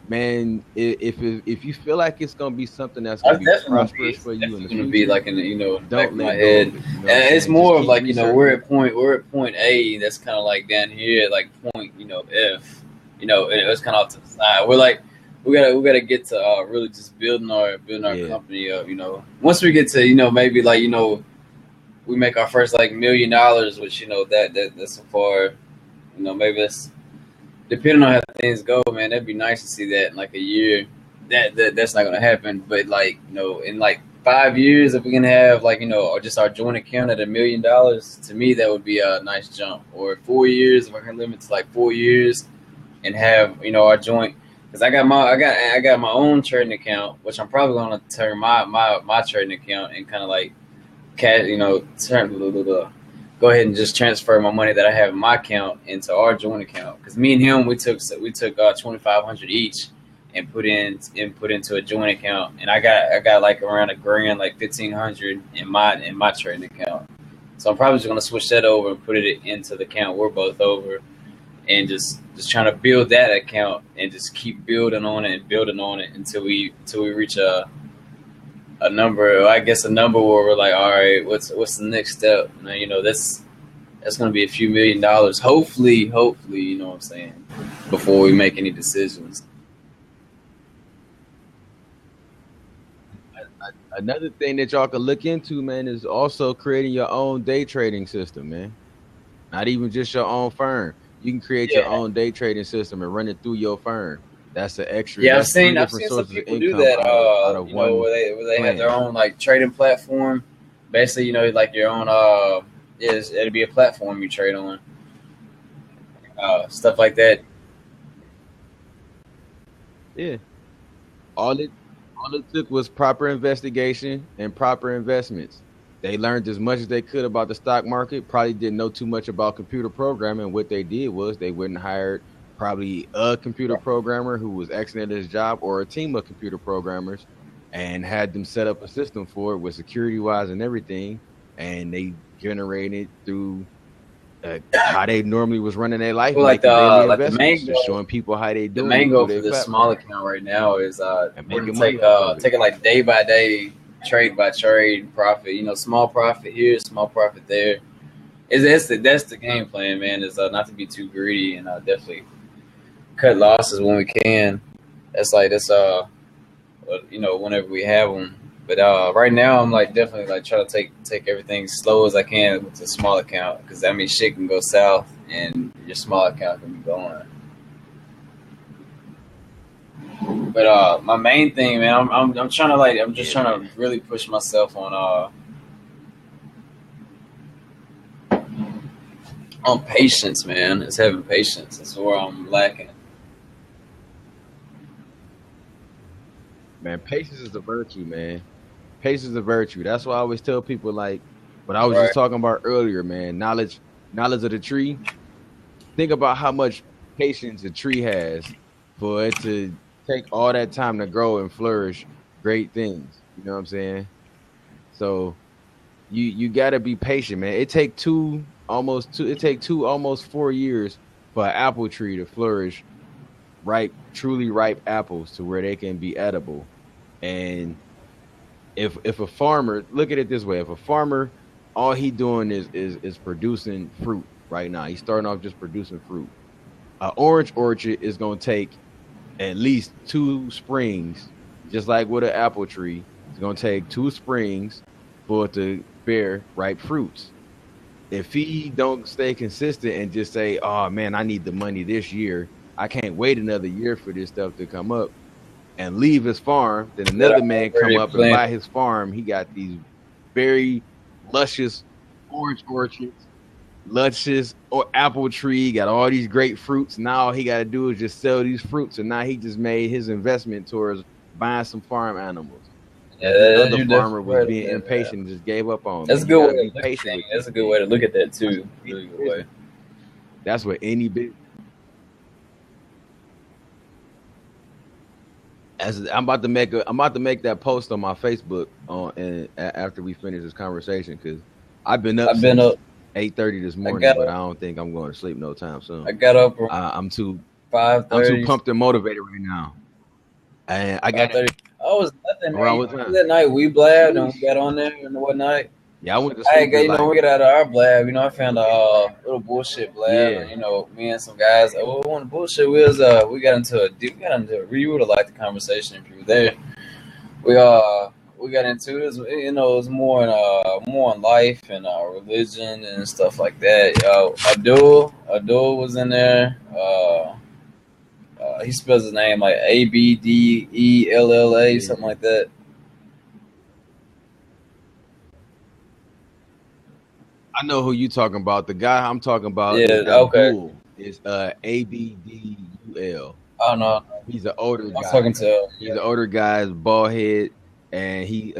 Man, if you feel like it's gonna be something that's gonna be prosperous for you in the future, be like in the, you know, back of my head. You know, and it's more of like, you know, we're at point A, that's kind of like down here at like point, you know, F, you know, and it's kind of off to the side. We're like, we gotta get to really just building our company up. You know, once we get to, you know, maybe like, you know, we make our first like $1 million, which, you know, that's so far, you know, maybe that's. Depending on how things go, man, that'd be nice to see that in like a year. That's not gonna happen, but like, you know, in like 5 years, if we can have like, you know, or just our joint account at $1 million, to me that would be a nice jump. Or 4 years, if I can limit to like 4 years, and have, you know, our joint, because I got my own trading account, which I'm probably gonna turn my trading account and kind of like cash, you know, go ahead and just transfer my money that I have in my account into our joint account. Because me and him, we took $2,500 each and put into a joint account, and I got like around $1,000, like $1,500 in my trading account. So I'm probably just gonna switch that over and put it into the account we're both over, and just trying to build that account and just keep building on it until we reach a number, I guess a number where we're like, all right, what's the next step? And, you know, that's going to be a few $1 million, hopefully, you know what I'm saying, before we make any decisions. I Another thing that y'all could look into, man, is also creating your own day trading system, man. Not even just your own firm. You can create your own day trading system and run it through your firm. That's the extra. Yeah, that's I've seen some people do that. Where they have their own like trading platform. Basically, like your own. It'll be a platform you trade on. Stuff like that. Yeah. All it took was proper investigation and proper investments. They learned as much as they could about the stock market, probably didn't know too much about computer programming. What they did was they went and hired probably a computer programmer who was excellent at his job, or a team of computer programmers, and had them set up a system for it with security wise and everything. And they generated through how they normally was running their life. Well, like the main goal, showing people how they do. The main goal for this small account right now is take it like day by day, trade by trade, profit. Small profit here, small profit there. That's the game plan, man. Is not to be too greedy and definitely cut losses when we can. Whenever we have them. But right now, I'm like definitely like trying to take everything slow as I can with the small account, because that means shit can go south and your small account can be going. But my main thing, man, I'm trying to trying to really push myself on patience, man. It's having patience. That's where I'm lacking. Man, patience is a virtue, man. Patience is a virtue. That's why I always tell people, like what I was just talking about earlier, man. Knowledge of the tree. Think about how much patience a tree has for it to take all that time to grow and flourish great things. You know what I'm saying? So you gotta be patient, man. It take almost 4 years for an apple tree to flourish truly ripe apples to where they can be edible. And if a farmer, look at it this way, if a farmer, all he doing is producing fruit right now. He's starting off just producing fruit. An orange orchard is going to take at least 2 springs, just like with an apple tree. It's going to take 2 springs for it to bear ripe fruits. If he don't stay consistent and just say, oh man, I need the money this year, I can't wait another year for this stuff to come up, and leave his farm, then another man come up and buy his farm. He got these very luscious orange orchards, luscious apple tree, got all these great fruits. Now all he got to do is just sell these fruits, and now he just made his investment towards buying some farm animals. Yeah, the other farmer was being impatient and just gave up on him. That's a good way to look at it. That's a good way to look at that too. Really good way. That's what any business. I'm about to make that post on my Facebook after we finish this conversation, because I've been up 8:30 this morning, but I don't think I'm going to sleep no time soon. I got up. I'm too 5:30. I'm too pumped and motivated right now, and I got. Oh, it was nothing. That night we blabbed and we got on there and whatnot. Yeah, I went to sleep. We get out of our blab. I found a little bullshit blab. Yeah. And, me and some guys. One of the bullshit was we got into a. You would have liked the conversation if you were there. We got into it. It was more on life and religion and stuff like that. Abdul was in there. He spells his name like Abdella, something like that. I know who you talking about. The guy I'm talking about is Abdul. It's Abdul. Oh no, he's an older guy. He's an older guy, bald head, and he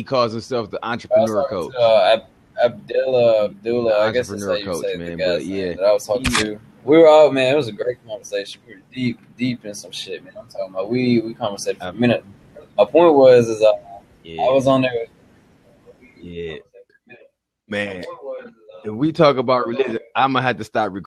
calls himself the entrepreneur coach. Abdullah, I guess that's how you say man. But yeah, that I was talking to. We were all, man. It was a great conversation. We were deep in some shit, man. I'm talking about we conversated for a minute. My point was I was on there. Yeah, man. If we talk about religion, I'm gonna have to stop recording.